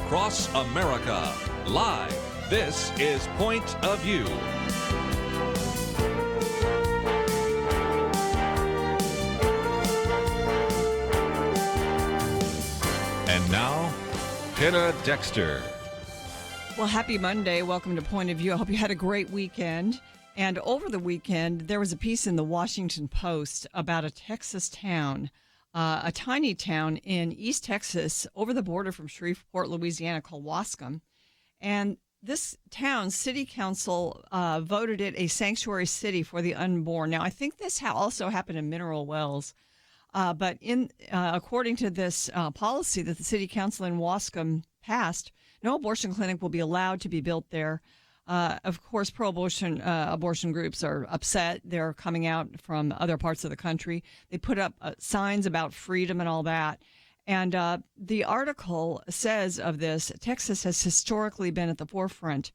across America. Live, this is Point of View. And now, Penna Dexter. Well, happy Monday. Welcome to Point of View. I hope you had a great weekend. And over the weekend, there was a piece in the Washington Post about a Texas town, a tiny town in East Texas over the border from Shreveport, Louisiana, called Wascom. And this town's city council voted it a sanctuary city for the unborn. Now, I think this also happened in Mineral Wells. But according to this policy that the city council in Wascom passed, no abortion clinic will be allowed to be built there. Of course, pro-abortion abortion groups are upset. They're coming out from other parts of the country. They put up signs about freedom and all that. And the article says of this, Texas has historically been at the forefront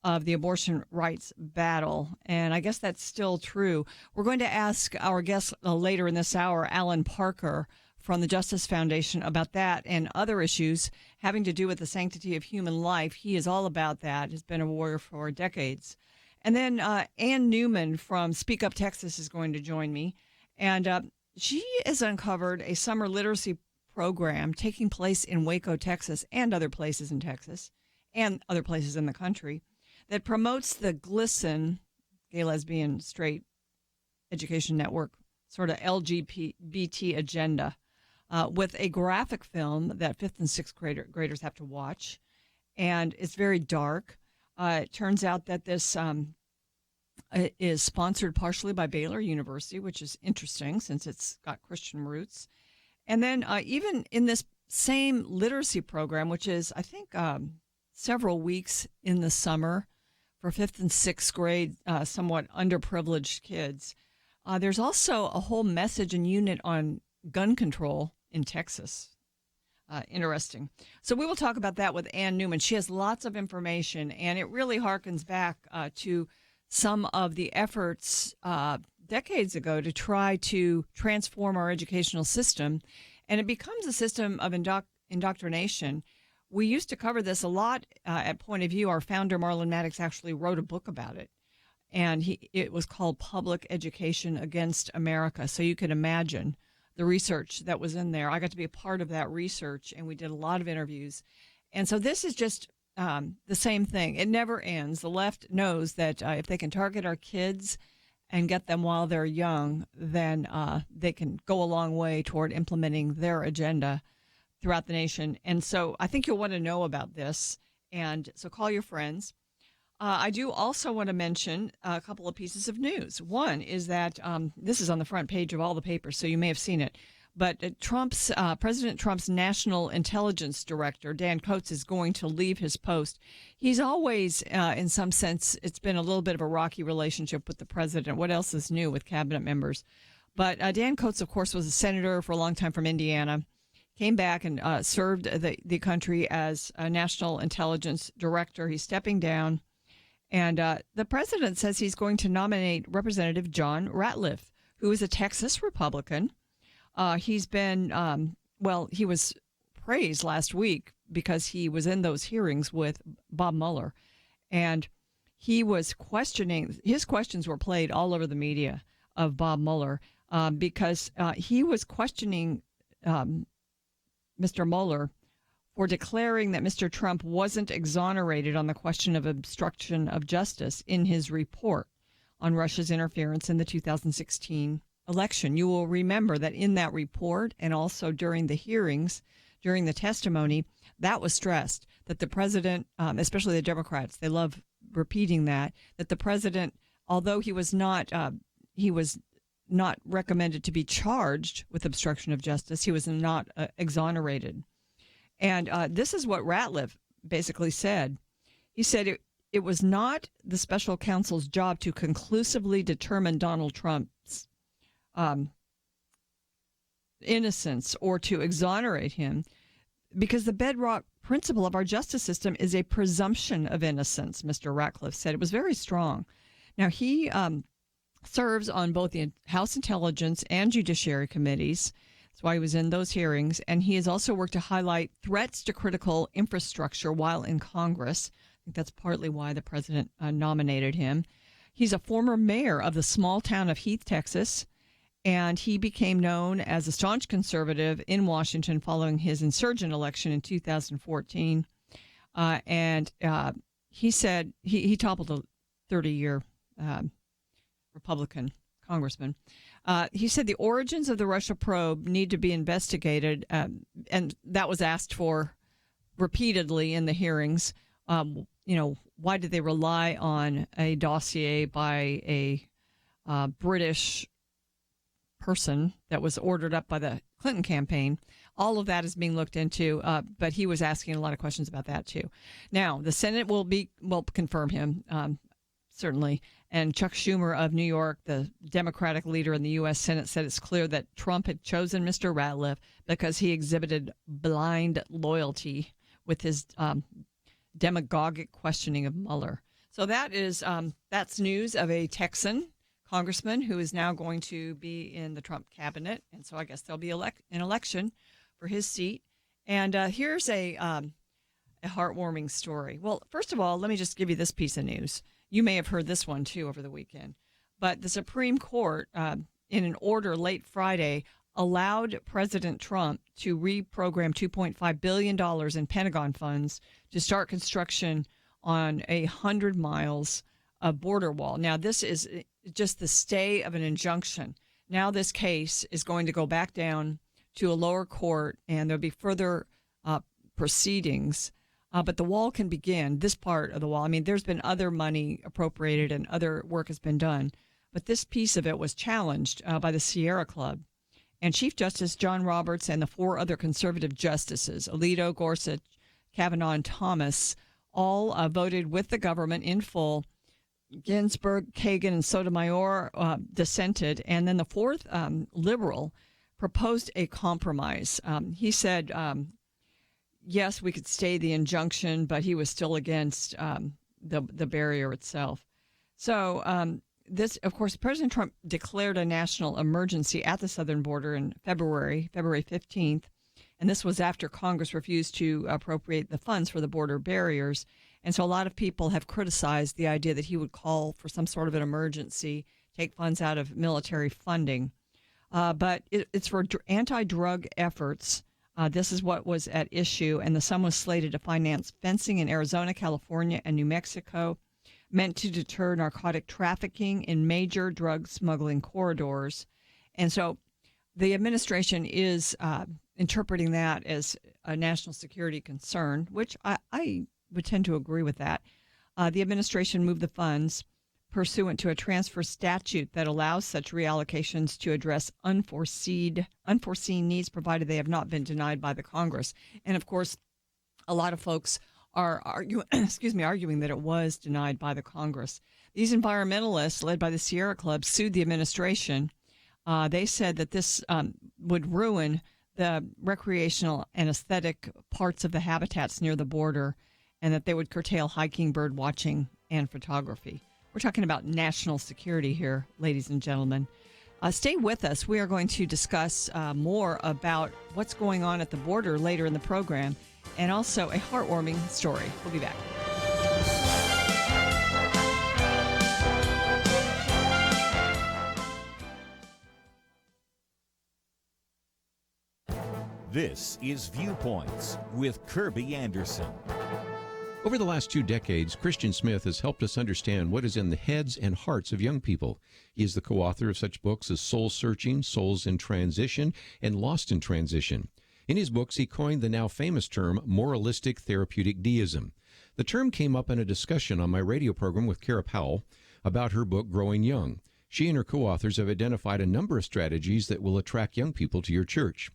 of the abortion rights battle. And I guess that's still true. We're going to ask our guest later in this hour, Allan Parker from the Justice Foundation, about that and other issues having to do with the sanctity of human life. He is all about that. Has been a warrior for decades. And then Anne Newman from Speak Up Texas is going to join me. And she has uncovered a summer literacy program taking place in Waco, Texas, and other places in Texas and other places in the country that promotes the GLSEN, Gay, Lesbian, Straight Education Network, sort of LGBT agenda, with a graphic film that 5th and 6th graders have to watch. And it's very dark. It turns out that this is sponsored partially by Baylor University, which is interesting since it's got Christian roots. And then even in this same literacy program, which is, I think, several weeks in the summer for 5th and 6th grade, somewhat underprivileged kids, there's also a whole message and unit on gun control in Texas. Interesting. So we will talk about that with Anne Newman. She has lots of information, and it really harkens back to some of the efforts decades ago to try to transform our educational system, and it becomes a system of indoctrination. We used to cover this a lot at Point of View. Our founder, Marlon Maddox, actually wrote a book about it, and it was called Public Education Against America. So you can imagine the research that was in there. I got to be a part of that research, and we did a lot of interviews. And so this is just the same thing. It never ends. The left knows that if they can target our kids and get them while they're young, then they can go a long way toward implementing their agenda throughout the nation. And so I think you'll want to know about this. And so call your friends. I do also want to mention a couple of pieces of news. One is that this is on the front page of all the papers, so you may have seen it. But President Trump's National Intelligence Director, Dan Coats, is going to leave his post. He's always, in some sense, it's been a little bit of a rocky relationship with the president. What else is new with cabinet members? But Dan Coats, of course, was a senator for a long time from Indiana, came back and served the country as a National Intelligence Director. He's stepping down. And the president says he's going to nominate Representative John Ratliff, who is a Texas Republican. He's been, he was praised last week because he was in those hearings with Bob Mueller. And he was questioning, his questions were played all over the media of Bob Mueller because he was questioning Mr. Mueller for declaring that Mr. Trump wasn't exonerated on the question of obstruction of justice in his report on Russia's interference in the 2016 election. You will remember that in that report and also during the hearings, during the testimony, that was stressed that the president, especially the Democrats, they love repeating that the president, although he was not recommended to be charged with obstruction of justice, he was not exonerated. And this is what Ratliff basically said. He said it was not the special counsel's job to conclusively determine Donald Trump's innocence or to exonerate him because the bedrock principle of our justice system is a presumption of innocence, Mr. Ratliff said. It was very strong. Now, he serves on both the House Intelligence and Judiciary Committees. That's why he was in those hearings. And he has also worked to highlight threats to critical infrastructure while in Congress. I think that's partly why the president nominated him. He's a former mayor of the small town of Heath, Texas, and he became known as a staunch conservative in Washington following his insurgent election in 2014. He said he toppled a 30-year Republican congressman. He said the origins of the Russia probe need to be investigated, and that was asked for repeatedly in the hearings. Why did they rely on a dossier by a British person that was ordered up by the Clinton campaign? All of that is being looked into, but he was asking a lot of questions about that too. Now, the Senate will confirm him, certainly. And Chuck Schumer of New York, the Democratic leader in the U.S. Senate, said it's clear that Trump had chosen Mr. Ratliff because he exhibited blind loyalty with his demagogic questioning of Mueller. So that's news of a Texan congressman who is now going to be in the Trump cabinet. And so I guess there'll be an election for his seat. And here's a heartwarming story. Well, first of all, let me just give you this piece of news. You may have heard this one, too, over the weekend. But the Supreme Court, in an order late Friday, allowed President Trump to reprogram $2.5 billion in Pentagon funds to start construction on 100 miles of border wall. Now, this is just the stay of an injunction. Now this case is going to go back down to a lower court, and there'll be further proceedings. But the wall can begin, this part of the wall. I mean, there's been other money appropriated and other work has been done. But this piece of it was challenged by the Sierra Club. And Chief Justice John Roberts and the 4 other conservative justices, Alito, Gorsuch, Kavanaugh, and Thomas, all voted with the government in full. Ginsburg, Kagan, and Sotomayor dissented. And then the 4th liberal proposed a compromise. He said, yes, we could stay the injunction, but he was still against the barrier itself. So this, of course, President Trump declared a national emergency at the southern border in February 15th. And this was after Congress refused to appropriate the funds for the border barriers. And so a lot of people have criticized the idea that he would call for some sort of an emergency, take funds out of military funding. But it's for anti-drug efforts. This is what was at issue, and the sum was slated to finance fencing in Arizona, California, and New Mexico, meant to deter narcotic trafficking in major drug smuggling corridors. And so the administration is interpreting that as a national security concern, which I would tend to agree with that. The administration moved the funds pursuant to a transfer statute that allows such reallocations to address unforeseen needs, provided they have not been denied by the Congress. And of course, a lot of folks are arguing that it was denied by the Congress. These environmentalists, led by the Sierra Club, sued the administration. They said that this would ruin the recreational and aesthetic parts of the habitats near the border, and that they would curtail hiking, bird watching, and photography. We're talking about national security here, ladies and gentlemen. Stay with us. We are going to discuss more about what's going on at the border later in the program, and also a heartwarming story. We'll be back. This is Viewpoints with Kirby Anderson. Over the last 2 decades, Christian Smith has helped us understand what is in the heads and hearts of young people. He is the co-author of such books as Soul Searching, Souls in Transition, and Lost in Transition. In his books, he coined the now famous term moralistic therapeutic deism. The term came up in a discussion on my radio program with Kara Powell about her book, Growing Young. She and her co-authors have identified a number of strategies that will attract young people to your church.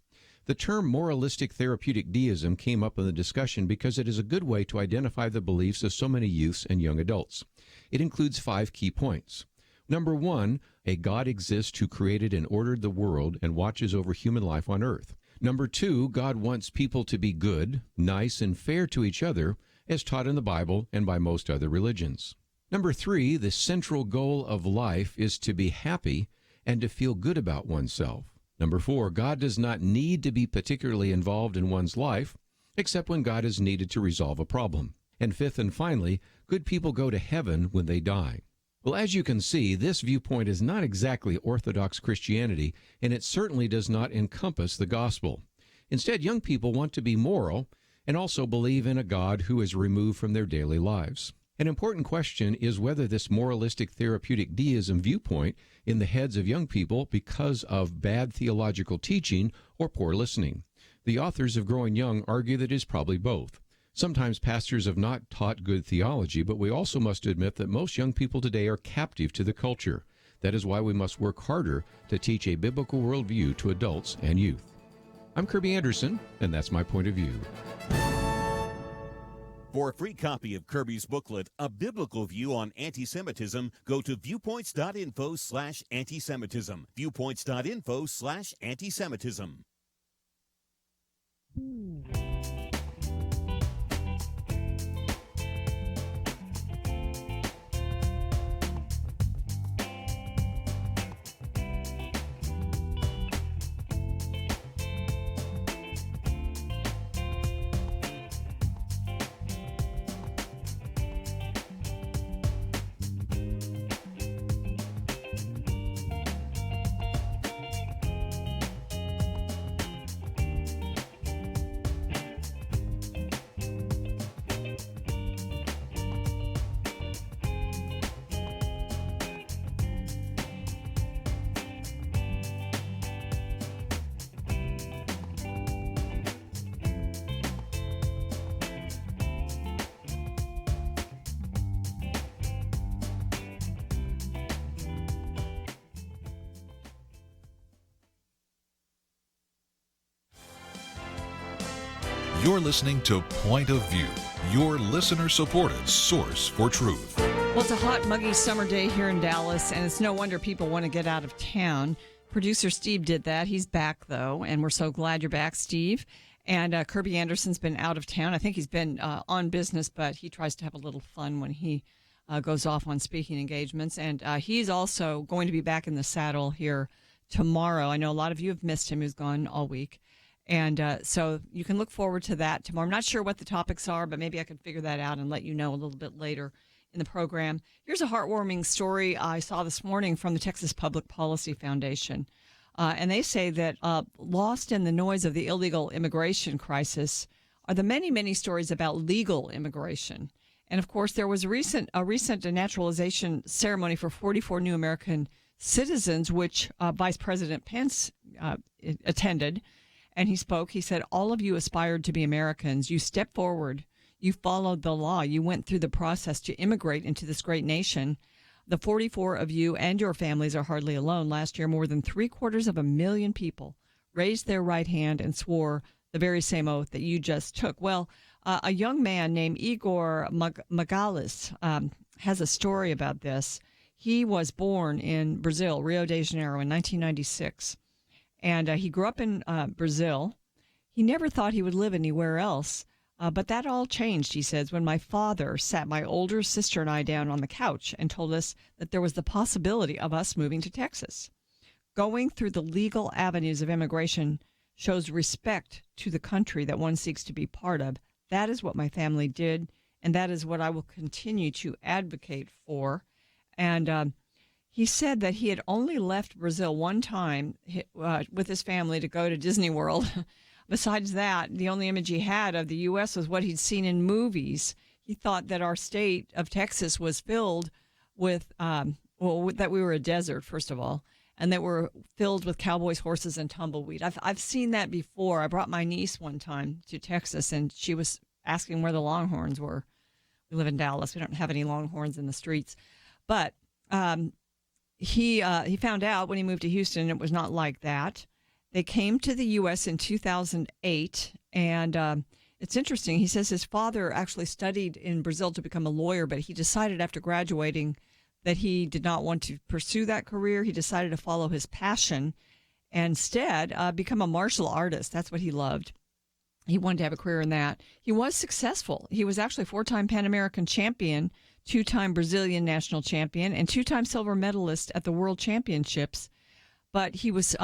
The term moralistic therapeutic deism came up in the discussion because it is a good way to identify the beliefs of so many youths and young adults. It includes 5 key points. Number 1, a God exists who created and ordered the world and watches over human life on earth. Number 2, God wants people to be good, nice, and fair to each other, as taught in the Bible and by most other religions. Number 3, the central goal of life is to be happy and to feel good about oneself. Number 4, God does not need to be particularly involved in one's life, except when God is needed to resolve a problem. And 5th and finally, good people go to heaven when they die. Well, as you can see, this viewpoint is not exactly Orthodox Christianity, and it certainly does not encompass the gospel. Instead, young people want to be moral and also believe in a God who is removed from their daily lives. An important question is whether this moralistic therapeutic deism viewpoint in the heads of young people because of bad theological teaching or poor listening. The authors of Growing Young argue that it is probably both. Sometimes pastors have not taught good theology, but we also must admit that most young people today are captive to the culture. That is why we must work harder to teach a biblical worldview to adults and youth. I'm Kirby Anderson, and that's my point of view. For a free copy of Kirby's booklet, A Biblical View on Anti-Semitism, go to viewpoints.info/anti-Semitism. Viewpoints.info/anti-Semitism. You're listening to Point of View, your listener-supported source for truth. Well, it's a hot, muggy summer day here in Dallas, and it's no wonder people want to get out of town. Producer Steve did that. He's back, though, and we're so glad you're back, Steve. And Kirby Anderson's been out of town. I think he's been on business, but he tries to have a little fun when he goes off on speaking engagements. And he's also going to be back in the saddle here tomorrow. I know a lot of you have missed him. He's gone all week. And so you can look forward to that tomorrow. I'm not sure what the topics are, but maybe I can figure that out and let you know a little bit later in the program. Here's a heartwarming story I saw this morning from the Texas Public Policy Foundation. And they say that lost in the noise of the illegal immigration crisis are the many, many stories about legal immigration. And, of course, there was a recent naturalization ceremony for 44 new American citizens, which Vice President Pence attended. And he spoke. He said, all of you aspired to be Americans. You stepped forward. You followed the law. You went through the process to immigrate into this great nation. The 44 of you and your families are hardly alone. Last year, more than 750,000 people raised their right hand and swore the very same oath that you just took. Well, a young man named Igor Magalis has a story about this. He was born in Brazil, Rio de Janeiro, in 1996. And he grew up in Brazil. He never thought he would live anywhere else. But that all changed, he says, when my father sat my older sister and I down on the couch and told us that there was the possibility of us moving to Texas. Going through the legal avenues of immigration shows respect to the country that one seeks to be part of. That is what my family did, and that is what I will continue to advocate for. And he said that he had only left Brazil one time with his family to go to Disney World. Besides that, the only image he had of the U.S. was what he'd seen in movies. He thought that our state of Texas was filled with, that we were a desert, first of all, and that we're filled with cowboys, horses, and tumbleweed. I've seen that before. I brought my niece one time to Texas, and she was asking where the Longhorns were. We live in Dallas. We don't have any Longhorns in the streets. But he found out when he moved to Houston it was not like that. They came to the U.S. in 2008, and it's interesting. He says his father actually studied in Brazil to become a lawyer, but he decided after graduating that he did not want to pursue that career. He decided to follow his passion and instead become a martial artist. That's what he loved. He wanted to have a career in that. He was successful. He was actually 4-time Pan American champion, 2-time Brazilian national champion, and 2-time silver medalist at the World Championships. but he was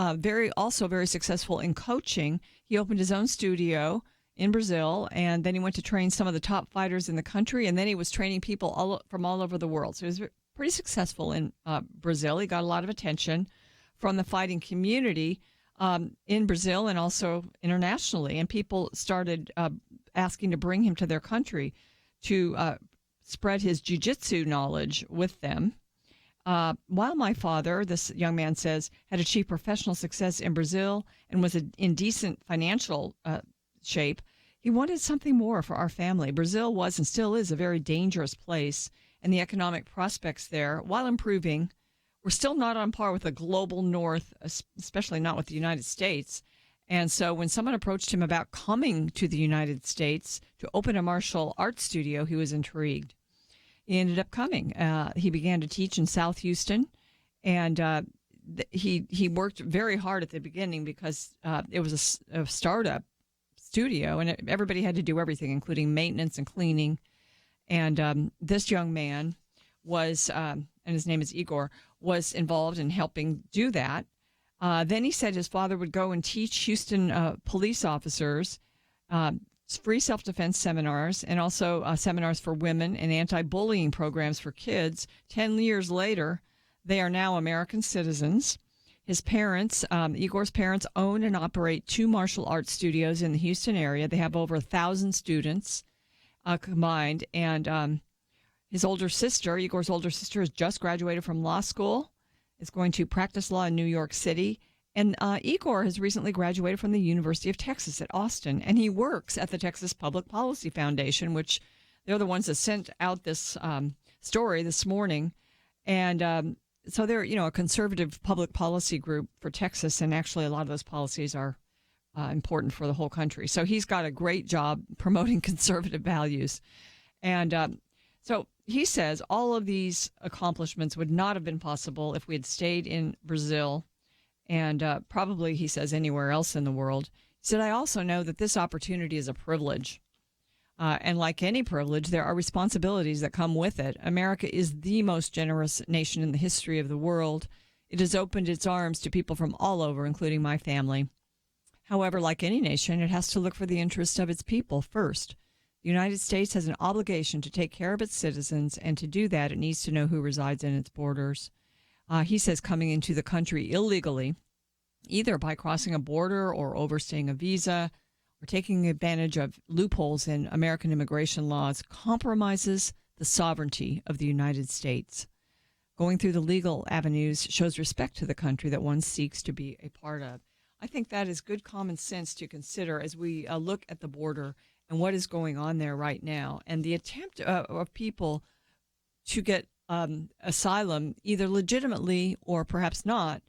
also very successful in coaching. He opened his own studio in Brazil, and then he went to train some of the top fighters in the country, and then he was training people from all over the world. So he was pretty successful in Brazil. He got a lot of attention from the fighting community in Brazil and also internationally, and people started asking to bring him to their country to spread his jiu-jitsu knowledge with them. While my father, this young man says, had achieved professional success in Brazil and was in decent financial shape, he wanted something more for our family. Brazil was and still is a very dangerous place, and the economic prospects there, while improving, were still not on par with the global north, especially not with the United States. And so when someone approached him about coming to the United States to open a martial arts studio, he was intrigued. He ended up coming. He began to teach in South Houston, and he worked very hard at the beginning because it was a startup studio, and everybody had to do everything, including maintenance and cleaning. And this young man was, and his name is Igor, was involved in helping do that. Then he said his father would go and teach Houston police officers free self-defense seminars and also seminars for women and anti-bullying programs for kids. 10 years later, they are now American citizens. His parents, Igor's parents, own and operate 2 martial arts studios in the Houston area. They have over 1,000 students combined. And his older sister, Igor's older sister, has just graduated from law school, is going to practice law in New York City. And Igor has recently graduated from the University of Texas at Austin, and he works at the Texas Public Policy Foundation, which they're the ones that sent out this story this morning. And so they're, a conservative public policy group for Texas, and actually a lot of those policies are important for the whole country. So he's got a great job promoting conservative values. And so he says all of these accomplishments would not have been possible if we had stayed in Brazil, and probably, he says, anywhere else in the world. He said, I also know that this opportunity is a privilege. And like any privilege, there are responsibilities that come with it. America is the most generous nation in the history of the world. It has opened its arms to people from all over, including my family. However, like any nation, it has to look for the interests of its people first. The United States has an obligation to take care of its citizens, and to do that, it needs to know who resides in its borders. He says coming into the country illegally, either by crossing a border or overstaying a visa or taking advantage of loopholes in American immigration laws, compromises the sovereignty of the United States. Going through the legal avenues shows respect to the country that one seeks to be a part of. I think that is good common sense to consider as we look at the border and what is going on there right now. And the attempt of people to get asylum, either legitimately or perhaps not,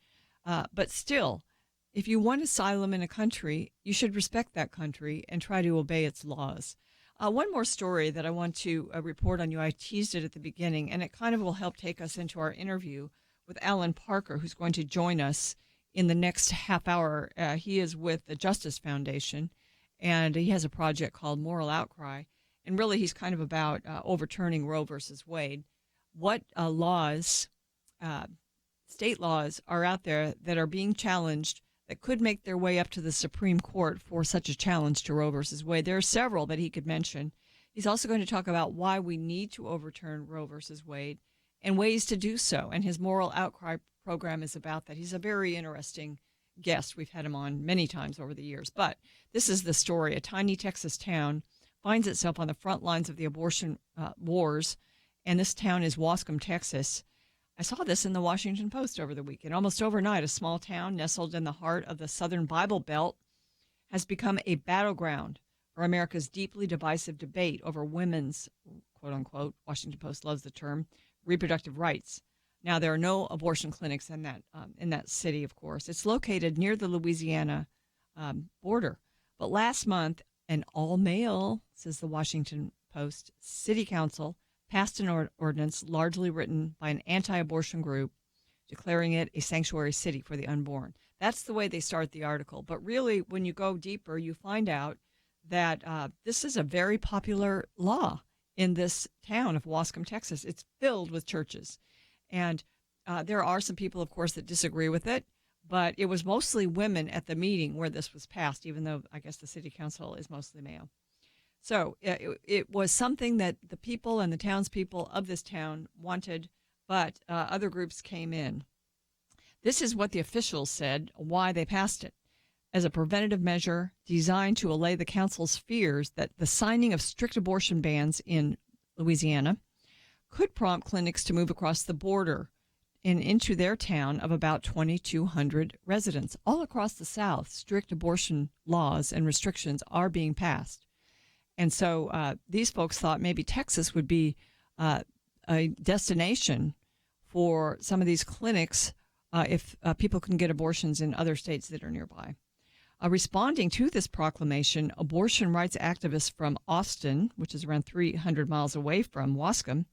but still, if you want asylum in a country, you should respect that country and try to obey its laws. One more story that I want to report on you. I teased it at the beginning, and it kind of will help take us into our interview with Allan Parker, who's going to join us in the next half hour. He is with the Justice Foundation, and he has a project called Moral Outcry. And really, he's kind of about overturning Roe versus Wade. What laws, state laws, are out there that are being challenged that could make their way up to the Supreme Court for such a challenge to Roe versus Wade? There are several that he could mention. He's also going to talk about why we need to overturn Roe versus Wade and ways to do so. And his Moral Outcry program is about that. He's a very interesting guest. We've had him on many times over the years. But this is the story. A tiny Texas town finds itself on the front lines of the abortion wars, and this town is Wasco, Texas. I saw this in the Washington Post over the weekend. Almost overnight, a small town nestled in the heart of the Southern Bible Belt has become a battleground for America's deeply divisive debate over women's, quote unquote, Washington Post loves the term, reproductive rights. Now, there are no abortion clinics in that city, of course. It's located near the Louisiana border. But last month, an all-male, says the Washington Post, city council passed an ordinance largely written by an anti-abortion group, declaring it a sanctuary city for the unborn. That's the way they start the article. But really, when you go deeper, you find out that this is a very popular law in this town of Wasco, Texas. It's filled with churches. And there are some people, of course, that disagree with it. but it was mostly women at the meeting where this was passed, even though I guess the city council is mostly male. So it was something that the people and the townspeople of this town wanted, but other groups came in. This is what the officials said, why they passed it. As a preventative measure designed to allay the council's fears that the signing of strict abortion bans in Louisiana could prompt clinics to move across the border and into their town of about 2,200 residents. All across the South, strict abortion laws and restrictions are being passed. And so these folks thought maybe Texas would be a destination for some of these clinics if people can get abortions in other states that are nearby. Responding to this proclamation, abortion rights activists from Austin, which is around 300 miles away from Wascom,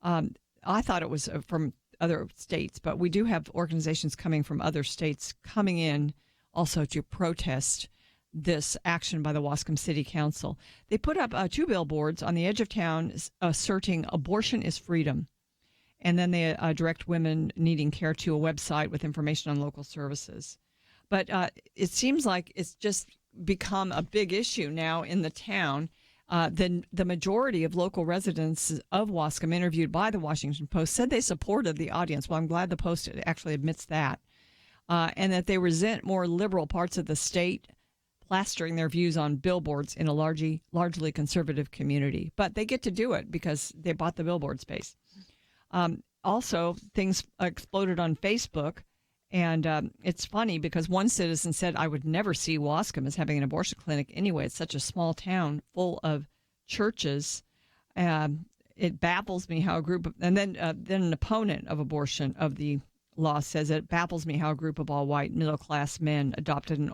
I thought it was from other states, but we do have organizations coming from other states coming in also to protest this action by the Wascom City Council. They put up 2 billboards on the edge of town asserting abortion is freedom. And then they direct women needing care to a website with information on local services. But it seems like it's just become a big issue now in the town. The majority of local residents of Wascom interviewed by the Washington Post said they supported the audience. Well, I'm glad the Post actually admits that. And that they resent more liberal parts of the state plastering their views on billboards in a largely conservative community. But they get to do it because they bought the billboard space. Also, things exploded on Facebook. And it's funny because one citizen said, I would never see Wascom as having an abortion clinic anyway. It's such a small town full of churches. It baffles me how a group of, and then an opponent of abortion of the law says it baffles me how a group of all white middle-class men adopted an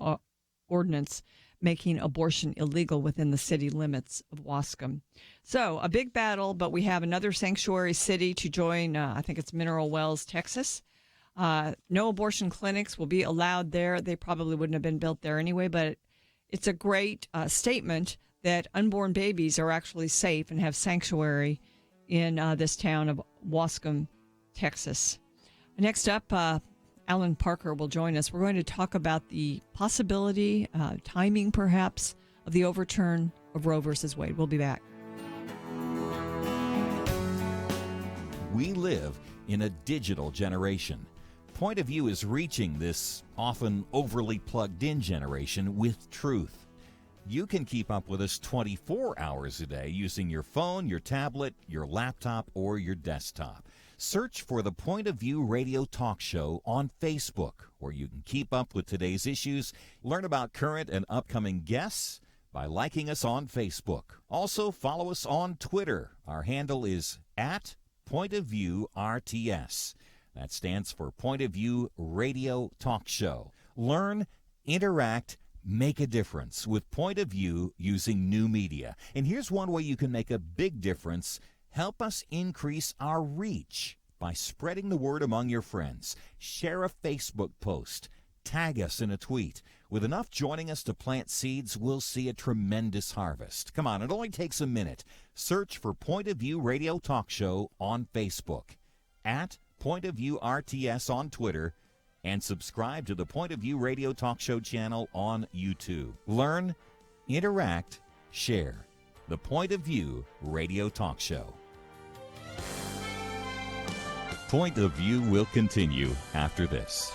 ordinance making abortion illegal within the city limits of Wascom. So a big battle, but we have another sanctuary city to join. I think it's Mineral Wells, Texas. No abortion clinics will be allowed there. They probably wouldn't have been built there anyway, but it's a great statement that unborn babies are actually safe and have sanctuary in this town of Wascom, Texas. Next up, Allan Parker will join us. We're going to talk about the possibility, timing perhaps, of the overturn of Roe versus Wade. We'll be back. We live in a digital generation. Point of View is reaching this often overly plugged-in generation with truth. You can keep up with us 24 hours a day using your phone, your tablet, your laptop, or your desktop. Search for the Point of View Radio Talk Show on Facebook, where you can keep up with today's issues, learn about current and upcoming guests by liking us on Facebook. Also, follow us on Twitter. Our handle is @PointOfViewRTS. That stands for Point of View Radio Talk Show. Learn, interact, make a difference with Point of View using new media. And here's one way you can make a big difference. Help us increase our reach by spreading the word among your friends. Share a Facebook post. Tag us in a tweet. With enough joining us to plant seeds, we'll see a tremendous harvest. Come on, it only takes a minute. Search for Point of View Radio Talk Show on Facebook, @Point of View RTS on Twitter, and subscribe to the Point of View Radio Talk Show channel on YouTube. Learn, interact, share. The Point of View Radio Talk Show. Point of View will continue after this.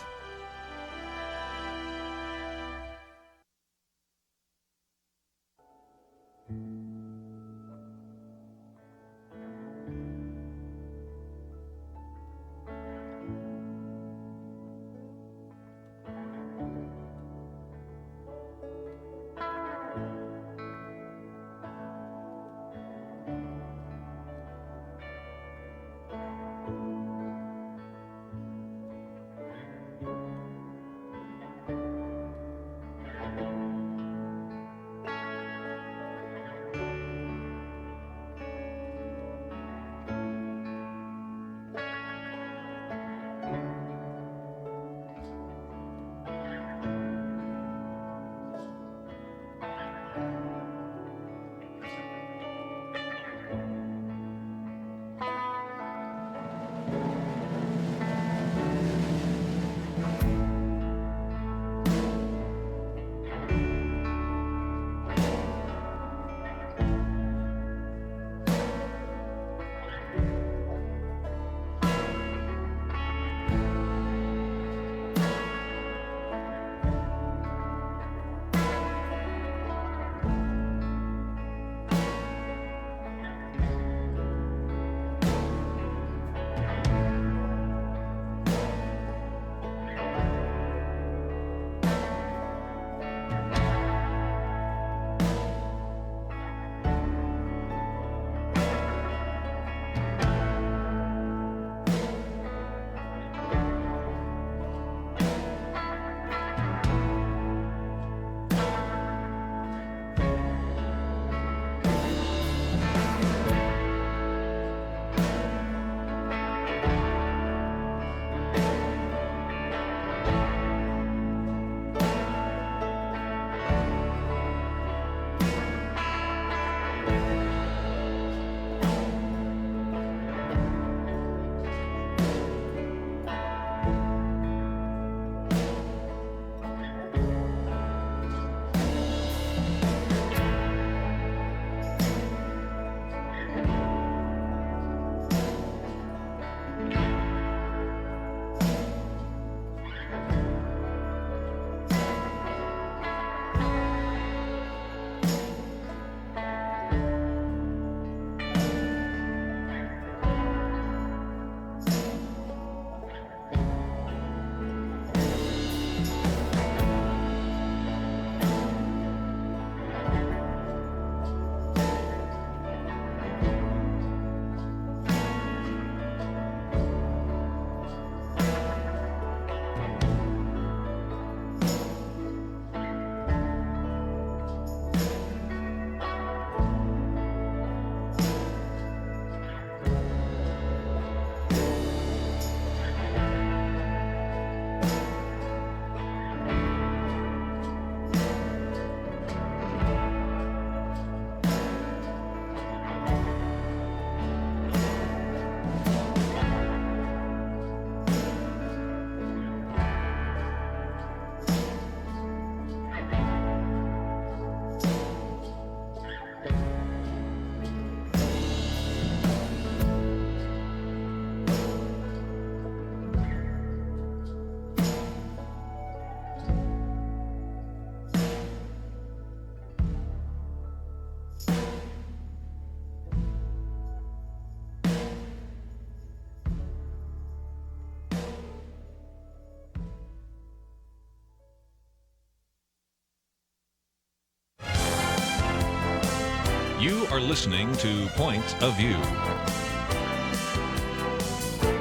You are listening to Point of View.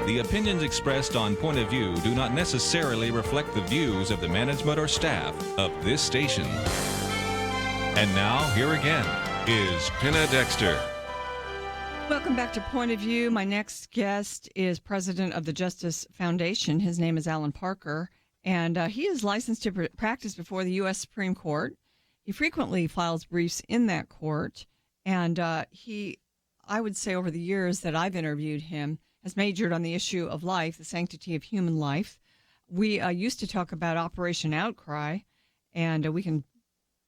The opinions expressed on Point of View do not necessarily reflect the views of the management or staff of this station. And now, here again, is Penna Dexter. Welcome back to Point of View. My next guest is president of the Justice Foundation. His name is Allan Parker, and he is licensed to practice before the U.S. Supreme Court. He frequently files briefs in that court, and I would say over the years that I've interviewed him, has majored on the issue of life, the sanctity of human life. We used to talk about Operation Outcry, and we can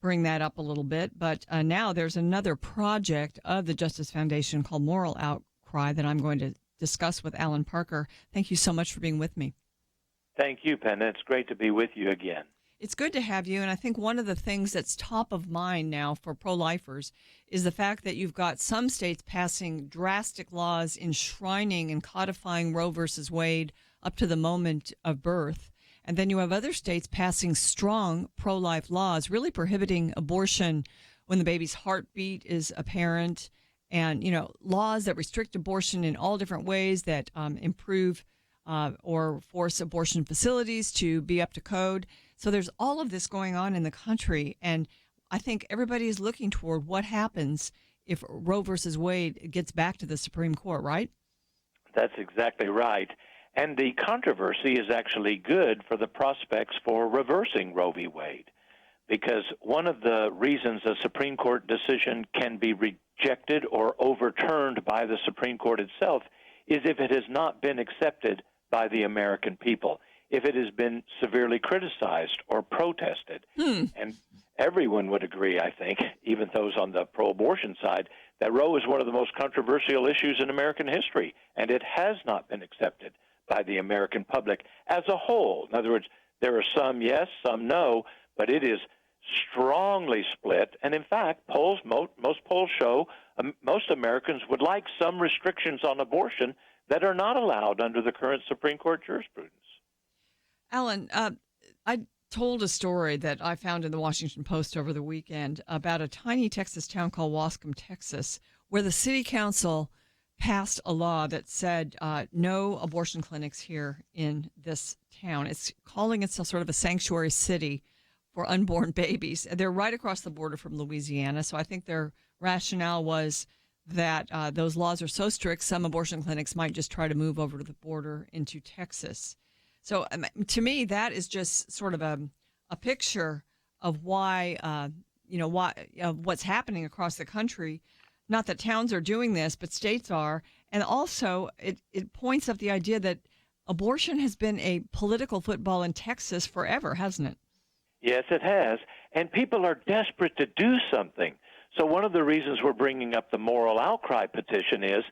bring that up a little bit. But now there's another project of the Justice Foundation called Moral Outcry that I'm going to discuss with Allan Parker. Thank you so much for being with me. Thank you, Penna. It's great to be with you again. It's good to have you, and I think one of the things that's top of mind now for pro-lifers is the fact that you've got some states passing drastic laws enshrining and codifying Roe versus Wade up to the moment of birth, and then you have other states passing strong pro-life laws, really prohibiting abortion when the baby's heartbeat is apparent, and laws that restrict abortion in all different ways that improve or force abortion facilities to be up to code. So there's all of this going on in the country, and I think everybody is looking toward what happens if Roe versus Wade gets back to the Supreme Court, right? That's exactly right. And the controversy is actually good for the prospects for reversing Roe v. Wade, because one of the reasons a Supreme Court decision can be rejected or overturned by the Supreme Court itself is if it has not been accepted by the American people, if it has been severely criticized or protested. And everyone would agree, I think, even those on the pro-abortion side, that Roe is one of the most controversial issues in American history, and it has not been accepted by the American public as a whole. In other words, there are some yes, some no, but it is strongly split. And in fact, most polls show most Americans would like some restrictions on abortion that are not allowed under the current Supreme Court jurisprudence. Allan, I told a story that I found in the Washington Post over the weekend about a tiny Texas town called Waco, Texas, where the city council passed a law that said no abortion clinics here in this town. It's calling itself sort of a sanctuary city for unborn babies. They're right across the border from Louisiana, so I think their rationale was that those laws are so strict, some abortion clinics might just try to move over to the border into Texas. So to me, that is just sort of a picture of why, what's happening across the country. Not that towns are doing this, but states are. And also, it points up the idea that abortion has been a political football in Texas forever, hasn't it? Yes, it has. And people are desperate to do something. So one of the reasons we're bringing up the Moral Outcry petition is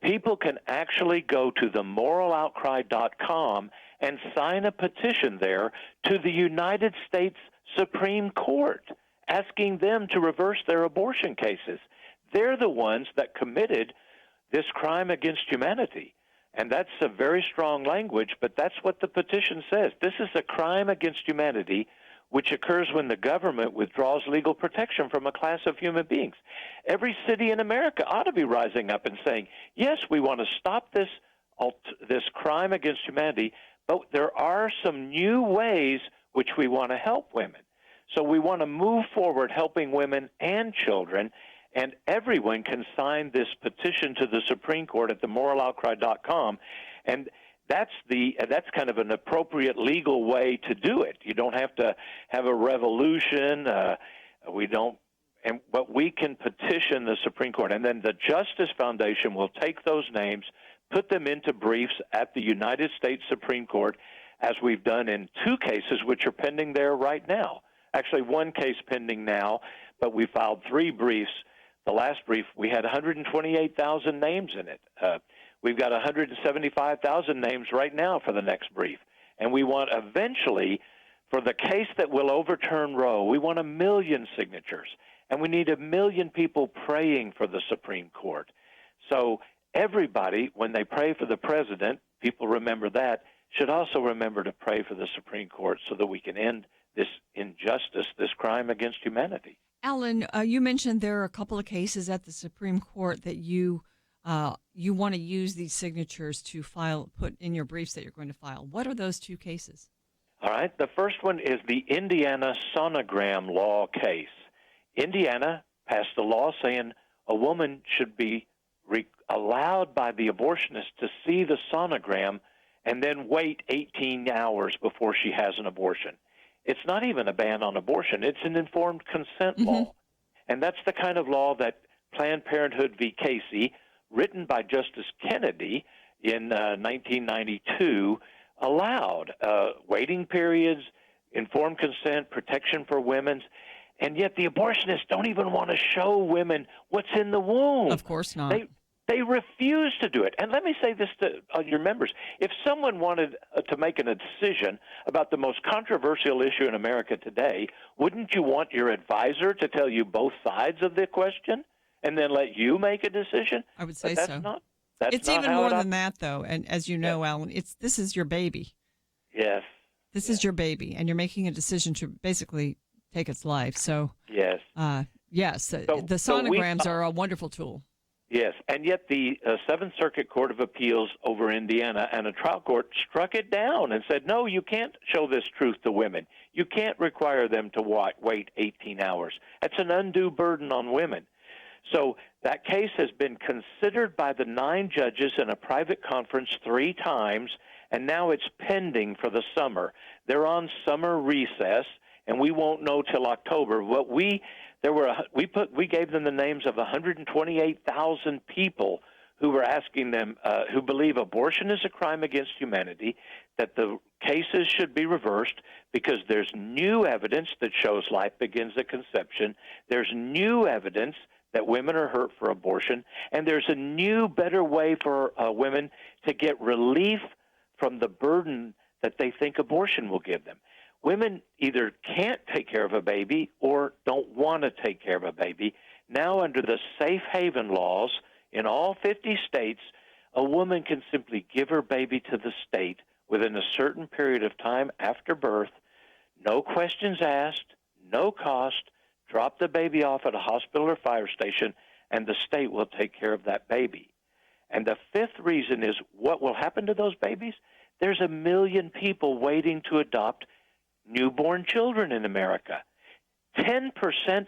people can actually go to the moraloutcry.com and sign a petition there to the United States Supreme Court, asking them to reverse their abortion cases. They're the ones that committed this crime against humanity. And that's a very strong language, but that's what the petition says. This is a crime against humanity which occurs when the government withdraws legal protection from a class of human beings. Every city in America ought to be rising up and saying, yes, we want to stop this crime against humanity, but there are some new ways which we want to help women. So we want to move forward helping women and children, and everyone can sign this petition to the Supreme Court at themoraloutcry.com, and that's kind of an appropriate legal way to do it. You don't have to have a revolution. But we can petition the Supreme Court, and then the Justice Foundation will take those names, put them into briefs at the United States Supreme Court, as we've done in 2 cases which are pending there right now. Actually, 1 case pending now, but we filed 3 briefs. The last brief, we had 128,000 names in it. We've got 175,000 names right now for the next brief. And we want eventually, for the case that will overturn Roe, we want 1 million signatures. And we need 1 million people praying for the Supreme Court. So everybody, when they pray for the president, people remember that, should also remember to pray for the Supreme Court so that we can end this injustice, this crime against humanity. Allan, you mentioned there are a couple of cases at the Supreme Court that you want to use these signatures to put in your briefs that you're going to file. What are those two cases? All right. The first one is the Indiana sonogram law case. Indiana passed a law saying a woman should be allowed by the abortionist to see the sonogram and then wait 18 hours before she has an abortion. It's not even a ban on abortion. It's an informed consent law. And that's the kind of law that Planned Parenthood v. Casey, written by Justice Kennedy in 1992, allowed waiting periods, informed consent, protection for women, and yet the abortionists don't even want to show women what's in the womb. Of course not. They refuse to do it. And let me say this to your members. If someone wanted to make a decision about the most controversial issue in America today, wouldn't you want your advisor to tell you both sides of the question and then let you make a decision? I would say that's so. It's even more than that, though. And as you know, Allan, this is your baby. Yes. This is your baby, and you're making a decision to basically take its life. So yes. The sonograms are a wonderful tool. Yes, and yet the Seventh Circuit Court of Appeals over Indiana and a trial court struck it down and said, no, you can't show this truth to women. You can't require them to wait 18 hours. That's an undue burden on women. So that case has been considered by the 9 judges in a private conference 3 times, and now it's pending for the summer. They're on summer recess, and we won't know till October. We gave them the names of 128,000 people who were asking them, who believe abortion is a crime against humanity, that the cases should be reversed because there's new evidence that shows life begins at conception. There's new evidence that women are hurt for abortion, and there's a new, better way for women to get relief from the burden that they think abortion will give them. Women either can't take care of a baby or don't want to take care of a baby. Now, under the safe haven laws in all 50 states, a woman can simply give her baby to the state within a certain period of time after birth, no questions asked, no cost, drop the baby off at a hospital or fire station, and the state will take care of that baby. And the 5th reason is what will happen to those babies? There's 1 million people waiting to adopt newborn children in America. 10%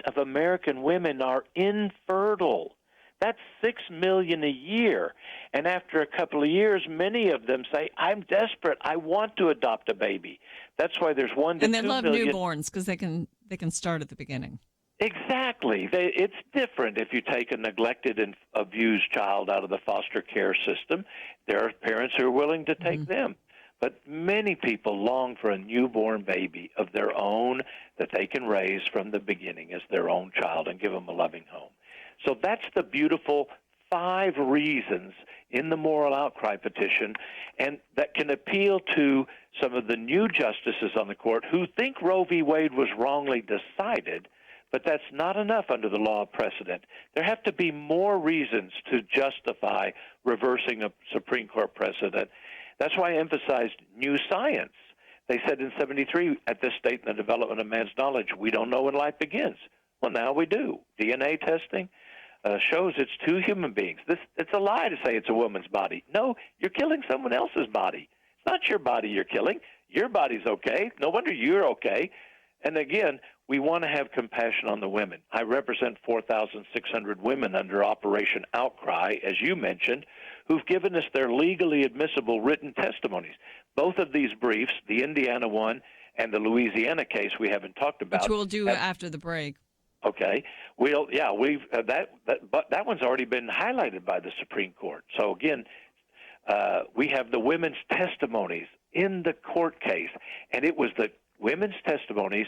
of American women are infertile. That's 6 million a year. And after a couple of years, many of them say, I'm desperate. I want to adopt a baby. That's why there's 1 to 2 million. And they love newborns because they can start at the beginning. Exactly. It's different if you take a neglected and abused child out of the foster care system. There are parents who are willing to take them. But many people long for a newborn baby of their own that they can raise from the beginning as their own child and give them a loving home. So that's the beautiful 5 reasons in the moral outcry petition, and that can appeal to some of the new justices on the court who think Roe v. Wade was wrongly decided, but that's not enough under the law of precedent. There have to be more reasons to justify reversing a Supreme Court precedent. That's why I emphasized new science. They said in 73, at this state in the development of man's knowledge, we don't know when life begins. Well, now we do. DNA testing shows it's 2 human beings. It's a lie to say it's a woman's body. No, you're killing someone else's body. It's not your body you're killing. Your body's okay. No wonder you're okay. And again, we want to have compassion on the women. I represent 4,600 women under Operation Outcry, as you mentioned, who've given us their legally admissible written testimonies. Both of these briefs, the Indiana one and the Louisiana case we haven't talked about. Which we'll do after the break. Okay. That one's already been highlighted by the Supreme Court. So again, we have the women's testimonies in the court case, and it was the women's testimonies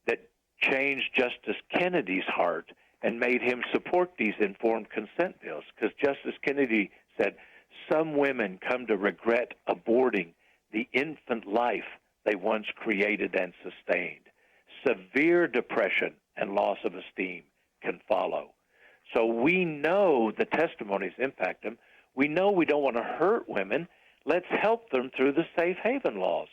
that changed Justice Kennedy's heart and made him support these informed consent bills, because Justice Kennedy said some women come to regret aborting the infant life they once created and sustained. Severe depression and loss of esteem can follow. So we know the testimonies impact them. We know we don't want to hurt women. Let's help them through the safe haven laws.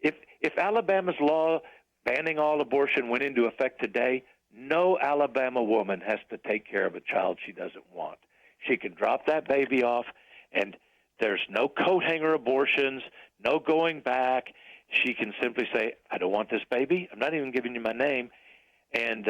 If Alabama's law banning all abortion went into effect today, No Alabama woman has to take care of a child she doesn't want. She can drop that baby off, and there's no coat hanger abortions, no going back. She can simply say, I don't want this baby. I'm not even giving you my name. And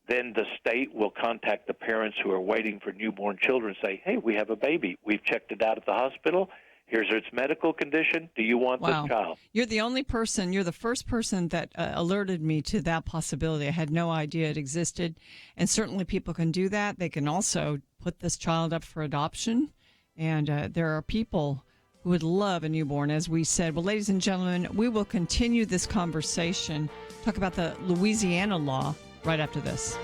then the state will contact the parents who are waiting for newborn children and say, hey, we have a baby. We've checked it out at the hospital. Here's its medical condition. Do you want this child? You're the first person that alerted me to that possibility. I had no idea it existed. And certainly people can do that. They can also put this child up for adoption. And there are people who would love a newborn, as we said. Well, ladies and gentlemen, we will continue this conversation, talk about the Louisiana law right after this.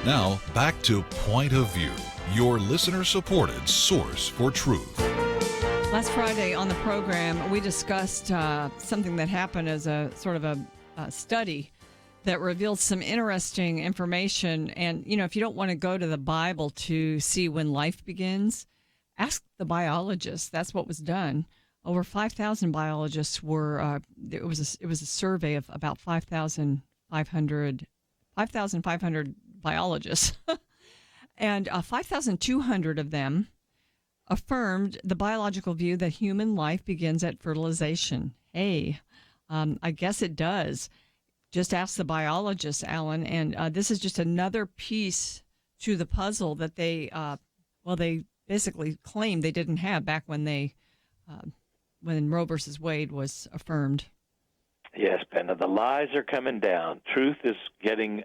Now, back to Point of View, your listener-supported source for truth. Last Friday on the program, we discussed something that happened as a sort of a study that revealed some interesting information. And, you know, if you don't want to go to the Bible to see when life begins, ask the biologists. That's what was done. Over 5,000 biologists were, it was a survey of about 5,500 biologists. And 5,200 of them affirmed the biological view that human life begins at fertilization. Hey, I guess it does. Just ask the biologists, Alan. And this is just another piece to the puzzle that they basically claimed they didn't have back when when Roe versus Wade was affirmed. Yes, Penna, the lies are coming down. Truth is getting,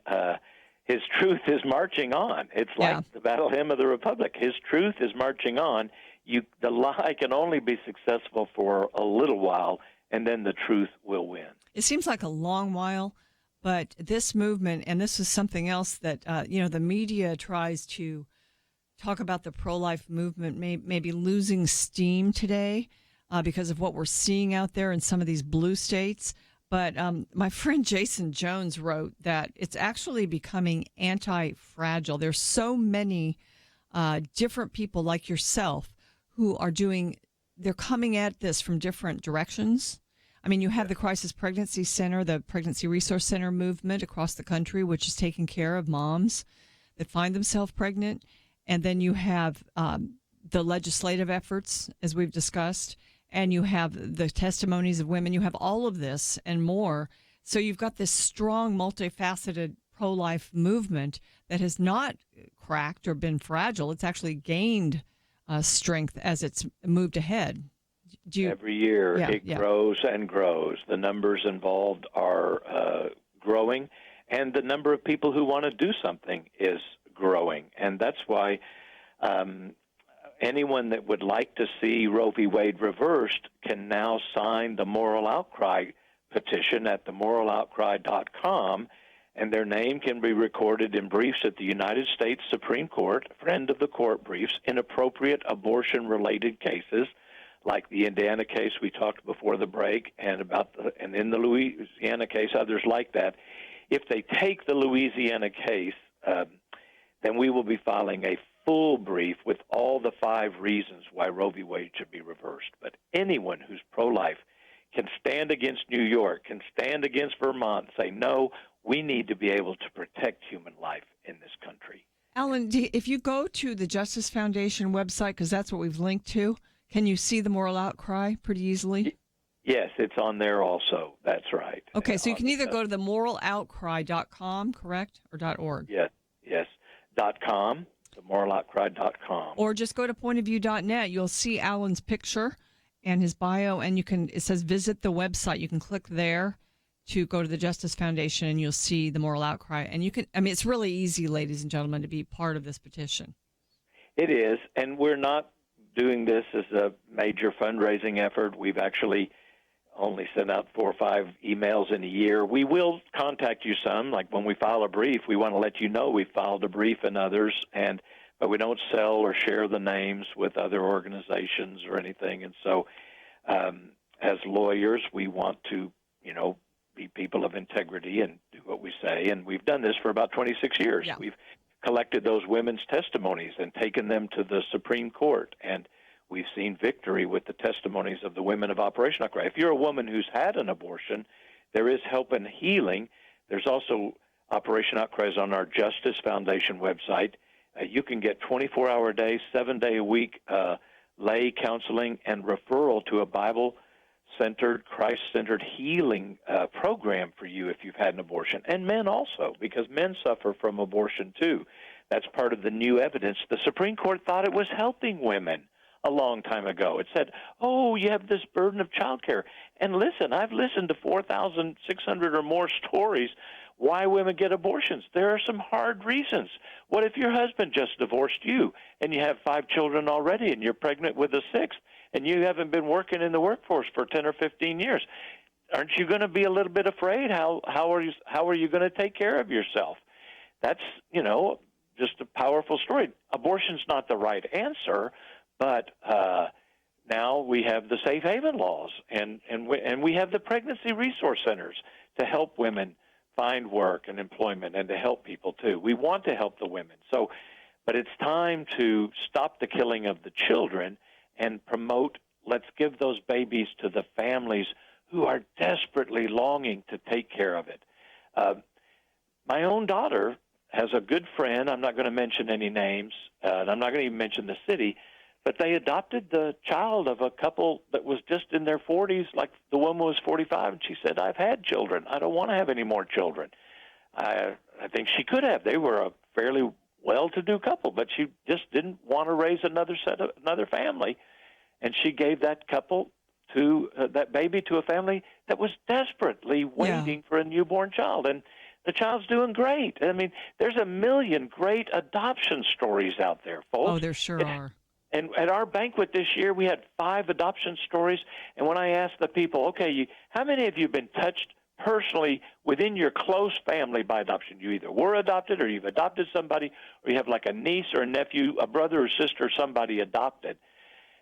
his truth is marching on. It's like the battle hymn of the Republic. His truth is marching on. The lie can only be successful for a little while, and then the truth will win. It seems like a long while, but this movement, and this is something else that, the media tries to talk about the pro-life movement maybe losing steam today because of what we're seeing out there in some of these blue states. But my friend Jason Jones wrote that it's actually becoming anti-fragile. There's so many different people like yourself who are they're coming at this from different directions. I mean, you have the Crisis Pregnancy Center, the Pregnancy Resource Center movement across the country, which is taking care of moms that find themselves pregnant. And then you have the legislative efforts, as we've discussed, and you have the testimonies of women. You have all of this and more. So you've got this strong, multifaceted pro-life movement that has not cracked or been fragile. It's actually gained strength as it's moved ahead. Every year it grows and grows. The numbers involved are growing, and the number of people who want to do something is growing. And that's why anyone that would like to see Roe v. Wade reversed can now sign the Moral Outcry petition at themoraloutcry.com, and their name can be recorded in briefs at the United States Supreme Court, friend of the court briefs, in appropriate abortion-related cases, like the Indiana case we talked before the break, and in the Louisiana case, others like that. If they take the Louisiana case, then we will be filing a full brief with all the 5 reasons why Roe v. Wade should be reversed. But anyone who's pro-life can stand against New York, can stand against Vermont, and say, no, we need to be able to protect human life in this country. Allan, if you go to the Justice Foundation website, because that's what we've linked to, can you see the Moral Outcry pretty easily? Yes, it's on there also. That's right. Okay, so you can either go to themoraloutcry.com, correct, or .org? Yes, .com, themoraloutcry.com. Or just go to pointofview.net. You'll see Allan's picture and his bio, and it says visit the website. You can click there to go to the Justice Foundation, and you'll see the Moral Outcry. And it's really easy, ladies and gentlemen, to be part of this petition. It is, and we're not doing this as a major fundraising effort. We've actually only sent out 4 or 5 emails in a year. We will contact you some, like when we file a brief, we want to let you know we filed a brief and others, but we don't sell or share the names with other organizations or anything. And so as lawyers, we want to, be people of integrity and do what we say. And we've done this for about 26 years. Yeah. We've collected those women's testimonies and taken them to the Supreme Court, and we've seen victory with the testimonies of the women of Operation Outcry. If you're a woman who's had an abortion, there is help and healing. There's also Operation Outcries on our Justice Foundation website. You can get 24-hour day, 7-day-a-week lay counseling and referral to a Bible-centered, Christ-centered healing program for you if you've had an abortion. And men also, because men suffer from abortion too. That's part of the new evidence. The Supreme Court thought it was helping women a long time ago. It said, oh, you have this burden of child care. And listen, I've listened to 4,600 or more stories why women get abortions. There are some hard reasons. What if your husband just divorced you and you have 5 children already and you're pregnant with a 6th and you haven't been working in the workforce for 10 or 15 years? Aren't you going to be a little bit afraid? How are you going to take care of yourself? That's, just a powerful story. Abortion's not the right answer, but now we have the safe haven laws, and we have the pregnancy resource centers to help women find work and employment and to help people too. We want to help the women. But it's time to stop the killing of the children and promote, let's give those babies to the families who are desperately longing to take care of it. My own daughter has a good friend. I'm not going to mention any names, and I'm not going to even mention the city, but they adopted the child of a couple that was just in their 40s, like the woman was 45, and she said, I've had children. I don't want to have any more children. I think she could have. They were a fairly well-to-do couple, but she just didn't want to raise another family, and she gave that couple to that baby to a family that was desperately waiting for a newborn child, and the child's doing great. I mean, there's a million great adoption stories out there, folks. Oh, there sure are. And at our banquet this year, we had 5 adoption stories. And when I asked the people, okay, how many of you have been touched personally within your close family by adoption? You either were adopted or you've adopted somebody, or you have like a niece or a nephew, a brother or sister, somebody adopted.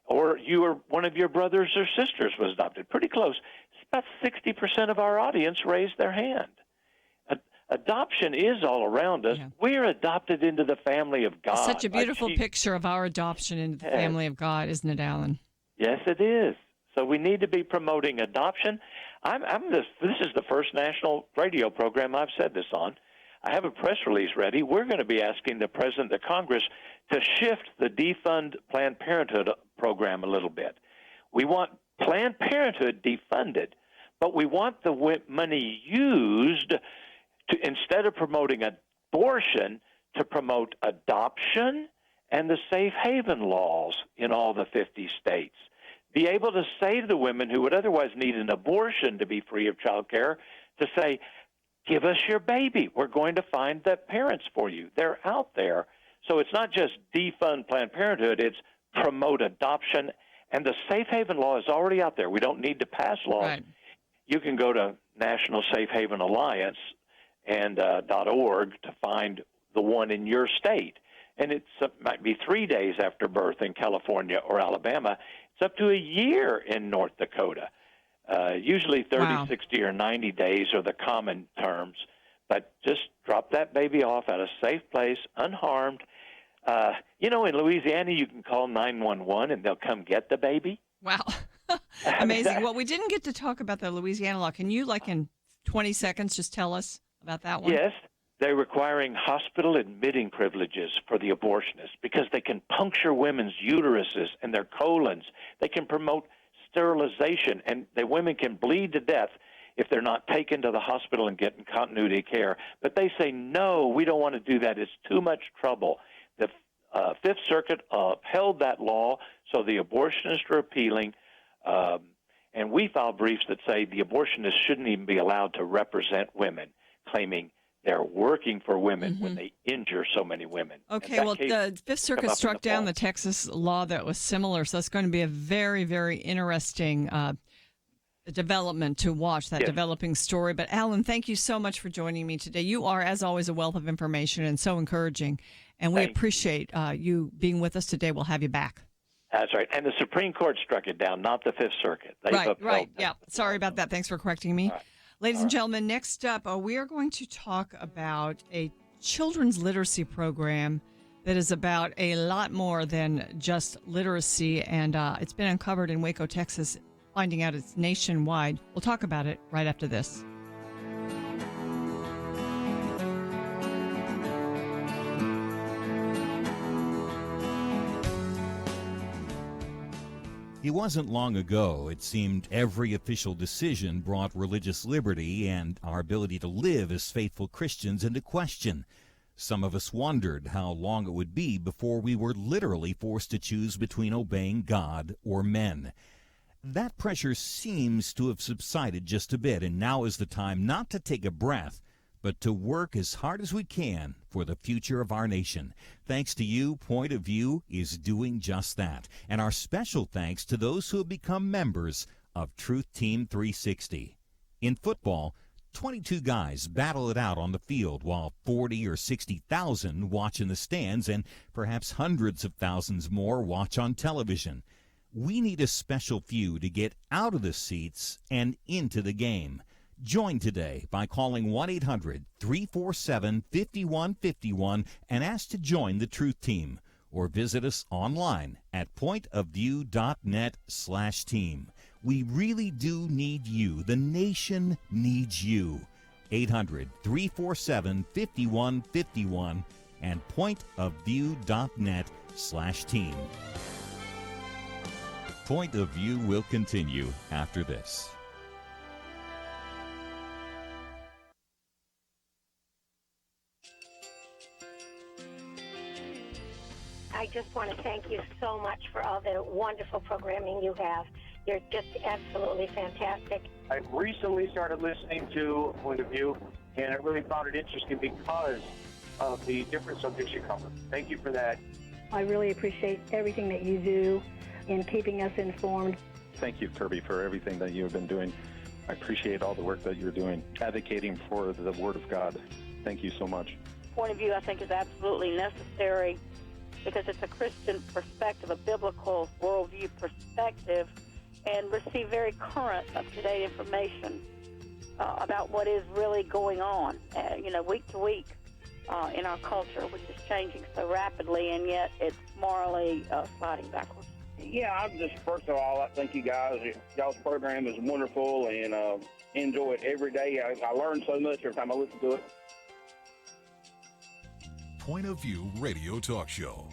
Or you or one of your brothers or sisters was adopted. Pretty close. About 60% of our audience raised their hand. Adoption is all around us. Yeah. We're adopted into the family of God. Such a beautiful picture of our adoption into the family of God, isn't it, Allan? Yes, it is. So we need to be promoting adoption. This is the first national radio program I've said this on. I have a press release ready. We're going to be asking the President of Congress to shift the defund Planned Parenthood program a little bit. We want Planned Parenthood defunded, but we want the money used to, instead of promoting abortion, to promote adoption and the safe haven laws in all the 50 states. Be able to say to the women who would otherwise need an abortion to be free of child care, to say, give us your baby. We're going to find the parents for you. They're out there. So it's not just defund Planned Parenthood, it's promote adoption. And the safe haven law is already out there. We don't need to pass laws. Right. You can go to National Safe Haven Alliance and .org to find the one in your state. And it might be 3 days after birth in California or Alabama. It's up to a year in North Dakota. Usually 30, 60, or 90 days are the common terms. But just drop that baby off at a safe place, unharmed. In Louisiana, you can call 911 and they'll come get the baby. Wow. Amazing. Well, we didn't get to talk about the Louisiana law. Can you, in 20 seconds, just tell us about that one? Yes. They're requiring hospital admitting privileges for the abortionists because they can puncture women's uteruses and their colons. They can promote sterilization, and the women can bleed to death if they're not taken to the hospital and getting continuity care. But they say, no, we don't want to do that. It's too much trouble. The Fifth Circuit upheld that law, so the abortionists are appealing. And we filed briefs that say the abortionists shouldn't even be allowed to represent women, claiming they're working for women when they injure so many women. Okay, well, the Fifth Circuit struck down the Texas law that was similar, so it's going to be a very, very interesting development to watch, that developing story. But, Allan, thank you so much for joining me today. You are, as always, a wealth of information and so encouraging, and we appreciate you being with us today. We'll have you back. That's right. And the Supreme Court struck it down, not the Fifth Circuit. Right. Yeah. Sorry about that. Thanks for correcting me. Right. Ladies and gentlemen, next up, we are going to talk about a children's literacy program that is about a lot more than just literacy, and it's been uncovered in Waco, Texas, finding out it's nationwide. We'll talk about it right after this. It wasn't long ago, it seemed, every official decision brought religious liberty and our ability to live as faithful Christians into question. Some of us wondered how long it would be before we were literally forced to choose between obeying God or men. That pressure seems to have subsided just a bit, and now is the time not to take a breath, but to work as hard as we can for the future of our nation. Thanks to you, Point of View is doing just that. And our special thanks to those who have become members of Truth Team 360. In football, 22 guys battle it out on the field while 40 or 60,000 watch in the stands and perhaps hundreds of thousands more watch on television. We need a special few to get out of the seats and into the game. Join today by calling 1-800-347-5151 and ask to join the Truth Team, or visit us online at pointofview.net/team. We really do need you. The nation needs you. 800-347-5151 and pointofview.net/team. Point of View will continue after this. I just want to thank you so much for all the wonderful programming you have. They're just absolutely fantastic. I recently started listening to Point of View, and I really found it interesting because of the different subjects you cover. Thank you for that. I really appreciate everything that you do in keeping us informed. Thank you, Kirby, for everything that you have been doing. I appreciate all the work that you're doing, advocating for the Word of God. Thank you so much. Point of View, I think, is absolutely necessary because it's a Christian perspective, a biblical worldview perspective, and receive very current, up-to-date information about what is really going on, week to week in our culture, which is changing so rapidly, and yet it's morally sliding backwards. Yeah, I'm just, first of all, I thank you guys. Y'all's program is wonderful, and enjoy it every day. I learn so much every time I listen to it. Point of View Radio Talk Show.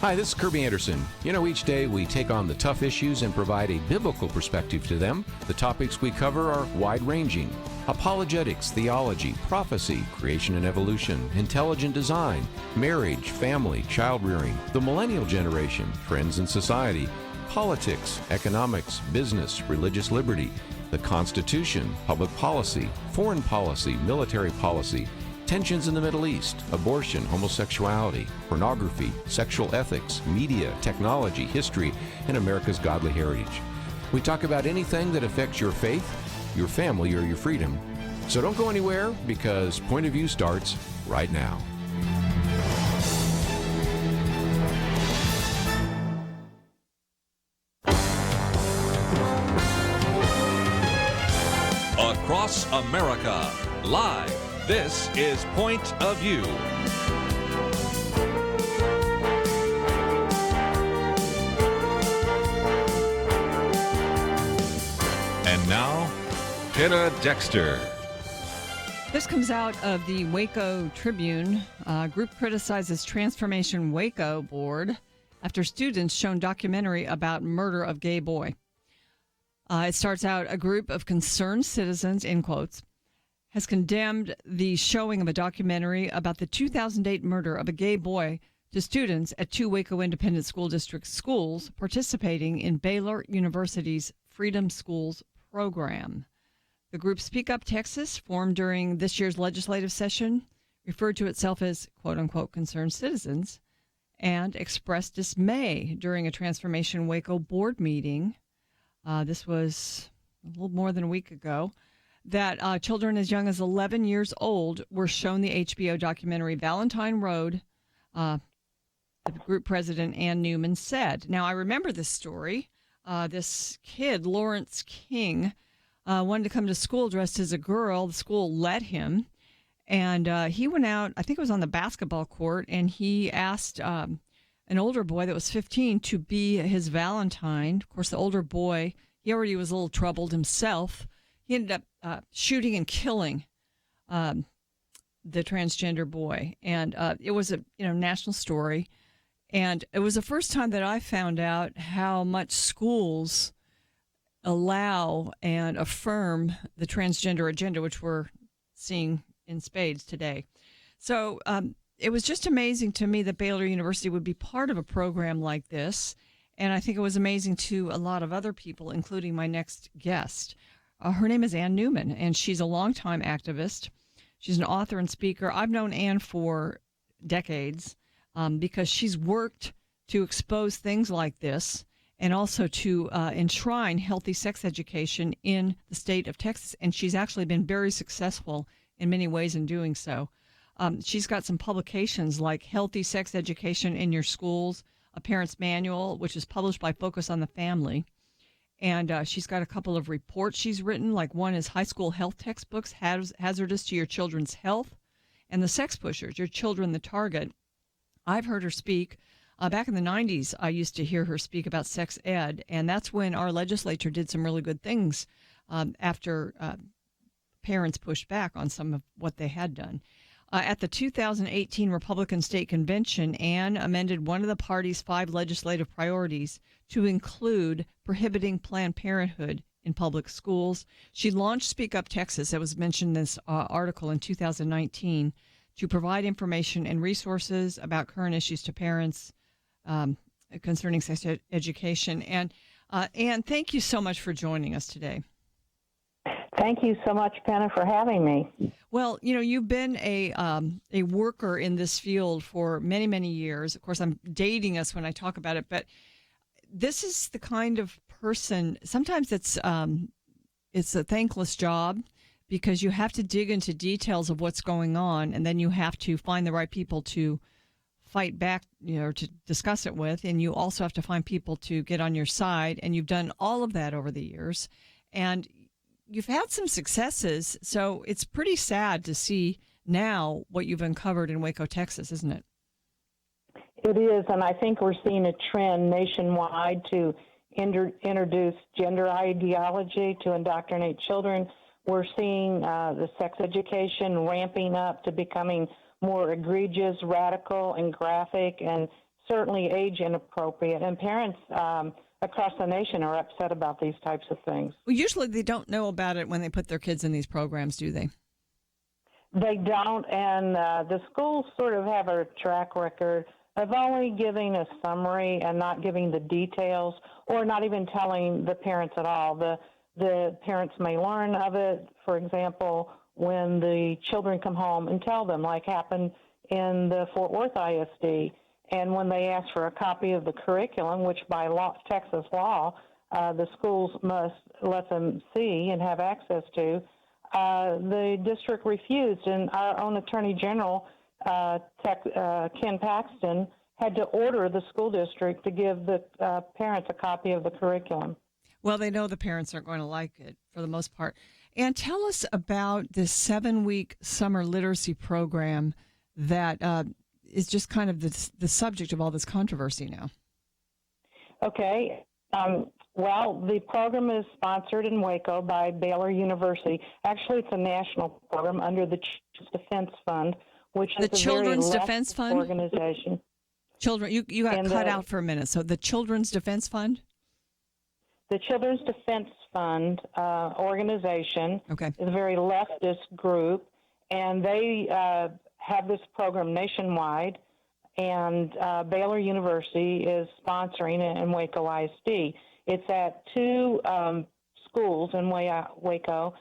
Hi, this is Kirby Anderson. You know, each day we take on the tough issues and provide a biblical perspective to them. The topics we cover are wide-ranging: apologetics, theology, prophecy, creation and evolution, intelligent design, marriage, family, child-rearing, the millennial generation, trends in society, politics, economics, business, religious liberty, the Constitution, public policy, foreign policy, military policy, tensions in the Middle East, abortion, homosexuality, pornography, sexual ethics, media, technology, history, and America's godly heritage. We talk about anything that affects your faith, your family, or your freedom. So don't go anywhere, because Point of View starts right now. Across America, live. This is Point of View. And now, Penna Dexter. This comes out of the Waco Tribune. Group criticizes Transformation Waco board after students shown documentary about murder of gay boy. It starts out, a group of concerned citizens, in quotes, has condemned the showing of a documentary about the 2008 murder of a gay boy to students at 2 Waco Independent School District schools participating in Baylor University's Freedom Schools program. The group Speak Up Texas, formed during this year's legislative session, referred to itself as quote-unquote concerned citizens, and expressed dismay during a Transformation Waco board meeting. This was a little more than a week ago, that children as young as 11 years old were shown the HBO documentary Valentine Road. The group president, Anne Newman, said. Now, I remember this story. This kid, Lawrence King, wanted to come to school dressed as a girl. The school let him. And he went out, I think it was on the basketball court, and he asked an older boy that was 15 to be his Valentine. Of course, the older boy, he already was a little troubled himself. He ended up shooting and killing the transgender boy. And it was a national story. And it was the first time that I found out how much schools allow and affirm the transgender agenda, which we're seeing in spades today. So it was just amazing to me that Baylor University would be part of a program like this. And I think it was amazing to a lot of other people, including my next guest. Her name is Anne Newman, and she's a longtime activist. She's an author and speaker. I've known Anne for decades because she's worked to expose things like this and also to enshrine healthy sex education in the state of Texas. And she's actually been very successful in many ways in doing so. She's got some publications like Healthy Sex Education in Your Schools, a Parent's Manual, which is published by Focus on the Family. And she's got a couple of reports she's written, like one is High School Health Textbooks, Hazardous to Your Children's Health, and The Sex Pushers, Your Children the Target. I've heard her speak. Back in the 90s, I used to hear her speak about sex ed, and that's when our legislature did some really good things after parents pushed back on some of what they had done. At the 2018 Republican State Convention, Anne amended one of the party's 5 legislative priorities to include prohibiting Planned Parenthood in public schools. She launched Speak Up Texas, that was mentioned in this article, in 2019, to provide information and resources about current issues to parents concerning sex education. And Anne, thank you so much for joining us today. Thank you so much, Penna, for having me. Well, you've been a worker in this field for many, many years. Of course, I'm dating us when I talk about it, but this is the kind of person, sometimes it's a thankless job because you have to dig into details of what's going on, and then you have to find the right people to fight back, to discuss it with, and you also have to find people to get on your side, and you've done all of that over the years. And you've had some successes, so it's pretty sad to see now what you've uncovered in Waco, Texas, isn't it? It is, and I think we're seeing a trend nationwide to introduce gender ideology to indoctrinate children. We're seeing the sex education ramping up to becoming more egregious, radical, and graphic, and certainly age inappropriate, and parents across the nation are upset about these types of things. Well, usually they don't know about it when they put their kids in these programs, do they? They don't, and the schools sort of have a track record of only giving a summary and not giving the details, or not even telling the parents at all. The parents may learn of it, for example, when the children come home and tell them, like happened in the Fort Worth ISD. And when they ask for a copy of the curriculum, which by law, Texas law, the schools must let them see and have access to, the district refused. And our own Attorney General, Ken Paxton, had to order the school district to give the parents a copy of the curriculum. Well, they know the parents aren't going to like it for the most part. And tell us about this 7-week summer literacy program that is just kind of the subject of all this controversy now. Okay. Well, the program is sponsored in Waco by Baylor University. Actually, it's a national program under the Children's Defense Fund, which is the Children's Defense Fund organization. Children, you got cut out for a minute. So the Children's Defense Fund? The Children's Defense Fund organization is a very leftist group, and they have this program nationwide, and Baylor University is sponsoring it in Waco ISD. It's at 2 schools in Waco,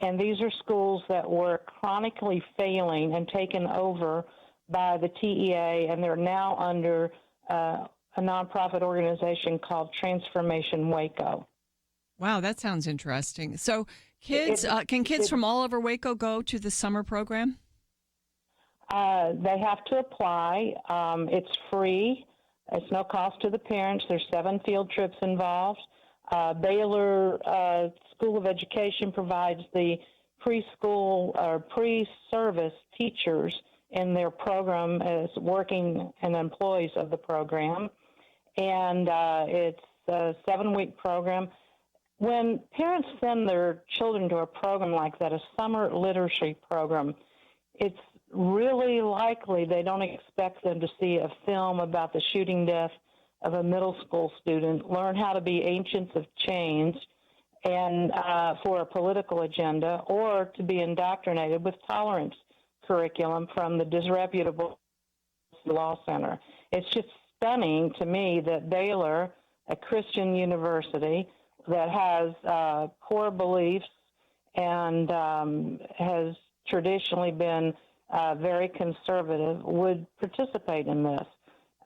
and these are schools that were chronically failing and taken over by the TEA, and they're now under a nonprofit organization called Transformation Waco. Wow, that sounds interesting. So kids, can kids from all over Waco go to the summer program? They have to apply. It's free. It's no cost to the parents. There's 7 field trips involved. Baylor School of Education provides the preschool or pre-service teachers in their program as working and employees of the program. And it's a 7-week program. When parents send their children to a program like that, a summer literacy program, it's really likely they don't expect them to see a film about the shooting death of a middle school student, learn how to be agents of change and for a political agenda, or to be indoctrinated with tolerance curriculum from the disreputable law center. It's just stunning to me that Baylor, a Christian university that has core beliefs and has traditionally been very conservative, would participate in this.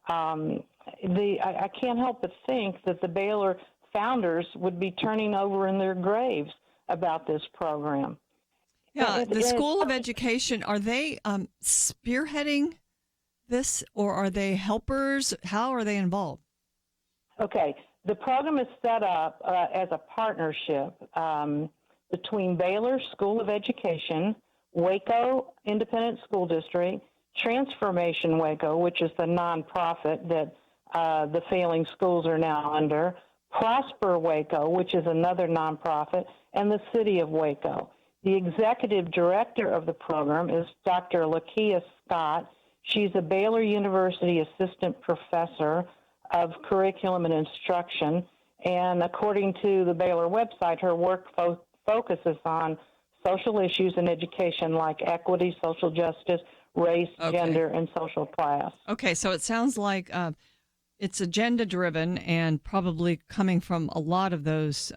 I can't help but think that the Baylor founders would be turning over in their graves about this program. Yeah, the School of Education, are they spearheading this, or are they helpers? How are they involved? Okay, the program is set up as a partnership between Baylor School of Education, Waco Independent School District, Transformation Waco, which is the nonprofit that the failing schools are now under, Prosper Waco, which is another nonprofit, and the City of Waco. The executive director of the program is Dr. Lakia Scott. She's a Baylor University assistant professor of curriculum and instruction, and according to the Baylor website, her work focuses on social issues in education like equity, social justice, race, gender, and social class. Okay, so it sounds like it's agenda-driven and probably coming from a lot of those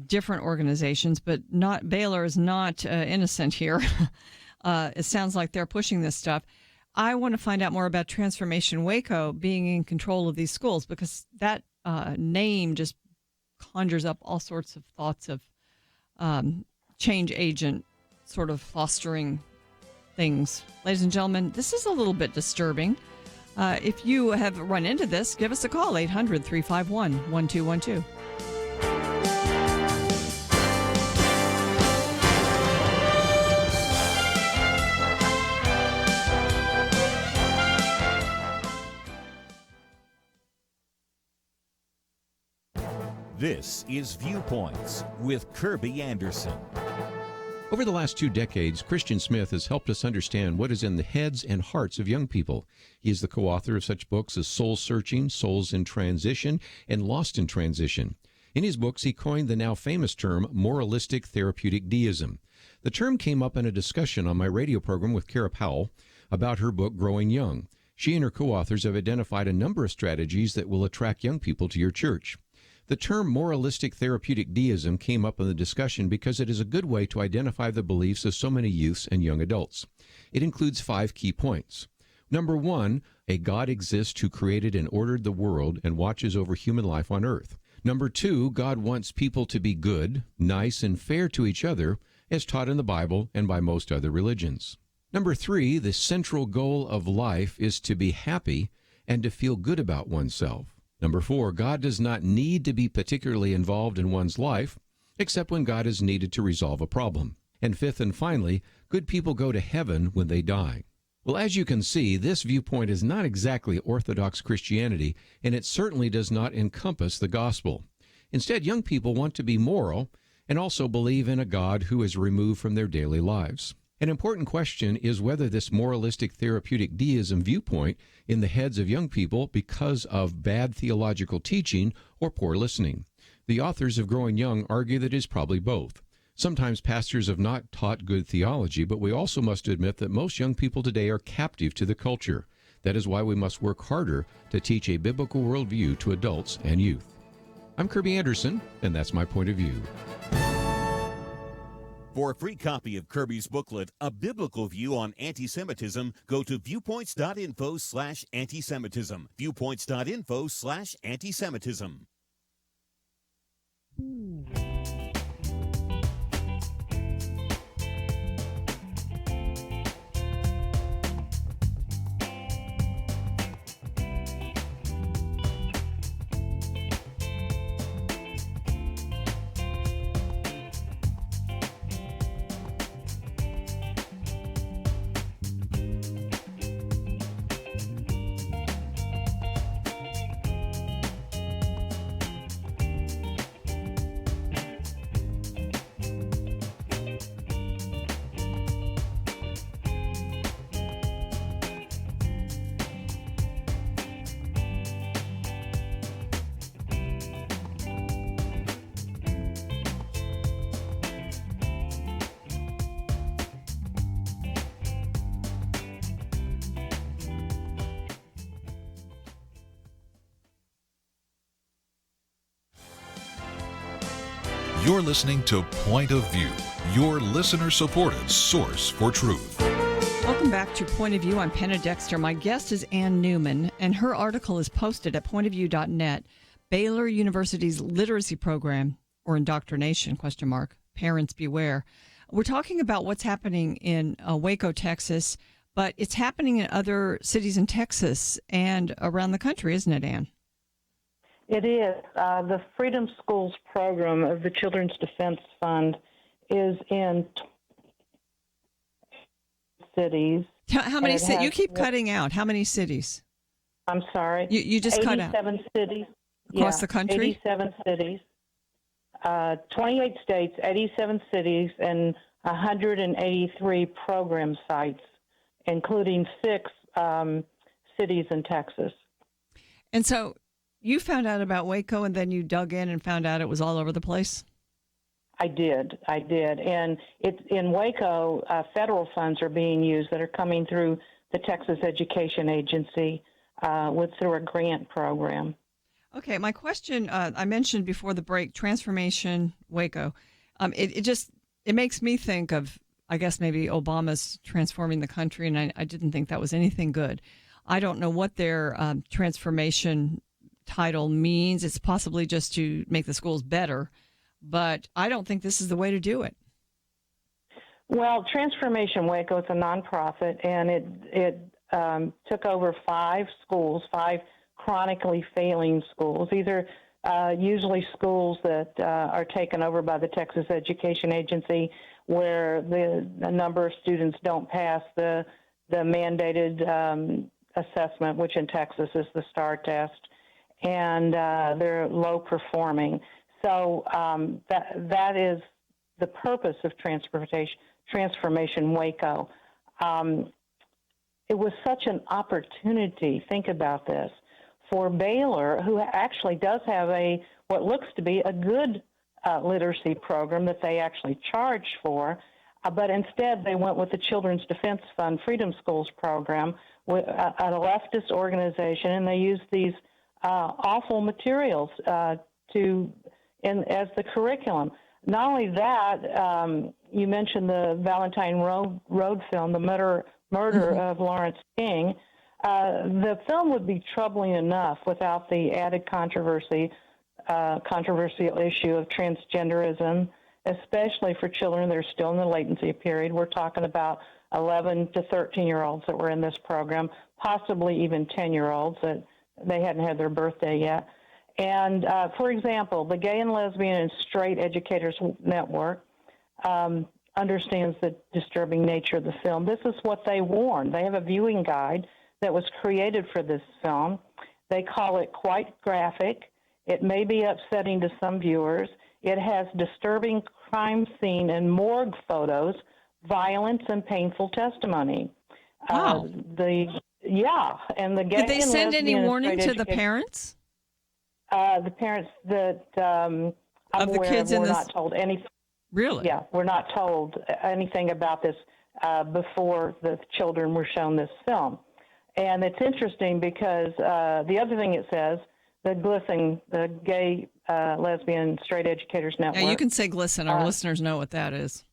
different organizations, but Baylor is not innocent here. It sounds like they're pushing this stuff. I want to find out more about Transformation Waco being in control of these schools, because that name just conjures up all sorts of thoughts of change agent sort of fostering things. Ladies and gentlemen, this is a little bit disturbing. If you have run into this, give us a call, 800-351-1212. This is Viewpoints with Kirby Anderson. Over the last 2 decades, Christian Smith has helped us understand what is in the heads and hearts of young people. He is the co-author of such books as Soul Searching, Souls in Transition, and Lost in Transition. In his books, he coined the now famous term moralistic therapeutic deism. The term came up in a discussion on my radio program with Kara Powell about her book, Growing Young. She and her co-authors have identified a number of strategies that will attract young people to your church. The term moralistic therapeutic deism came up in the discussion because it is a good way to identify the beliefs of so many youths and young adults. It includes 5 key points. Number 1, a God exists who created and ordered the world and watches over human life on earth. Number 2, God wants people to be good, nice, and fair to each other, as taught in the Bible and by most other religions. Number 3, the central goal of life is to be happy and to feel good about oneself. Number 4, God does not need to be particularly involved in one's life, except when God is needed to resolve a problem. And 5th and finally, good people go to heaven when they die. Well, as you can see, this viewpoint is not exactly Orthodox Christianity, and it certainly does not encompass the gospel. Instead, young people want to be moral and also believe in a God who is removed from their daily lives. An important question is whether this moralistic therapeutic deism viewpoint in the heads of young people because of bad theological teaching or poor listening. The authors of Growing Young argue that it is probably both. Sometimes pastors have not taught good theology, but we also must admit that most young people today are captive to the culture. That is why we must work harder to teach a biblical worldview to adults and youth. I'm Kirby Anderson, and that's my point of view. For a free copy of Kirby's booklet, A Biblical View on Anti-Semitism, go to viewpoints.info/anti-Semitism. Viewpoints.info/anti-Semitism. You're listening to Point of View, your listener-supported source for truth. Welcome back to Point of View. I'm Penna Dexter. My guest is Anne Newman, and her article is posted at pointofview.net. Baylor University's literacy program, or indoctrination, ? Parents beware. We're talking about what's happening in Waco, Texas, but it's happening in other cities in Texas and around the country, isn't it, Anne? It is. The Freedom Schools program of the Children's Defense Fund is in cities. How many cities? You keep cutting out. How many cities? I'm sorry. You just cut out. 87 cities. Across the country? 87 cities. 28 states, 87 cities, and 183 program sites, including 6 cities in Texas. And so you found out about Waco, and then you dug in and found out it was all over the place? I did. And it's in Waco, federal funds are being used that are coming through the Texas Education Agency through a grant program. Okay, my question, I mentioned before the break, Transformation Waco. It makes me think of, I guess, maybe Obama's transforming the country, and I didn't think that was anything good. I don't know what their transformation title means. It's possibly just to make the schools better, but I don't think this is the way to do it. Well, Transformation Waco is a nonprofit, and it took over 5 schools, 5 chronically failing schools. These are usually schools that are taken over by the Texas Education Agency, where the number of students don't pass the mandated assessment, which in Texas is the STAR test, and they're low performing. So that is the purpose of Transformation Waco. It was such an opportunity, think about this, for Baylor, who actually does have what looks to be a good literacy program that they actually charge for, but instead they went with the Children's Defense Fund Freedom Schools program, a leftist organization, and they used these awful materials as the curriculum. Not only that, you mentioned the Valentine Road film, the murder of Lawrence King. The film would be troubling enough without the added controversial issue of transgenderism, especially for children that are still in the latency period. We're talking about 11 to 13-year-olds that were in this program, possibly even 10-year-olds that they hadn't had their birthday yet. And, for example, the Gay and Lesbian and Straight Educators Network understands the disturbing nature of the film. This is what they warn. They have a viewing guide that was created for this film. They call it quite graphic. It may be upsetting to some viewers. It has disturbing crime scene and morgue photos, violence, and painful testimony. Wow. And the Gay Did they and send any Lesbian and warning Straight to the parents? The parents that I'm Of the aware kids of in were this- not told anything. Really? Yeah, we're not told anything about this before the children were shown this film. And it's interesting because the other thing it says, the GLSEN, the Gay, Lesbian, Straight Educators Network. Yeah, you can say GLSEN. Our listeners know what that is.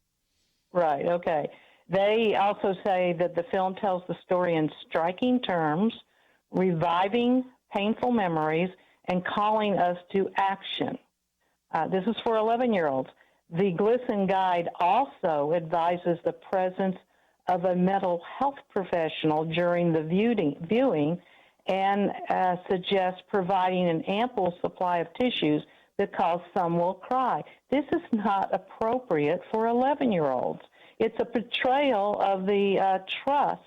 Right, okay. They also say that the film tells the story in striking terms, reviving painful memories, and calling us to action. This is for 11-year-olds. The GLSEN guide also advises the presence of a mental health professional during the viewing and suggests providing an ample supply of tissues because some will cry. This is not appropriate for 11-year-olds. It's a portrayal of the trust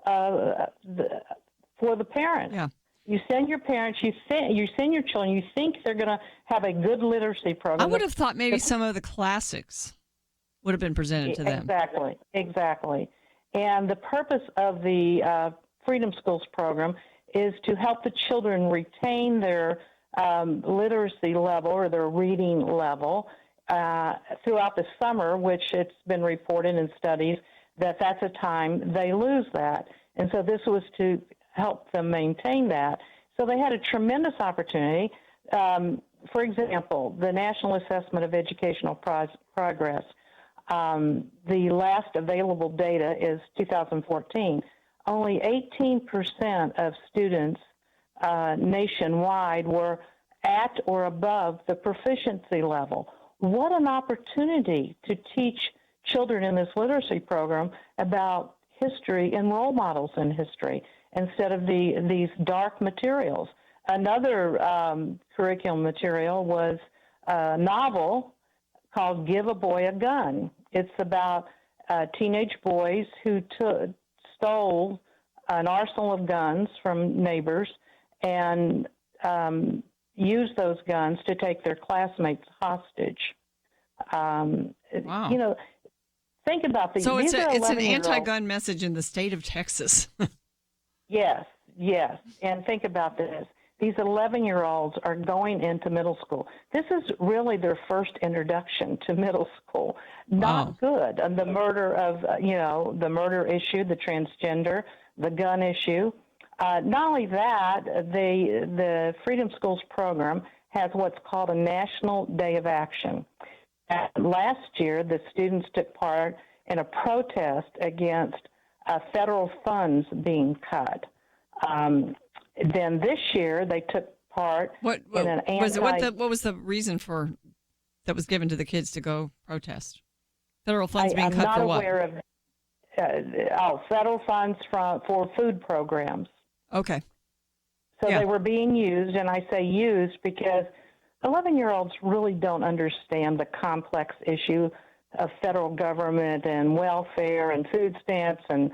for the parents. Yeah. You send your parents, you send your children, you think they're going to have a good literacy program. I would have thought maybe some of the classics would have been presented to them. Exactly. And the purpose of the Freedom Schools program is to help the children retain their literacy level or their reading level throughout the summer, which it's been reported in studies that that's a time they lose that. And so this was to help them maintain that. So they had a tremendous opportunity. For example, the National Assessment of Educational Progress, the last available data is 2014. Only 18% of students nationwide were at or above the proficiency level. What an opportunity to teach children in this literacy program about history and role models in history instead of these dark materials. Another curriculum material was a novel called Give a Boy a Gun. It's about teenage boys who stole an arsenal of guns from neighbors and used those guns to take their classmates hostage. Wow. You know, think about these. So it's an 11-year-olds. anti-gun message in the state of Texas. Yes. And think about this. These 11-year-olds are going into middle school. This is really their first introduction to middle school. Not good. And the murder of, the murder issue, the transgender, the gun issue. Not only that, the Freedom Schools program has what's called a National Day of Action. Last year, the students took part in a protest against federal funds being cut. Then this year, they took part in an what was the reason that was given to the kids to go protest? Federal funds being cut for what? I'm not aware of federal funds for food programs. Okay. So they were being used, and I say used because 11-year-olds really don't understand the complex issue of federal government and welfare and food stamps and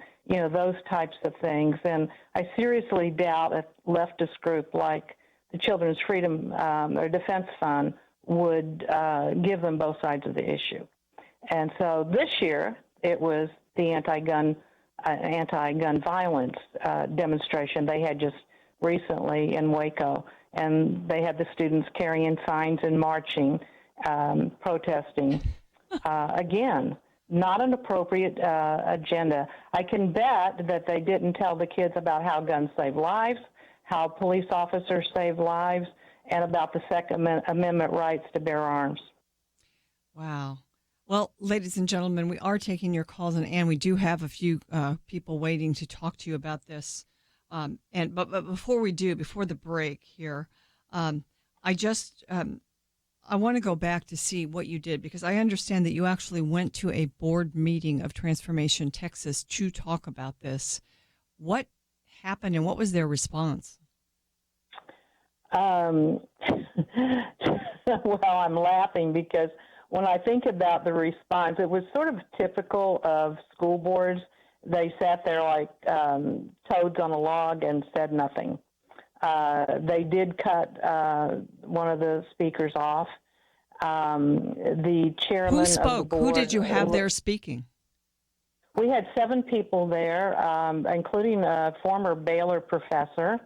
those types of things. And I seriously doubt a leftist group like the Children's Freedom or Defense Fund would give them both sides of the issue. And so this year it was the anti-gun violence demonstration they had just recently in Waco, and they had the students carrying signs and marching, protesting. Again, not an appropriate agenda. I can bet that they didn't tell the kids about how guns save lives, how police officers save lives, and about the Second Amendment rights to bear arms. Wow. Well, ladies and gentlemen, we are taking your calls, and we do have a few people waiting to talk to you about this. But before we do, before the break here, I want to go back to see what you did, because I understand that you actually went to a board meeting of Transformation Texas to talk about this. What happened, and what was their response? Well, I'm laughing because when I think about the response, it was sort of typical of school boards. They sat there like toads on a log and said nothing. They did cut one of the speakers off. The chairman Who spoke? of the board, Who did you have there speaking? We had 7 people there, including a former Baylor professor,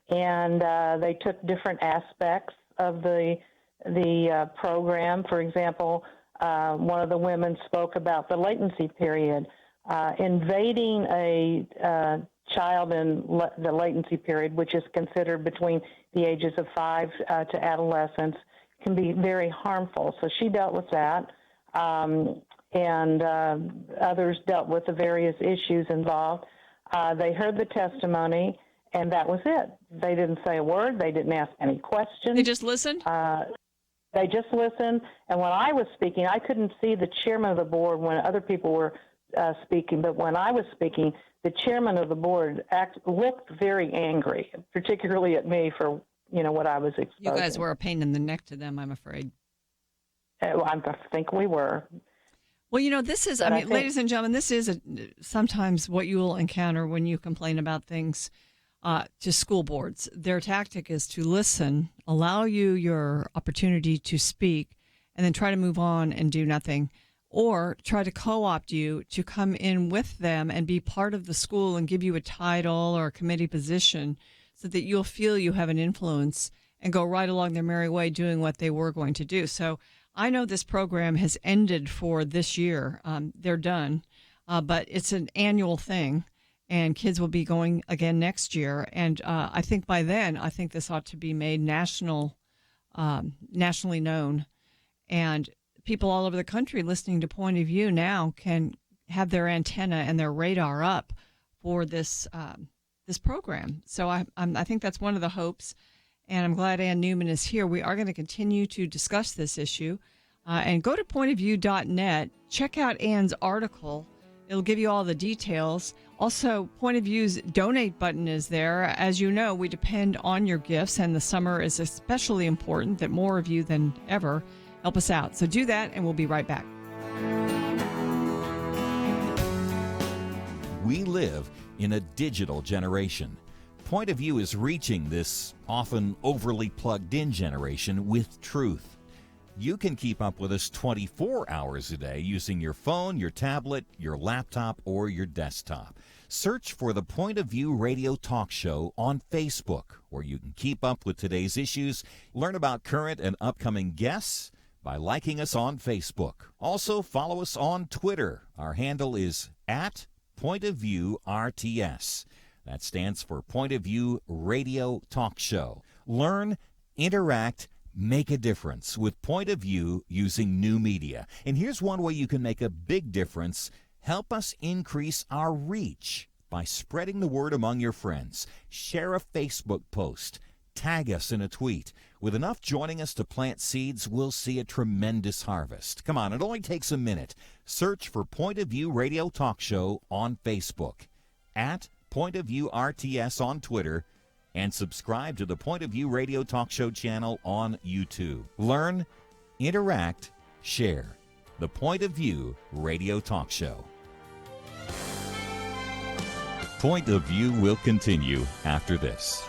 and they took different aspects of the program. For example, one of the women spoke about the latency period. Invading a child in the latency period, which is considered between the ages of 5 to adolescence, can be very harmful. So she dealt with that, and others dealt with the various issues involved. They heard the testimony, and that was it. They didn't say a word. They didn't ask any questions. They just listened? They just listened. And when I was speaking, I couldn't see the chairman of the board when other people were speaking. But when I was speaking, the chairman of the board looked very angry, particularly at me for what I was exposing. You guys were a pain in the neck to them, I'm afraid. I think we were. Well, this is, ladies and gentlemen, this is sometimes what you will encounter when you complain about things to school boards. Their tactic is to listen, allow you your opportunity to speak, and then try to move on and do nothing, or try to co-opt you to come in with them and be part of the school and give you a title or a committee position so that you'll feel you have an influence and go right along their merry way doing what they were going to do. So I know this program has ended for this year. They're done, but it's an annual thing, and kids will be going again next year. And I think by then, this ought to be made nationally known, and people all over the country listening to Point of View now can have their antenna and their radar up for this program. So I think that's one of the hopes, and I'm glad Anne Newman is here. We are going to continue to discuss this issue, and go to pointofview.net. Check out Anne's article. It'll give you all the details. Also, Point of View's donate button is there. As you know, we depend on your gifts, and the summer is especially important that more of you than ever help us out. So do that, and we'll be right back. We live in a digital generation. Point of View is reaching this often overly plugged-in generation with truth. You can keep up with us 24 hours a day using your phone, your tablet, your laptop, or your desktop. Search for the Point of View Radio Talk Show on Facebook, where you can keep up with today's issues, learn about current and upcoming guests by liking us on Facebook. Also, follow us on Twitter. Our handle is @PointOfViewRTS. That stands for Point of View Radio Talk Show. Learn, interact, make a difference with Point of View using new media. And here's one way you can make a big difference. Help us increase our reach by spreading the word among your friends. Share a Facebook post. Tag us in a tweet. With enough joining us to plant seeds, we'll see a tremendous harvest. Come on, it only takes a minute. Search for Point of View Radio Talk Show on Facebook, @PointOfViewRTS on Twitter, and subscribe to the Point of View Radio Talk Show channel on YouTube. Learn, interact, share. The Point of View Radio Talk Show. Point of View will continue after this.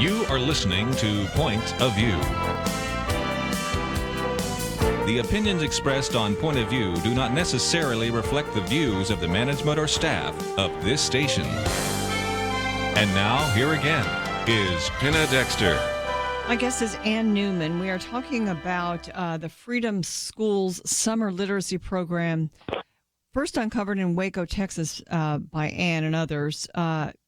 You are listening to Point of View. The opinions expressed on Point of View do not necessarily reflect the views of the management or staff of this station. And now, here again, is Penna Dexter. My guest is Anne Newman. We are talking about the Freedom Schools Summer Literacy Program, first uncovered in Waco, Texas, by Anne and others.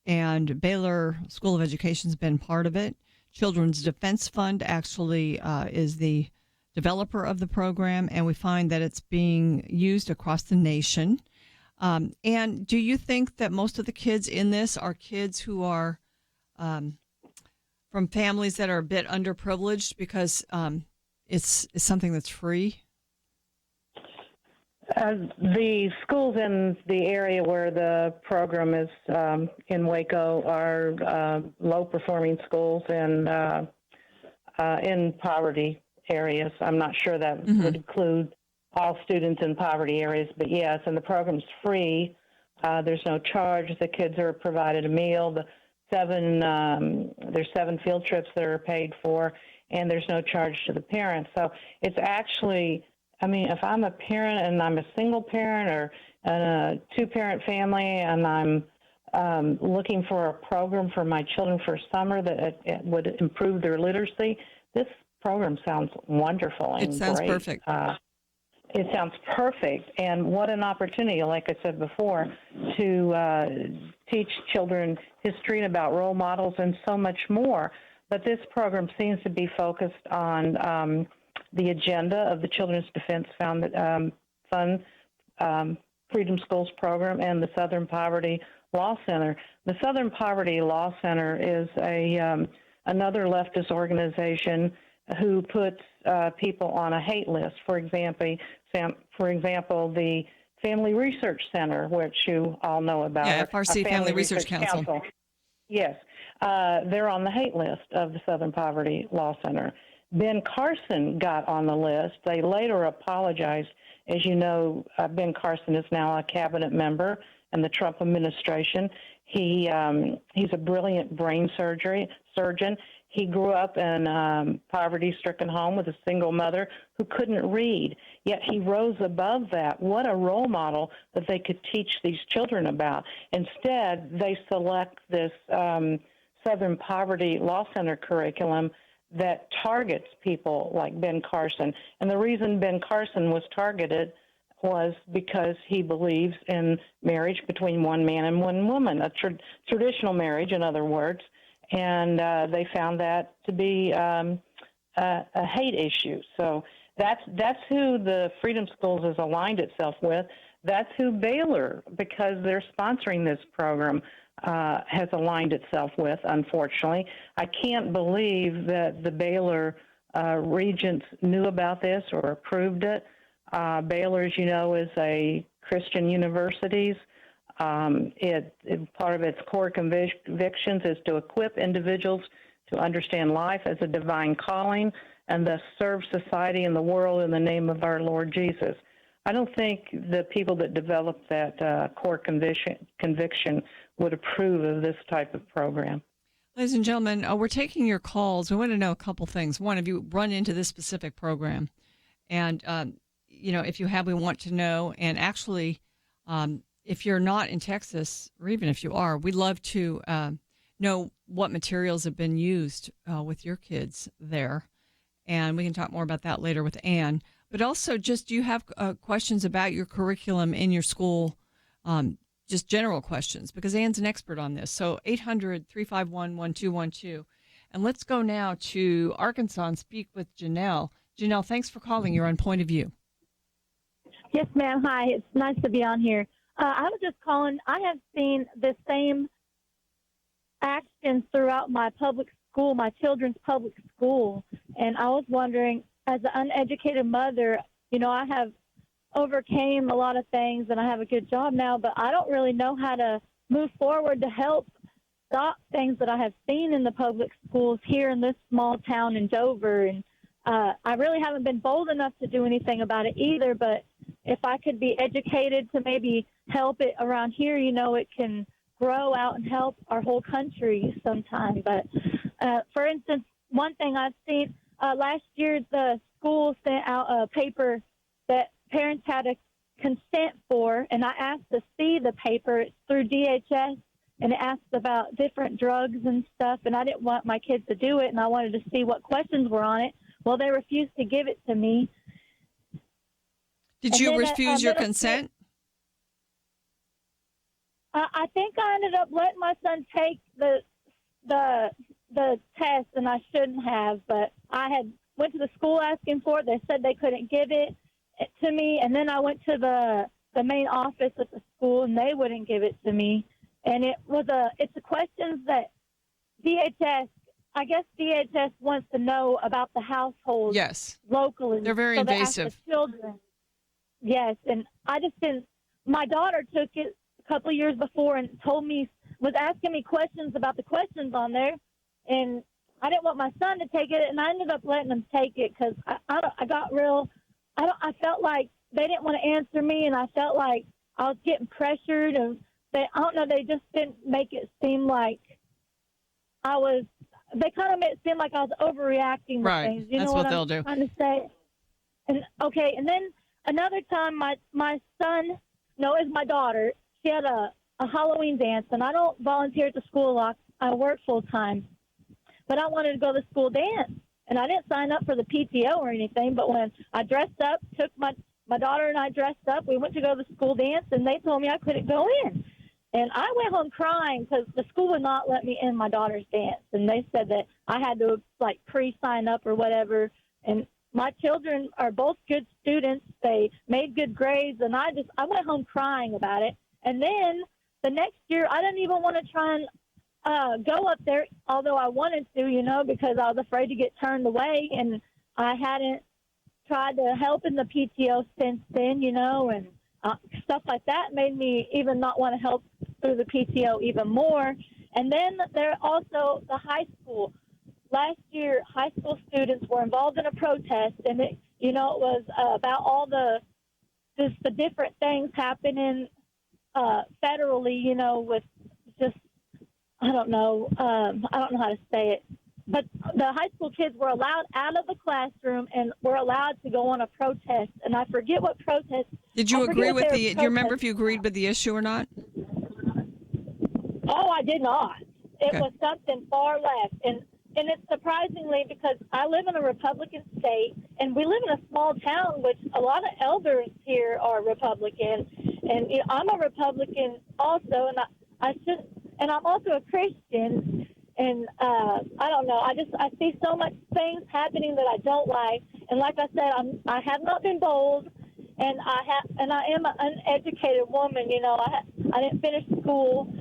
And Baylor School of Education has been part of it. Children's Defense Fund actually is the developer of the program, and we find that it's being used across the nation. And do you think that most of the kids in this are kids who are from families that are a bit underprivileged because it's something that's free? The schools in the area where the program is in Waco are low-performing schools and in poverty areas. I'm not sure that would include all students in poverty areas, but yes, and the program's free. There's no charge. The kids are provided a meal. There's 7 field trips that are paid for, and there's no charge to the parents. So it's actually, I mean, if I'm a parent and I'm a single parent or a 2-parent family and I'm looking for a program for my children for summer that it would improve their literacy, this program sounds wonderful and it sounds great. Perfect. It sounds perfect, and what an opportunity, like I said before, to teach children history and about role models and so much more. But this program seems to be focused on the agenda of the Children's Defense Fund, Freedom Schools Program, and the Southern Poverty Law Center. The Southern Poverty Law Center is another leftist organization who puts people on a hate list. For example, the Family Research Center, which you all know about. Yeah, FRC, Family Research Council. Yes, they're on the hate list of the Southern Poverty Law Center. Ben Carson got on the list. They later apologized. As you know, Ben Carson is now a cabinet member in the Trump administration. He's a brilliant brain surgeon. He grew up in a poverty-stricken home with a single mother who couldn't read, yet he rose above that. What a role model that they could teach these children about. Instead, they select this Southern Poverty Law Center curriculum that targets people like Ben Carson. And the reason Ben Carson was targeted was because he believes in marriage between one man and one woman, a traditional marriage, in other words. And they found that to be a hate issue. So that's who the Freedom Schools has aligned itself with. That's who Baylor, because they're sponsoring this program, has aligned itself with, unfortunately. I can't believe that the Baylor regents knew about this or approved it. Baylor, as you know, is a Christian university. Part of its core convictions is to equip individuals to understand life as a divine calling and thus serve society and the world in the name of our Lord Jesus. I don't think the people that developed that core conviction would approve of this type of program. Ladies and gentlemen, we're taking your calls. We want to know a couple things. One, have you run into this specific program? And, if you have, we want to know. And actually, if you're not in Texas, or even if you are, we'd love to know what materials have been used with your kids there. And we can talk more about that later with Anne. But also, just do you have questions about your curriculum in your school, just general questions? Because Anne's an expert on this. So 800-351-1212. And let's go now to Arkansas and speak with Janelle. Janelle, thanks for calling. You're on Point of View. Yes, ma'am. Hi. It's nice to be on here. I was just calling. I have seen the same actions throughout my public school, my children's public school, and I was wondering, as an uneducated mother, I have overcame a lot of things, and I have a good job now, but I don't really know how to move forward to help stop things that I have seen in the public schools here in this small town in Dover, and I really haven't been bold enough to do anything about it either, but if I could be educated to maybe help it around here, it can grow out and help our whole country sometime. But For instance, one thing I've seen last year, the school sent out a paper that parents had to consent for, and I asked to see the paper. It's through DHS, and it asks about different drugs and stuff, and I didn't want my kids to do it, and I wanted to see what questions were on it. Well, they refused to give it to me. Did you refuse your consent? I think I ended up letting my son take the test, and I shouldn't have, but I had went to the school asking for it. They said they couldn't give it to me, and then I went to the main office at the school, and they wouldn't give it to me. And it's a questions that DHS, I guess DHS wants to know about the household. Yes. Locally. They're very invasive. They ask the children. Yes, and I just didn't. My daughter took it a couple of years before and was asking me questions about the questions on there, and I didn't want my son to take it, and I ended up letting him take it because I felt like they didn't want to answer me, and I felt like I was getting pressured, and they just didn't make it seem like they kind of made it seem like I was overreacting to things. You That's know what I'm they'll do. trying to say? And then another time my son, no, it was my daughter, she had a Halloween dance, and I don't volunteer at the school a lot. I work full time. But I wanted to go to the school dance, and I didn't sign up for the PTO or anything, but when I dressed up, took my daughter and I dressed up, we went to go to the school dance, and they told me I couldn't go in. And I went home crying because the school would not let me in my daughter's dance, and they said that I had to, like, pre-sign up or whatever. And my children are both good students. They made good grades, and I went home crying about it. And then the next year, I didn't even want to try and go up there, although I wanted to, because I was afraid to get turned away, and I hadn't tried to help in the PTO since then, and stuff like that made me even not want to help through the PTO even more. And then there also the high school. Last year, high school students were involved in a protest, and it was about all the different things happening federally, with just I don't know how to say it, but the high school kids were allowed out of the classroom and were allowed to go on a protest. And I forget what protest. Did you agree with do you remember if you agreed with the issue or not? Oh, I did not. It was something far left. And it's surprisingly because I live in a Republican state, and we live in a small town, which a lot of elders here are Republican. And I'm a Republican also, and I should. And I'm also a Christian, and I don't know. I see so much things happening that I don't like. And like I said, I have not been bold, and I am an uneducated woman. I didn't finish school,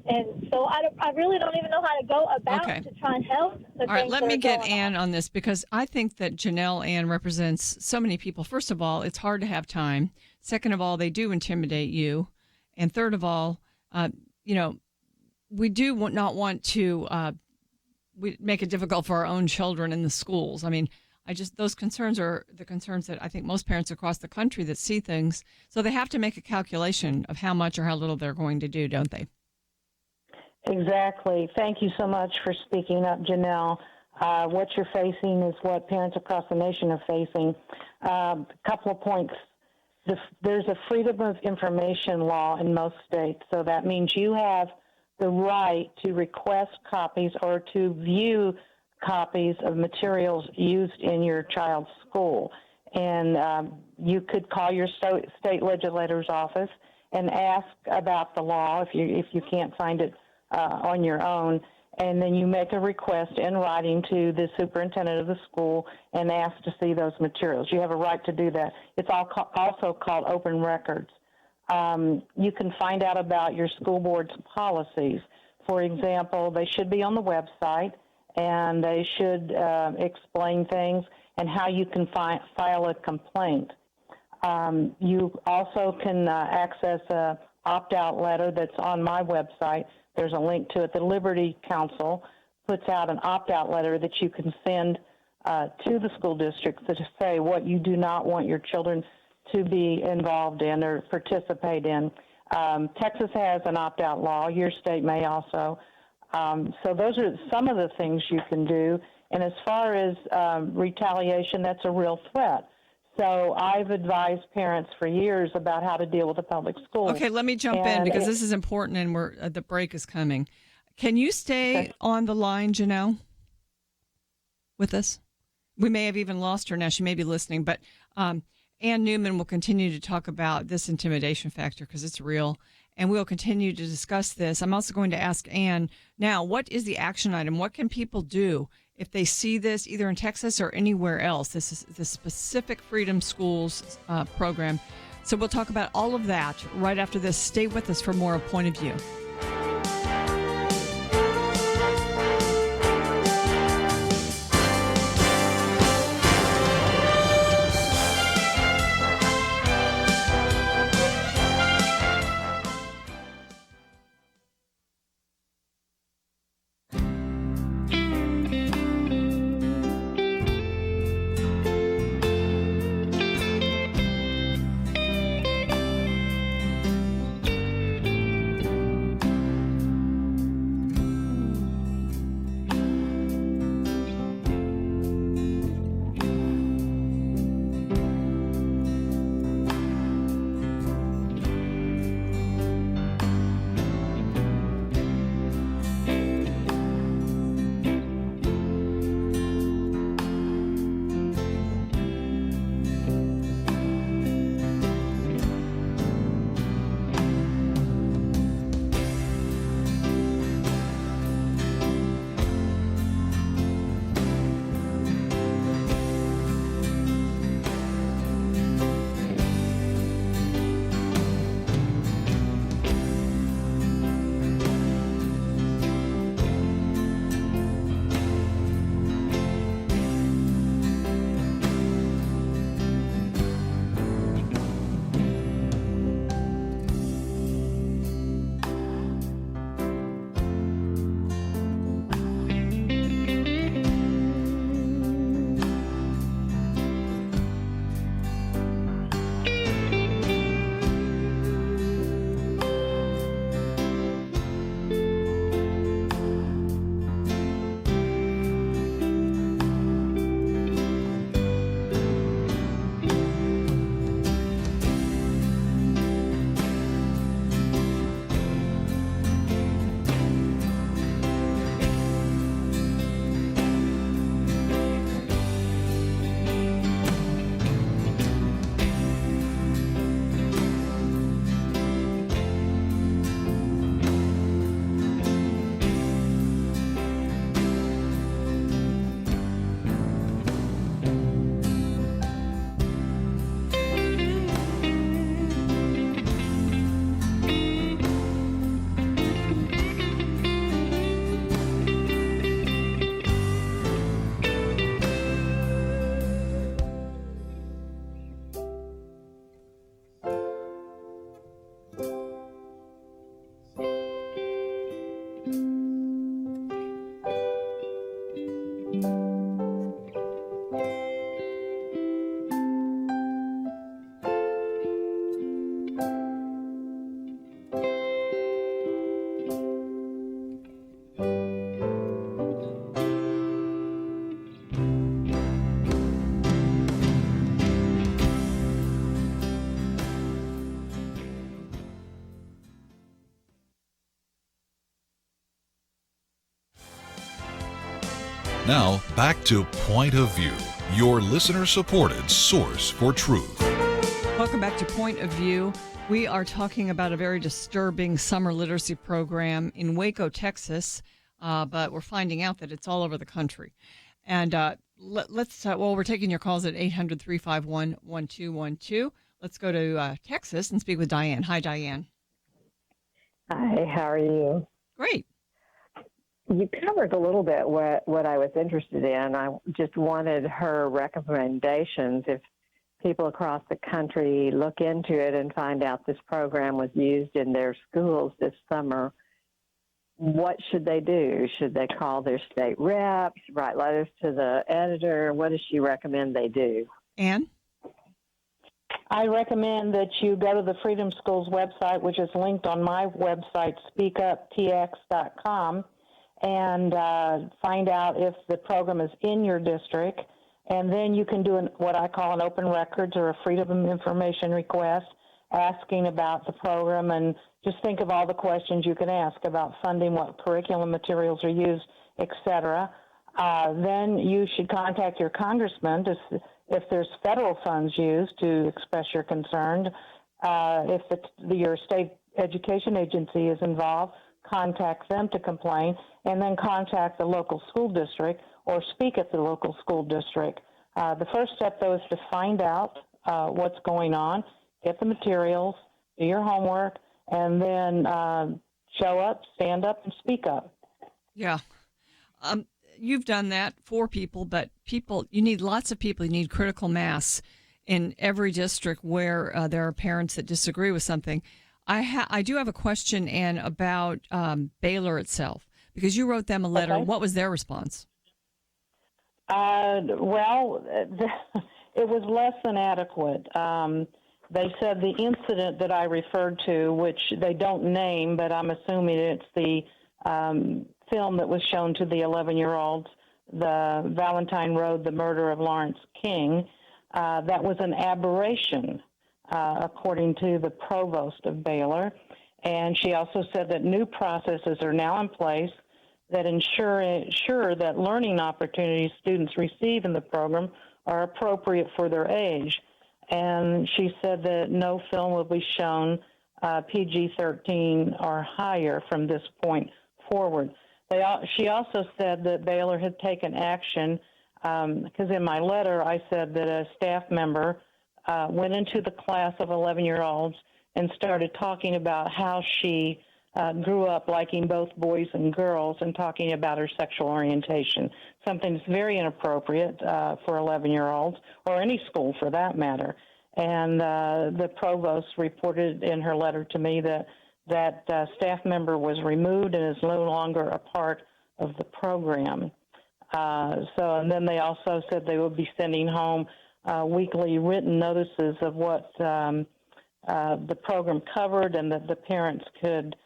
and so I really don't even know how to go about to try and help. All right, let me get Anne on this, because I think that Janelle Ann represents so many people. First of all, it's hard to have time. Second of all, they do intimidate you, and third of all, we do not want to we make it difficult for our own children in the schools. I mean, those concerns are the concerns that I think most parents across the country that see things. So they have to make a calculation of how much or how little they're going to do, don't they? Exactly. Thank you so much for speaking up, Janelle. What you're facing is what parents across the nation are facing. A couple of points. There's a freedom of information law in most states, so that means you have the right to request copies or to view copies of materials used in your child's school. And you could call your state legislator's office and ask about the law if you can't find it on your own. And then you make a request in writing to the superintendent of the school and ask to see those materials. You have a right to do that. It's also called open records. You can find out about your school board's policies. For example, they should be on the website, and they should explain things and how you can file a complaint. You also can access an opt-out letter that's on my website. There's a link to it. The Liberty Council puts out an opt-out letter that you can send to the school district to say what you do not want your children to be involved in or participate in. Texas has an opt-out law. Your state may also. So those are some of the things you can do. And as far as retaliation, that's a real threat. So I've advised parents for years about how to deal with the public school. Okay, let me jump in because this is important, and the break is coming. Can you stay on the line, Janelle, with us? We may have even lost her now. She may be listening, but Anne Newman will continue to talk about this intimidation factor because it's real, and we'll continue to discuss this. I'm also going to ask Anne now, what is the action item? What can people do if they see this either in Texas or anywhere else? This is the specific Freedom Schools program. So we'll talk about all of that right after this. Stay with us for more of Point of View. Now, back to Point of View, your listener-supported source for truth. Welcome back to Point of View. We are talking about a very disturbing summer literacy program in Waco, Texas, but we're finding out that it's all over the country. And we're taking your calls at 800-351-1212. Let's go to Texas and speak with Diane. Hi, Diane. Hi, how are you? Great. You covered a little bit what I was interested in. I just wanted her recommendations if people across the country look into it and find out this program was used in their schools this summer. What should they do? Should they call their state reps, write letters to the editor? What does she recommend they do? Anne? I recommend that you go to the Freedom Schools website, which is linked on my website, speakuptx.com, and find out if the program is in your district. And then you can do what I call an open records or a freedom of information request, asking about the program, and just think of all the questions you can ask about funding, what curriculum materials are used, etc. Then you should contact your congressman if there's federal funds used to express your concern. If your state education agency is involved, contact them to complain, and then contact the local school district or speak at the local school district. The first step, though, is to find out what's going on, get the materials, do your homework, and then show up, stand up, and speak up. Yeah. You've done that for people, but you need lots of people. You need critical mass in every district where there are parents that disagree with something. I do have a question, Anne, about Baylor itself, because you wrote them a letter. Okay. What was their response? Well, it was less than adequate. They said the incident that I referred to, which they don't name, but I'm assuming it's the film that was shown to the 11-year-olds, the Valentine Road, the murder of Lawrence King, that was an aberration, according to the provost of Baylor. And she also said that new processes are now in place that ensure that learning opportunities students receive in the program are appropriate for their age. And she said that no film will be shown PG-13 or higher from this point forward. She also said that Baylor had taken action, because in my letter I said that a staff member went into the class of 11-year-olds and started talking about how she grew up liking both boys and girls and talking about her sexual orientation, something that's very inappropriate for 11-year-olds, or any school for that matter. And the provost reported in her letter to me that staff member was removed and is no longer a part of the program. And then they also said they would be sending home weekly written notices of what the program covered, and that the parents could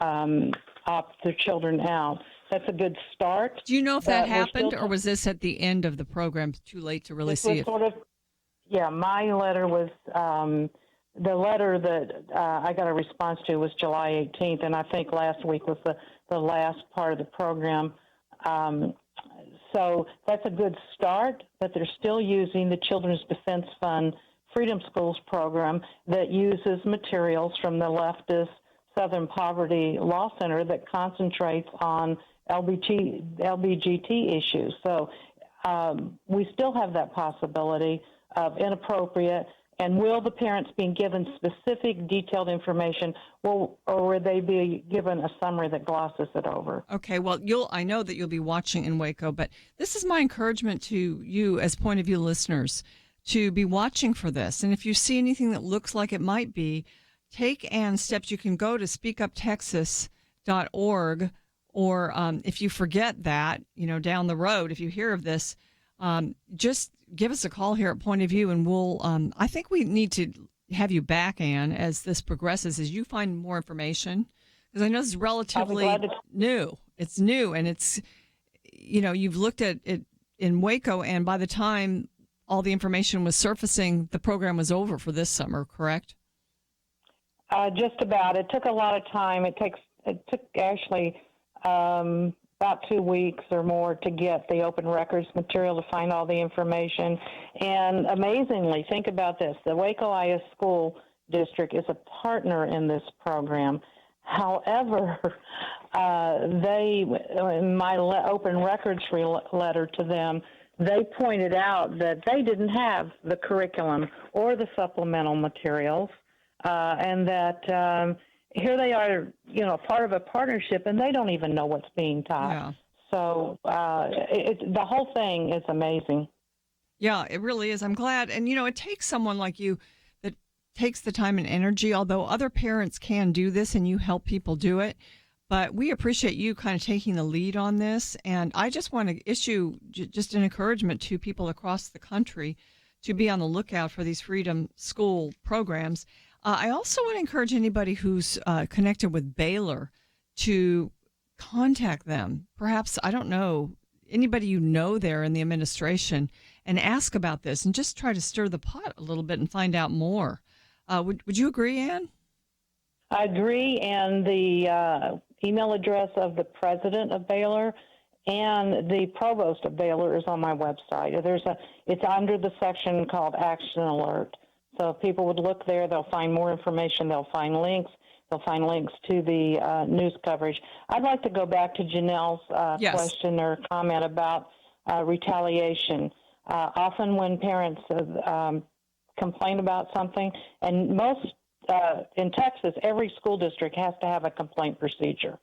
opt their children out. That's a good start. Do you know if that happened, or was this at the end of the program, too late to really see it? Yeah, my letter was, the letter that I got a response to was July 18th, and I think last week was the last part of the program. So that's a good start, but they're still using the Children's Defense Fund Freedom Schools program that uses materials from the leftist Southern Poverty Law Center that concentrates on LBGT issues. So we still have that possibility of inappropriate. And will the parents be given specific, detailed information, or will they be given a summary that glosses it over? Okay, well, I know that you'll be watching in Waco, but this is my encouragement to you as Point of View listeners to be watching for this. And if you see anything that looks like it might be, take Anne's steps. You can go to speakuptexas.org, or if you forget that, down the road, if you hear of this, just give us a call here at Point of View, and we'll, I think we need to have you back, Anne, as this progresses, as you find more information, because I know this is relatively new. It's new, and it's, you've looked at it in Waco, and by the time all the information was surfacing, the program was over for this summer, correct? Just about. It took a lot of time. It took actually about 2 weeks or more to get the open records material to find all the information. And amazingly, think about this. The Waco IA School District is a partner in this program. However, in my open records letter to them, they pointed out that they didn't have the curriculum or the supplemental materials, and that here they are, part of a partnership, and they don't even know what's being taught. Yeah. So the whole thing is amazing. Yeah, it really is. I'm glad. And, it takes someone like you that takes the time and energy, although other parents can do this and you help people do it. But we appreciate you kind of taking the lead on this. And I just want to issue just an encouragement to people across the country to be on the lookout for these Freedom School programs. I also want to encourage anybody who's connected with Baylor to contact them. Perhaps, I don't know, anybody you know there in the administration, and ask about this and just try to stir the pot a little bit and find out more. Would you agree, Anne? I agree, and the email address of the president of Baylor and the provost of Baylor is on my website. It's under the section called Action Alert. So if people would look there, they'll find more information. They'll find links. They'll find links to the news coverage. I'd like to go back to Janelle's question or comment about retaliation. Often when parents complain about something, and most in Texas, every school district has to have a complaint procedure.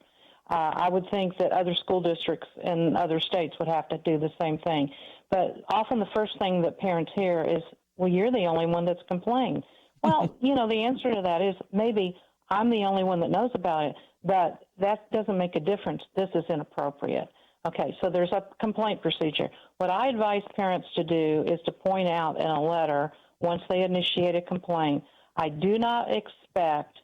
I would think that other school districts in other states would have to do the same thing. But often the first thing that parents hear is, well, you're the only one that's complained. Well, the answer to that is maybe I'm the only one that knows about it, but that doesn't make a difference. This is inappropriate. Okay, so there's a complaint procedure. What I advise parents to do is to point out in a letter, once they initiate a complaint, I do not expect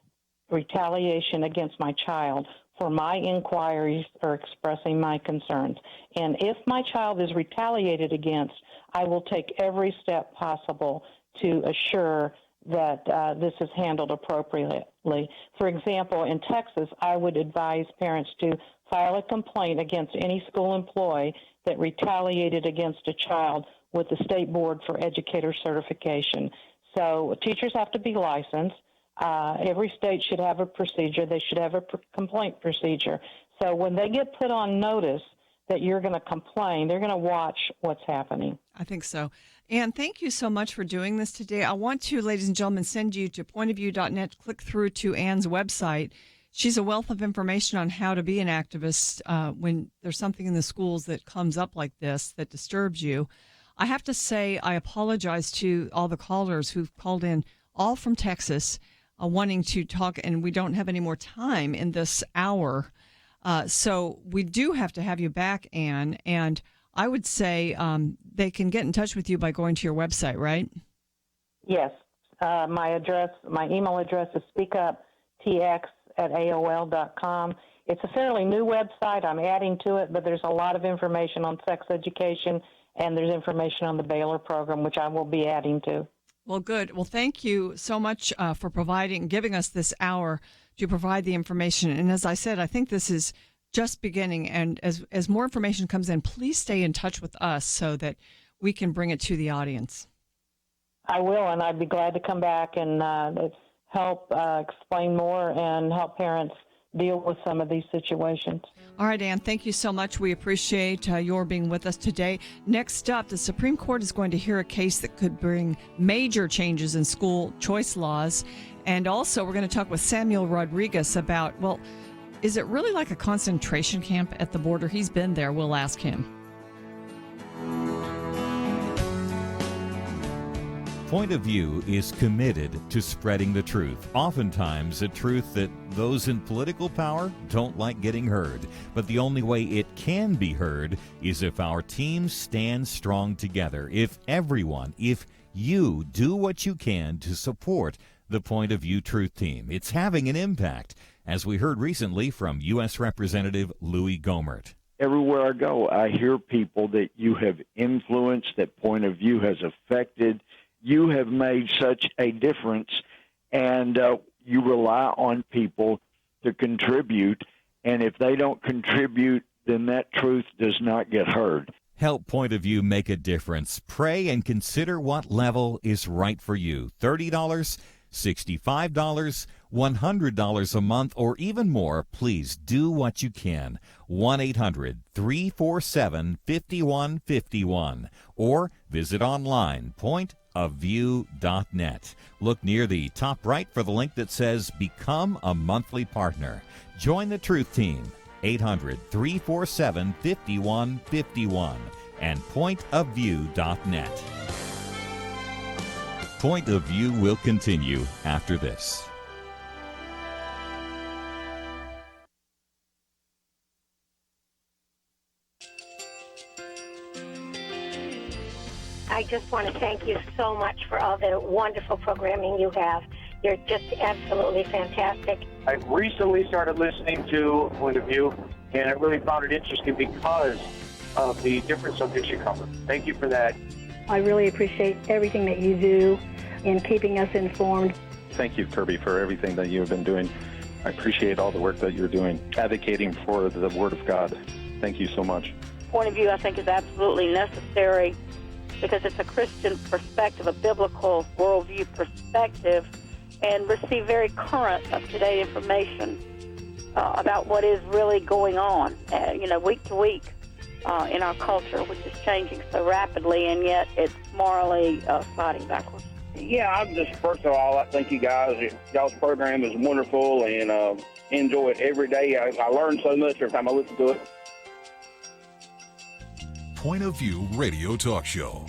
retaliation against my child for my inquiries or expressing my concerns. And if my child is retaliated against, I will take every step possible to assure that this is handled appropriately. For example, in Texas, I would advise parents to file a complaint against any school employee that retaliated against a child with the State Board for Educator Certification. So teachers have to be licensed. Every state should have a procedure. They should have a complaint procedure. So when they get put on notice that you're going to complain, they're going to watch what's happening. I think so. Anne, thank you so much for doing this today. I want to, ladies and gentlemen, send you to pointofview.net. Click through to Anne's website. She's a wealth of information on how to be an activist when there's something in the schools that comes up like this that disturbs you. I have to say I apologize to all the callers who've called in, all from Texas, wanting to talk, and we don't have any more time in this hour. So we do have to have you back, Anne, and I would say they can get in touch with you by going to your website, right? Yes. My email address is speakuptx@aol.com. It's a fairly new website. I'm adding to it, but there's a lot of information on sex education, and there's information on the Baylor program, which I will be adding to. Well, good. Well, thank you so much for giving us this hour to provide the information. And as I said, I think this is just beginning. And as more information comes in, please stay in touch with us so that we can bring it to the audience. I will, and I'd be glad to come back and help explain more and help parents deal with some of these situations. All right, Anne, thank you so much. We appreciate your being with us today. Next up, the Supreme Court is going to hear a case that could bring major changes in school choice laws. And also, we're going to talk with Samuel Rodriguez about, well, is it really like a concentration camp at the border? He's been there. We'll ask him. Point of View is committed to spreading the truth, oftentimes a truth that those in political power don't like getting heard. But the only way it can be heard is if our team stands strong together, if you do what you can to support the Point of View Truth Team. It's having an impact, as we heard recently from U.S. Representative Louis Gohmert. Everywhere I go, I hear people that you have influenced, that Point of View has affected. You have made such a difference, and you rely on people to contribute, and if they don't contribute, then that truth does not get heard. Help Point of View make a difference. Pray and consider what level is right for you. $30, $65, $100 a month, or even more. Please do what you can. 1-800-347-5151, or visit online, pointofview.net. Look near the top right for the link that says Become a Monthly Partner. Join the Truth Team, 800-347-5151, and pointofview.net. Point of View will continue after this. I just want to thank you so much for all the wonderful programming you have. You're just absolutely fantastic. I recently started listening to Point of View, and I really found it interesting because of the different subjects you cover. Thank you for that. I really appreciate everything that you do in keeping us informed. Thank you, Kirby, for everything that you have been doing. I appreciate all the work that you're doing, advocating for the Word of God. Thank you so much. Point of view, I think, is absolutely necessary because it's a Christian perspective, a biblical worldview perspective, and receive very current, up-to-date information about what is really going on, week to week in our culture, which is changing so rapidly, and yet it's morally sliding backwards. Yeah, I'm just, first of all, I thank you guys. Y'all's program is wonderful, and enjoy it every day. I learn so much every time I listen to it. Point of View Radio Talk Show.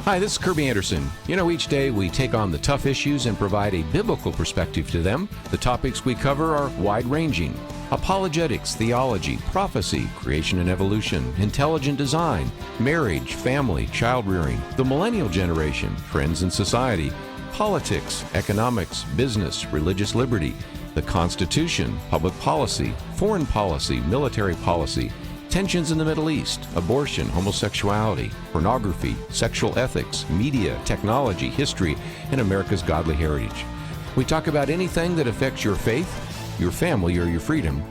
Hi, this is Kirby Anderson. You know, each day we take on the tough issues and provide a biblical perspective to them. The topics we cover are wide-ranging. Apologetics, theology, prophecy, creation and evolution, intelligent design, marriage, family, child-rearing, the millennial generation, trends in society, politics, economics, business, religious liberty, the Constitution, public policy, foreign policy, military policy, tensions in the Middle East, abortion, homosexuality, pornography, sexual ethics, media, technology, history, and America's godly heritage. We talk about anything that affects your faith, your family, or your freedom.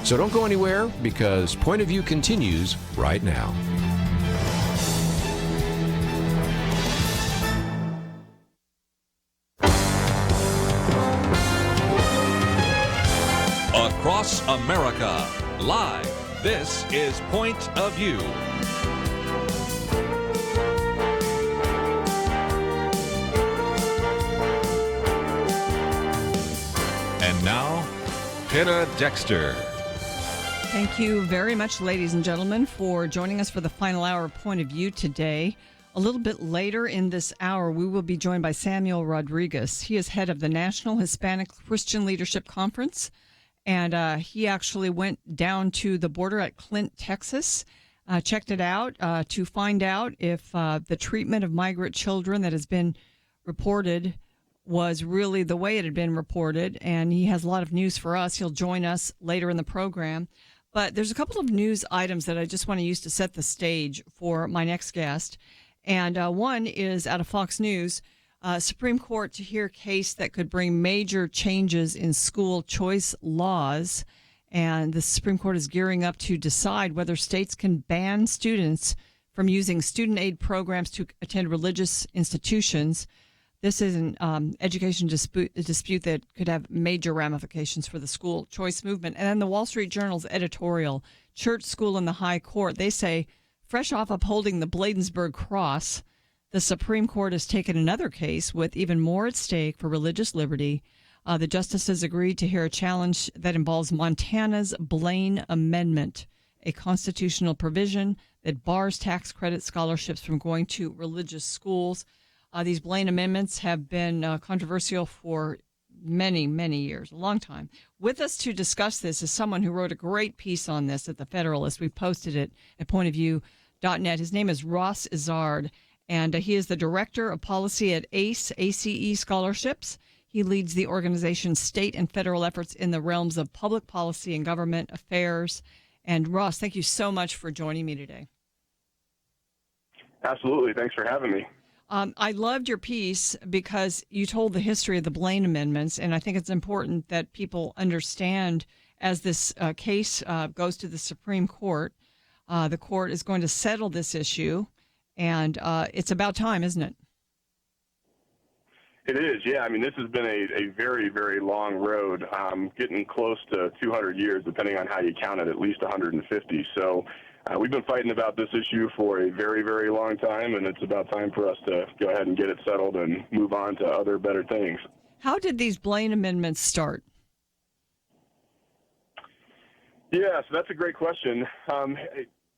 So don't go anywhere, because Point of View continues right now. Across America, live. This is Point of View. And now, Penna Dexter. Thank you very much, ladies and gentlemen, for joining us for the final hour of Point of View today. A little bit later in this hour, we will be joined by Samuel Rodriguez. He is head of the National Hispanic Christian Leadership Conference. And he actually went down to the border at Clint, Texas, checked it out to find out if the treatment of migrant children that has been reported was really the way it had been reported. And he has a lot of news for us. He'll join us later in the program. But there's a couple of news items that I just want to use to set the stage for my next guest. And one is out of Fox News. Supreme Court to hear case that could bring major changes in school choice laws. And the Supreme Court is gearing up to decide whether states can ban students from using student aid programs to attend religious institutions. This is an education dispute that could have major ramifications for the school choice movement. And then the Wall Street Journal's editorial, Church, School, and the High Court, they say, fresh off upholding the Bladensburg Cross, the Supreme Court has taken another case with even more at stake for religious liberty. The justices agreed to hear a challenge that involves Montana's Blaine Amendment, a constitutional provision that bars tax credit scholarships from going to religious schools. These Blaine Amendments have been controversial for many, many years, a long time. With us to discuss this is someone who wrote a great piece on this at the Federalist. We posted it at pointofview.net. His name is Ross Izard. And he is the director of policy at ACE Scholarships. He leads the organization's state and federal efforts in the realms of public policy and government affairs. And Ross, thank you so much for joining me today. Absolutely. Thanks for having me. I loved your piece because you told the history of the Blaine Amendments, and I think it's important that people understand as this case goes to the Supreme Court, the court is going to settle this issue. And it's about time, isn't it? It is, yeah. I mean, this has been a very, very long road, getting close to 200 years, depending on how you count it, at least 150. So we've been fighting about this issue for a very, very long time, and it's about time for us to go ahead and get it settled and move on to other better things. How did these Blaine Amendments start? Yeah, so that's a great question.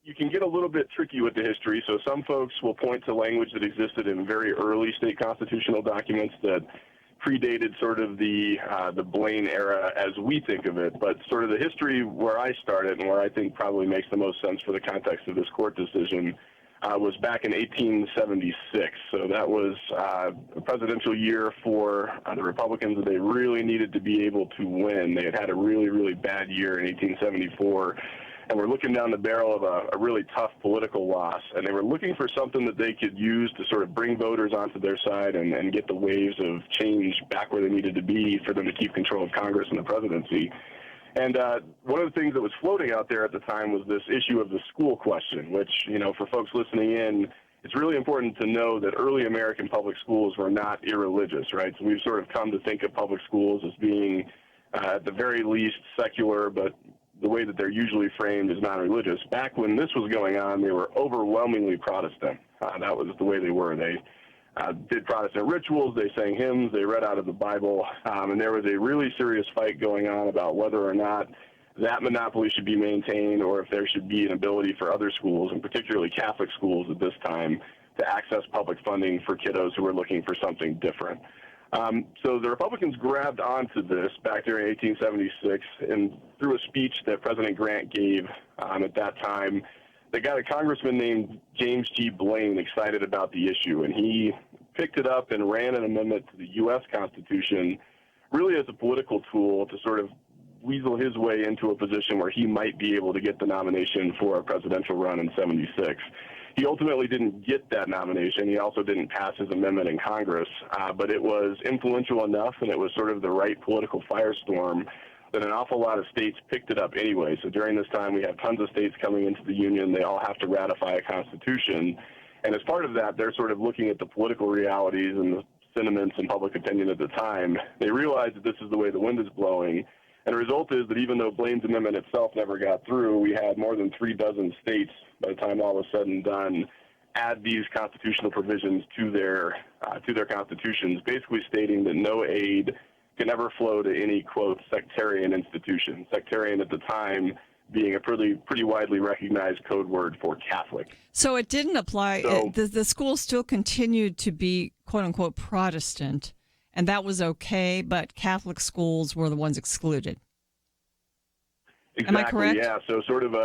You can get a little bit tricky with the history. So some folks will point to language that existed in very early state constitutional documents that predated sort of the Blaine era as we think of it. But sort of the history where I started and where I think probably makes the most sense for the context of this court decision was back in 1876. So that was a presidential year for the Republicans that they really needed to be able to win. They had a really, really bad year in 1874. And we're looking down the barrel of a really tough political loss. And they were looking for something that they could use to sort of bring voters onto their side and get the waves of change back where they needed to be for them to keep control of Congress and the presidency. And one of the things that was floating out there at the time was this issue of the school question, which, you know, for folks listening in, it's really important to know that early American public schools were not irreligious, right? So we've sort of come to think of public schools as being, at the very least, secular, but the way that they're usually framed is non-religious. Back when this was going on, they were overwhelmingly Protestant. That was the way they were. They did Protestant rituals, they sang hymns, they read out of the Bible, and there was a really serious fight going on about whether or not that monopoly should be maintained or if there should be an ability for other schools, and particularly Catholic schools at this time, to access public funding for kiddos who are looking for something different. So the Republicans grabbed onto this back there in 1876, and through a speech that President Grant gave at that time, they got a congressman named James G. Blaine excited about the issue, and he picked it up and ran an amendment to the U.S. Constitution really as a political tool to sort of weasel his way into a position where he might be able to get the nomination for a presidential run in 76. He ultimately didn't get that nomination. He also didn't pass his amendment in Congress, but it was influential enough, and it was sort of the right political firestorm that an awful lot of states picked it up anyway. So during this time, we have tons of states coming into the Union. They all have to ratify a constitution. And as part of that, they're sort of looking at the political realities and the sentiments and public opinion at the time. They realize that this is the way the wind is blowing. And the result is that even though Blaine's amendment itself never got through, we had more than 36 states, by the time all was said and done, add these constitutional provisions to their constitutions, basically stating that no aid can ever flow to any, quote, sectarian institution. Sectarian at the time being a pretty widely recognized code word for Catholic. So it didn't apply. The schools still continued to be, quote unquote, Protestant, and that was okay, but Catholic schools were the ones excluded. Exactly, am I correct? Yeah, so sort of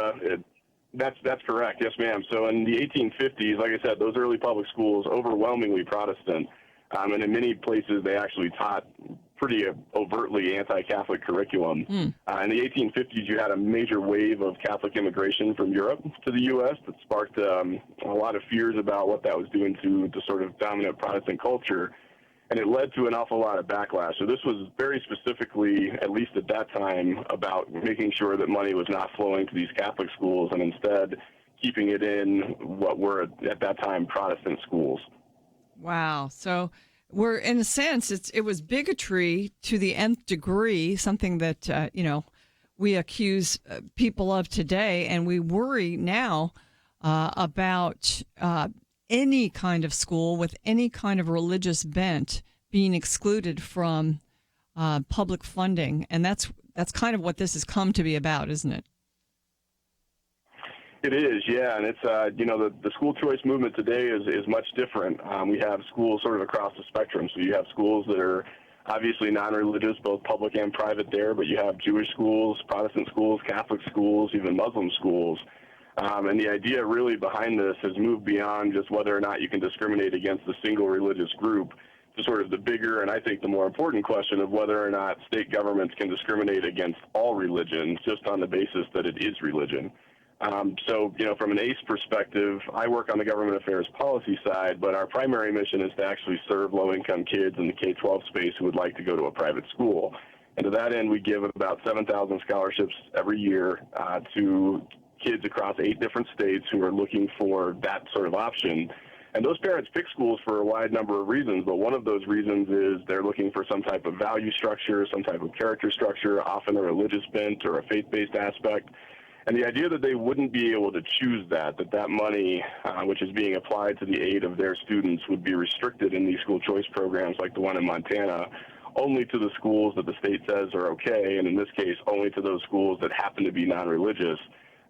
that's correct. Yes, ma'am. So in the 1850s, like I said, those early public schools, overwhelmingly Protestant, and in many places they actually taught pretty overtly anti-Catholic curriculum. In the 1850s, you had a major wave of Catholic immigration from Europe to the U.S. that sparked a lot of fears about what that was doing to the sort of dominant Protestant culture, and it led to an awful lot of backlash. So this was very specifically, at least at that time, about making sure that money was not flowing to these Catholic schools and instead keeping it in what were, at that time, Protestant schools. Wow. So we're, in a sense, it was bigotry to the nth degree, something that, we accuse people of today, and we worry now about any kind of school with any kind of religious bent being excluded from public funding. And that's kind of what this has come to be about, isn't it? It is, yeah, and it's the school choice movement today is much different. We have schools sort of across the spectrum. So you have schools that are obviously non-religious, both public and private there, but you have Jewish schools, Protestant schools, Catholic schools, even Muslim schools. And the idea really behind this has moved beyond just whether or not you can discriminate against a single religious group to sort of the bigger and I think the more important question of whether or not state governments can discriminate against all religions just on the basis that it is religion. So, from an ACE perspective, I work on the government affairs policy side, but our primary mission is to actually serve low-income kids in the K-12 space who would like to go to a private school. And to that end, we give about 7,000 scholarships every year to kids across 8 different states who are looking for that sort of option. And those parents pick schools for a wide number of reasons, but one of those reasons is they're looking for some type of value structure, some type of character structure, often a religious bent or a faith-based aspect. And the idea that they wouldn't be able to choose that money, which is being applied to the aid of their students, would be restricted in these school choice programs like the one in Montana, only to the schools that the state says are okay, and in this case, only to those schools that happen to be non-religious.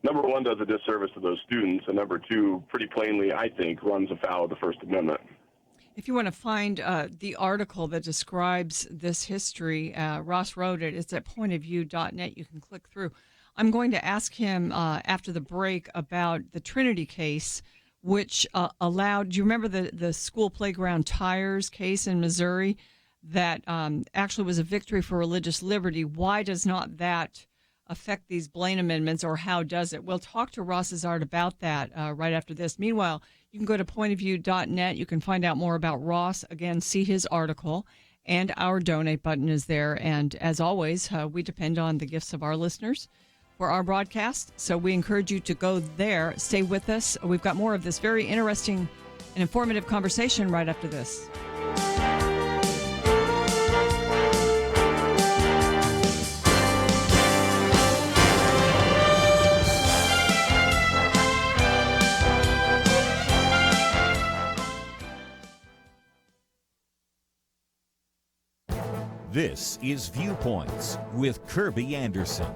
Number one, does a disservice to those students, and number two, pretty plainly, I think, runs afoul of the First Amendment. If you want to find the article that describes this history, Ross wrote it. It's at pointofview.net. You can click through. I'm going to ask him after the break about the Trinity case, which allowed, do you remember the school playground tires case in Missouri that actually was a victory for religious liberty? Why does not that affect these Blaine Amendments, or how does it? We'll talk to Ross Izard about that right after this. Meanwhile, you can go to pointofview.net. You can find out more about Ross. Again, see his article, and our donate button is there. And as always, we depend on the gifts of our listeners for our broadcast. So we encourage you to go there. Stay with us. We've got more of this very interesting and informative conversation right after this. This is Viewpoints with Kirby Anderson.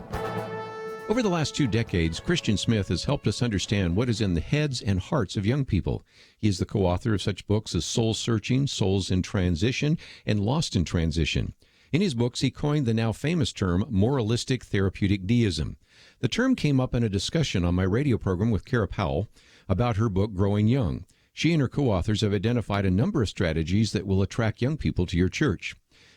Over the last 2 decades, Christian Smith has helped us understand what is in the heads and hearts of young people. He is the co-author of such books as Soul Searching, Souls in Transition, and Lost in Transition. In his books, he coined the now famous term moralistic therapeutic deism. The term came up in a discussion on my radio program with Kara Powell about her book, Growing Young. She and her co-authors have identified a number of strategies that will attract young people to your church.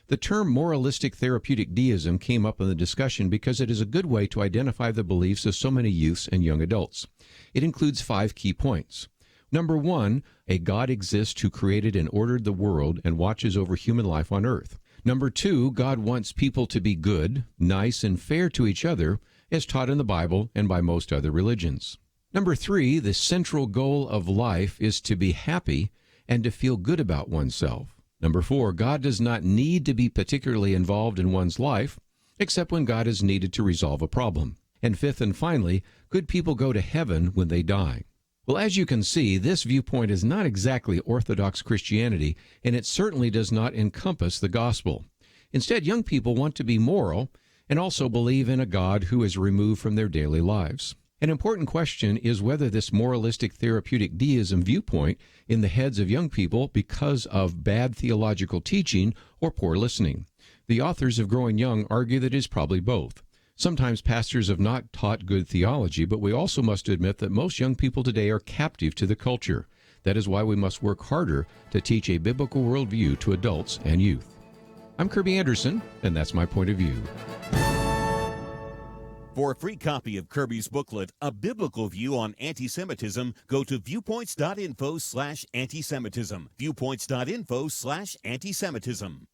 The term moralistic therapeutic deism came up in the discussion because it is a good way to identify the beliefs of so many youths and young adults. It includes 5 key points. Number 1, a God exists who created and ordered the world and watches over human life on earth. Number 2, God wants people to be good, nice, and fair to each other, as taught in the Bible and by most other religions. Number 3, the central goal of life is to be happy and to feel good about oneself. Number 4, God does not need to be particularly involved in one's life, except when God is needed to resolve a problem. And 5th and finally, good people go to heaven when they die. Well, as you can see, this viewpoint is not exactly Orthodox Christianity, and it certainly does not encompass the gospel. Instead, young people want to be moral and also believe in a God who is removed from their daily lives. An important question is whether this moralistic therapeutic deism viewpoint in the heads of young people because of bad theological teaching or poor listening. The authors of Growing Young argue that it is probably both. Sometimes pastors have not taught good theology, but we also must admit that most young people today are captive to the culture. That is why we must work harder to teach a biblical worldview to adults and youth. I'm Kirby Anderson, and that's my point of view. For a free copy of Kirby's booklet, A Biblical View on Anti-Semitism, go to viewpoints.info/antisemitism. Viewpoints.info/antisemitism.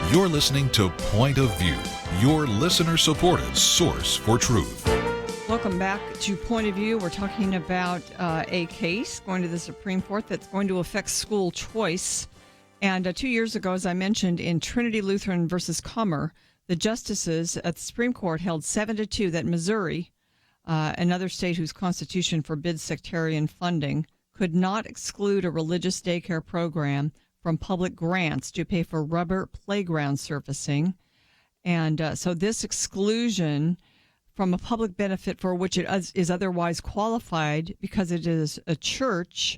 You're listening to Point of View, your listener-supported source for truth. Welcome back to Point of View. We're talking about a case going to the Supreme Court that's going to affect school choice. And 2 years ago, as I mentioned, in Trinity Lutheran versus Comer, the justices at the Supreme Court held 7-2 that Missouri, another state whose constitution forbids sectarian funding, could not exclude a religious daycare program from public grants to pay for rubber playground surfacing. And so this exclusion from a public benefit for which it is otherwise qualified because it is a church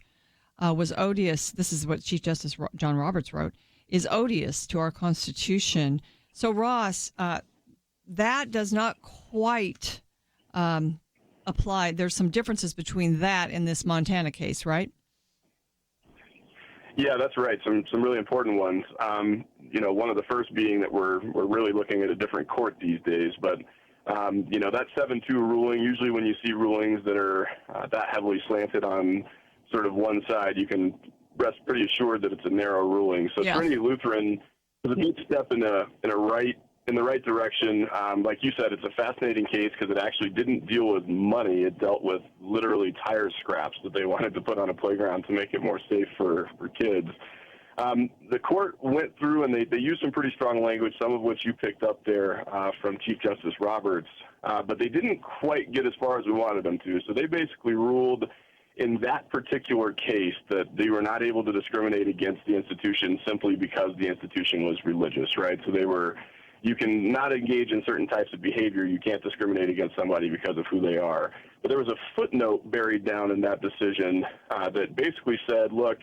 was odious. This is what Chief Justice John Roberts wrote, is odious to our Constitution. So, Ross, that does not quite apply. There's some differences between that and this Montana case, right? Yeah, that's right. Some really important ones. One of the first being that we're really looking at a different court these days. But that 7-2 ruling. Usually, when you see rulings that are that heavily slanted on sort of one side, you can rest pretty assured that it's a narrow ruling. So Trinity Lutheran was a big step in the right direction. Like you said, it's a fascinating case because it actually didn't deal with money. It dealt with literally tire scraps that they wanted to put on a playground to make it more safe for kids. The court went through and they used some pretty strong language, some of which you picked up there from Chief Justice Roberts, but they didn't quite get as far as we wanted them to. So they basically ruled in that particular case that they were not able to discriminate against the institution simply because the institution was religious, right? So you can not engage in certain types of behavior. You can't discriminate against somebody because of who they are. But there was a footnote buried down in that decision that basically said, look,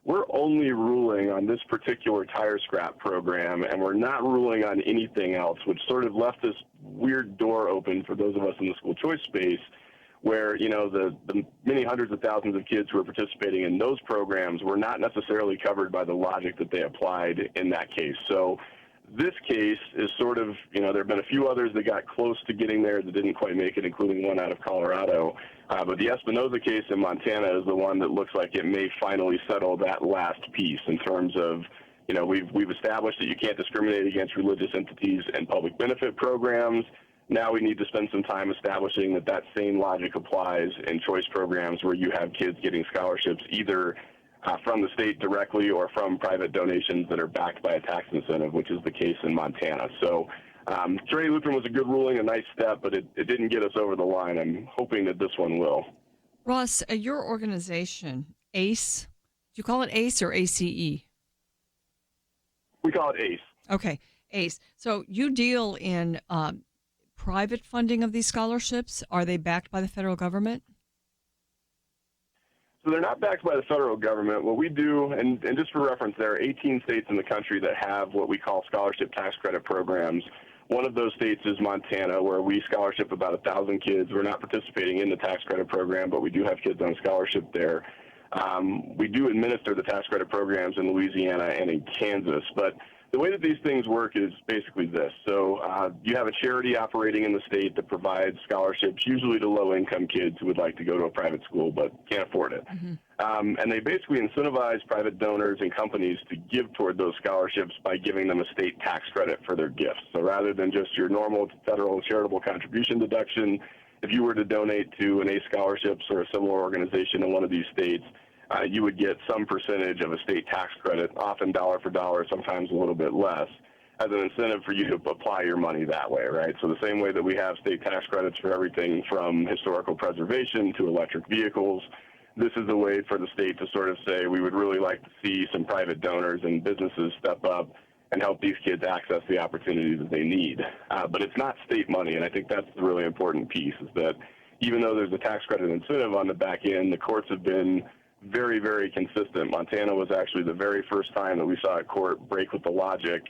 we're only ruling on this particular tire scrap program, and we're not ruling on anything else, which sort of left this weird door open for those of us in the school choice space where, you know, the many hundreds of thousands of kids who are participating in those programs were not necessarily covered by the logic that they applied in that case. So this case is sort of, you know, there have been a few others that got close to getting there that didn't quite make it, including one out of Colorado. But the Espinoza case in Montana is the one that looks like it may finally settle that last piece in terms of, you know, we've established that you can't discriminate against religious entities and public benefit programs. Now we need to spend some time establishing that that same logic applies in choice programs where you have kids getting scholarships either from the state directly or from private donations that are backed by a tax incentive, which is the case in Montana. So Trinity Lutheran was a good ruling, a nice step, but it didn't get us over the line. I'm hoping that this one will. Ross, your organization, ACE, do you call it ACE or ACE? We call it ACE. Okay, ACE. So you deal in private funding of these scholarships. Are they backed by the federal government? So they're not backed by the federal government. What we do, and just for reference, there are 18 states in the country that have what we call scholarship tax credit programs. One of those states is Montana, where we scholarship about 1,000 kids. We're not participating in the tax credit program, but we do have kids on scholarship there. We do administer the tax credit programs in Louisiana and in Kansas, but the way that these things work is basically this. So you have a charity operating in the state that provides scholarships, usually to low-income kids who would like to go to a private school but can't afford it. Mm-hmm. And they basically incentivize private donors and companies to give toward those scholarships by giving them a state tax credit for their gifts. So rather than just your normal federal charitable contribution deduction, if you were to donate to an ACE Scholarships or a similar organization in one of these states, you would get some percentage of a state tax credit, often dollar for dollar, sometimes a little bit less, as an incentive for you to apply your money that way, right? So the same way that we have state tax credits for everything from historical preservation to electric vehicles, this is a way for the state to sort of say, we would really like to see some private donors and businesses step up and help these kids access the opportunities that they need. But it's not state money, and I think that's the really important piece, is that even though there's a tax credit incentive on the back end, the courts have been very, very consistent. Montana was actually the very first time that we saw a court break with the logic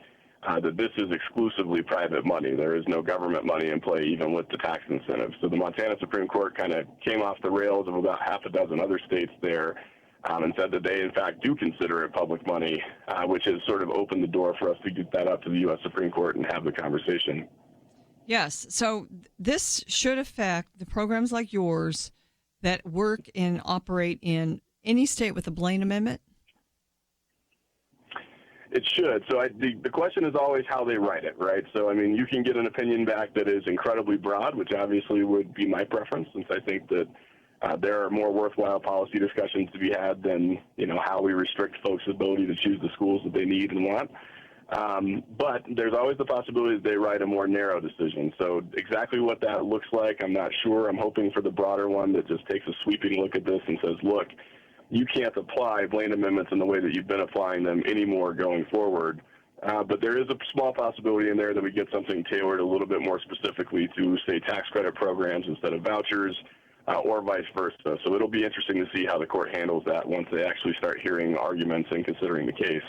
that this is exclusively private money. There is no government money in play, even with the tax incentive. So the Montana Supreme Court kind of came off the rails of about half a dozen other states there and said that they, in fact, do consider it public money, which has sort of opened the door for us to get that up to the U.S. Supreme Court and have the conversation. Yes. So this should affect the programs like yours that work and operate in any state with a Blaine Amendment? It should. So the question is always how they write it, right? So, I mean, you can get an opinion back that is incredibly broad, which obviously would be my preference, since I think that there are more worthwhile policy discussions to be had than, you know, how we restrict folks' ability to choose the schools that they need and want. But there's always the possibility that they write a more narrow decision. So exactly what that looks like, I'm not sure. I'm hoping for the broader one that just takes a sweeping look at this and says, look, you can't apply Blaine Amendments in the way that you've been applying them anymore going forward. But there is a small possibility in there that we get something tailored a little bit more specifically to, say, tax credit programs instead of vouchers, or vice versa. So it'll be interesting to see how the court handles that once they actually start hearing arguments and considering the case.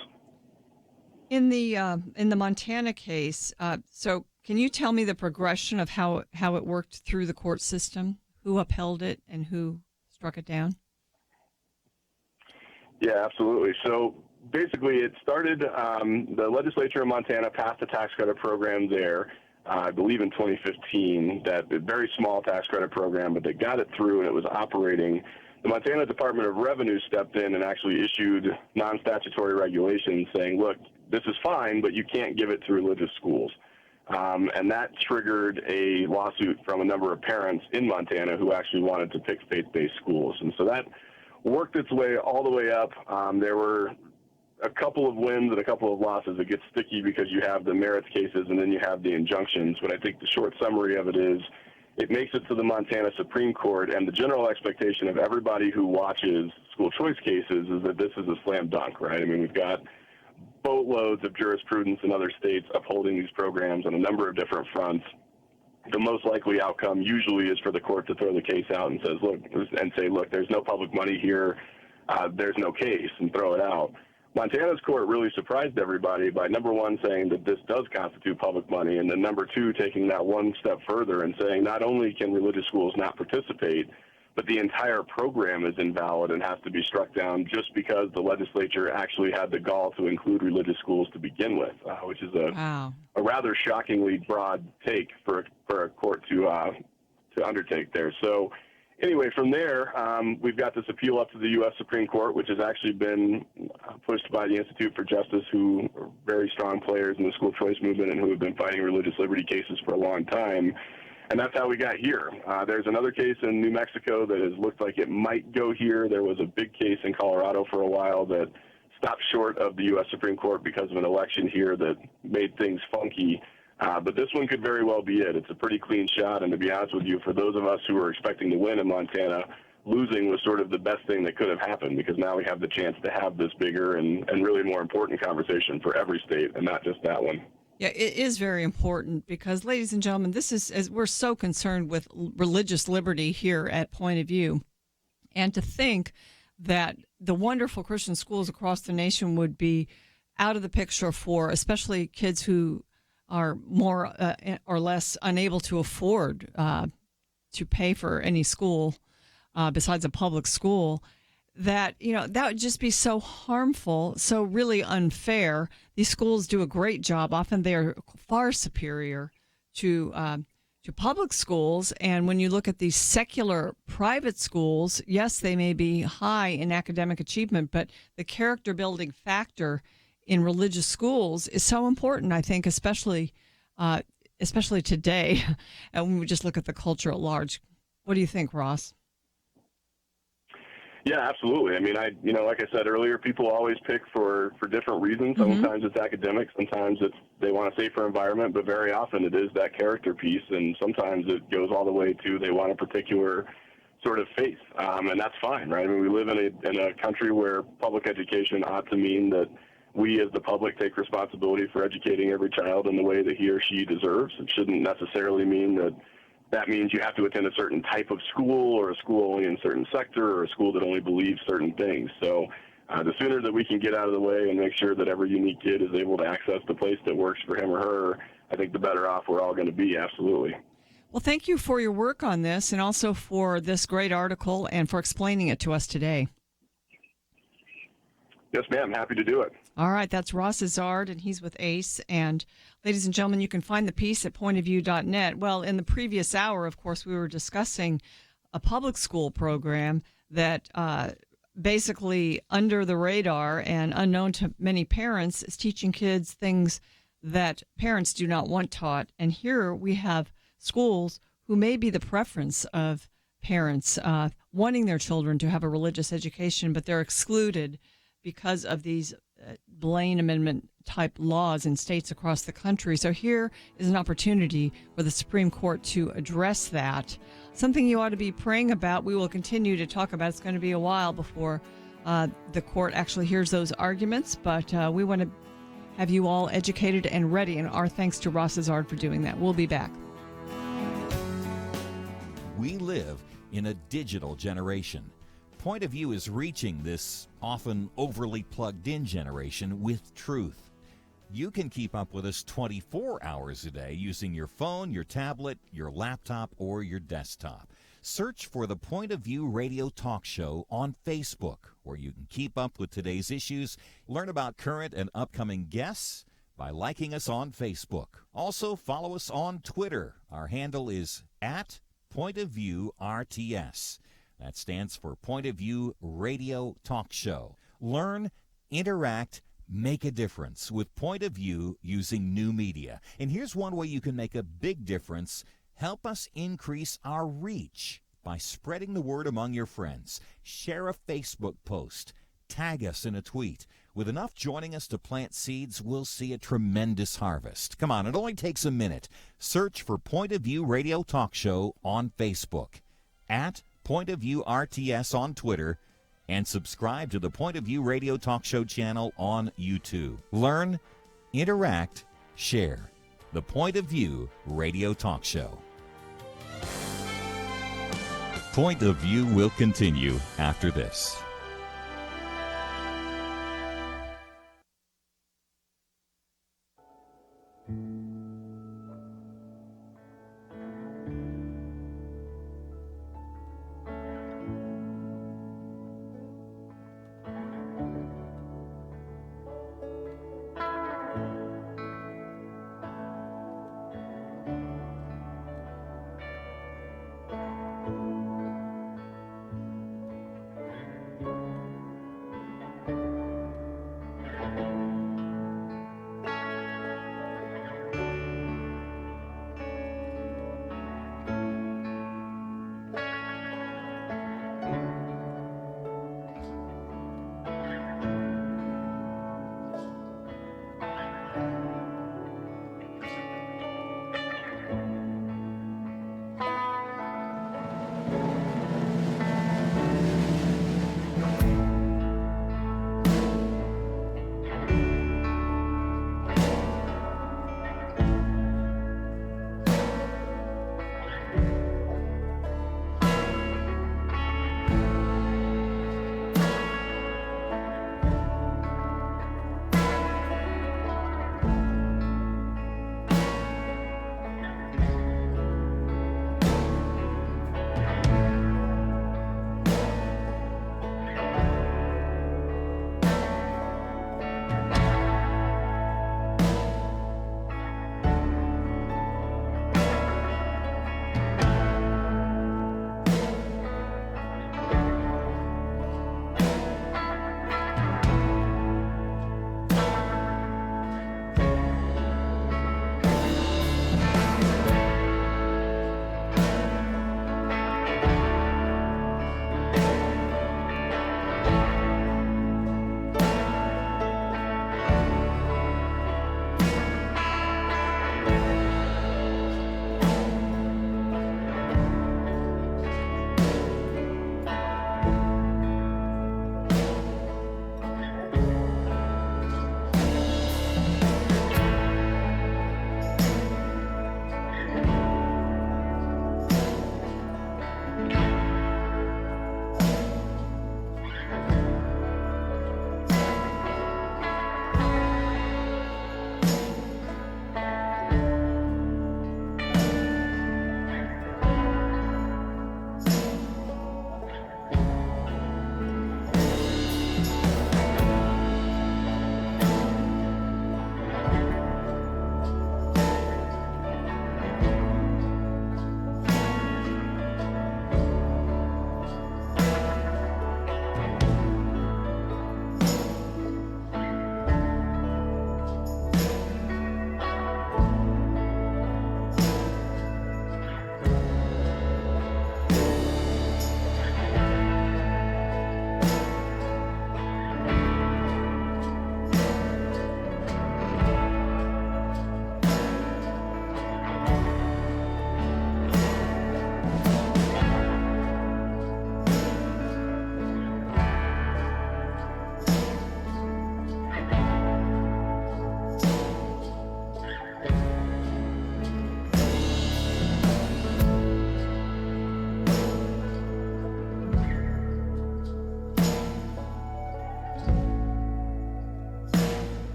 In the Montana case, so can you tell me the progression of how it worked through the court system? Who upheld it and who struck it down? Yeah, absolutely. So basically it started, the legislature in Montana passed a tax credit program there, I believe in 2015, that a very small tax credit program, but they got it through and it was operating. The Montana Department of Revenue stepped in and actually issued non-statutory regulations saying, look, this is fine, but you can't give it to religious schools. And that triggered a lawsuit from a number of parents in Montana who actually wanted to pick faith-based schools. And so that worked its way all the way up. There were a couple of wins and a couple of losses. It gets sticky because you have the merits cases and then you have the injunctions. But I think the short summary of it is it makes it to the Montana Supreme Court, and the general expectation of everybody who watches school choice cases is that this is a slam dunk, right? I mean, we've got boatloads of jurisprudence in other states upholding these programs on a number of different fronts. The most likely outcome usually is for the court to throw the case out and say, look, there's no public money here. there's no case and throw it out. Montana's court really surprised everybody by, number one, saying that this does constitute public money, and then number two, taking that one step further and saying not only can religious schools not participate, but the entire program is invalid and has to be struck down just because the legislature actually had the gall to include religious schools to begin with, which is a rather shockingly broad take for a court to undertake there. So anyway, from there, we've got this appeal up to the U.S. Supreme Court, which has actually been pushed by the Institute for Justice, who are very strong players in the school choice movement and who have been fighting religious liberty cases for a long time. And that's how we got here. There's another case in New Mexico that has looked like it might go here. There was a big case in Colorado for a while that stopped short of the U.S. Supreme Court because of an election here that made things funky. But this one could very well be it. It's a pretty clean shot, and to be honest with you, for those of us who were expecting to win in Montana, losing was sort of the best thing that could have happened, because now we have the chance to have this bigger and really more important conversation for every state and not just that one. Yeah, it is very important because, ladies and gentlemen, this is, as we're so concerned with religious liberty here at Point of View, and to think that the wonderful Christian schools across the nation would be out of the picture for especially kids who are more or less unable to afford to pay for any school besides a public school, that, that would just be so harmful, so really unfair. These schools do a great job. Often they are far superior to public schools. And when you look at these secular private schools, yes, they may be high in academic achievement, but the character building factor in religious schools is so important, I think, especially today. And when we just look at the culture at large. What do you think, Ross? Yeah, absolutely. I mean, like I said earlier, people always pick for different reasons. Sometimes it's academic, sometimes it's they want a safer environment, but very often it is that character piece, and sometimes it goes all the way to they want a particular sort of faith, and that's fine, right? I mean, we live in a country where public education ought to mean that we as the public take responsibility for educating every child in the way that he or she deserves. It shouldn't necessarily mean that means you have to attend a certain type of school, or a school only in a certain sector, or a school that only believes certain things. So the sooner that we can get out of the way and make sure that every unique kid is able to access the place that works for him or her, I think the better off we're all going to be, absolutely. Well, thank you for your work on this, and also for this great article and for explaining it to us today. Yes, ma'am. Happy to do it. All right. That's Ross Izard, and he's with ACE. And ladies and gentlemen, you can find the piece at pointofview.net. Well, in the previous hour, of course, we were discussing a public school program that basically under the radar and unknown to many parents is teaching kids things that parents do not want taught. And here we have schools who may be the preference of parents wanting their children to have a religious education, but they're excluded because of these Blaine Amendment type laws in states across the country. So here is an opportunity for the Supreme Court to address that. Something you ought to be praying about. We will continue to talk about. It's going to be a while before the court actually hears those arguments, but we want to have you all educated and ready, and our thanks to Ross Izard for doing that. We'll be back. We live in a digital generation. Point of View is reaching this often overly plugged-in generation with truth. You can keep up with us 24 hours a day using your phone, your tablet, your laptop, or your desktop. Search for the Point of View radio talk show on Facebook, where you can keep up with today's issues, learn about current and upcoming guests by liking us on Facebook. Also, follow us on Twitter. Our handle is @PointOfViewRTS. That stands for Point of View Radio Talk Show. Learn, interact, make a difference with Point of View using new media. And here's one way you can make a big difference. Help us increase our reach by spreading the word among your friends. Share a Facebook post. Tag us in a tweet. With enough joining us to plant seeds, we'll see a tremendous harvest. Come on, it only takes a minute. Search for Point of View Radio Talk Show on Facebook, @Point of View RTS on Twitter, and subscribe to the Point of View Radio Talk Show channel on YouTube. Learn, interact, share. The Point of View Radio Talk Show. Point of View will continue after this.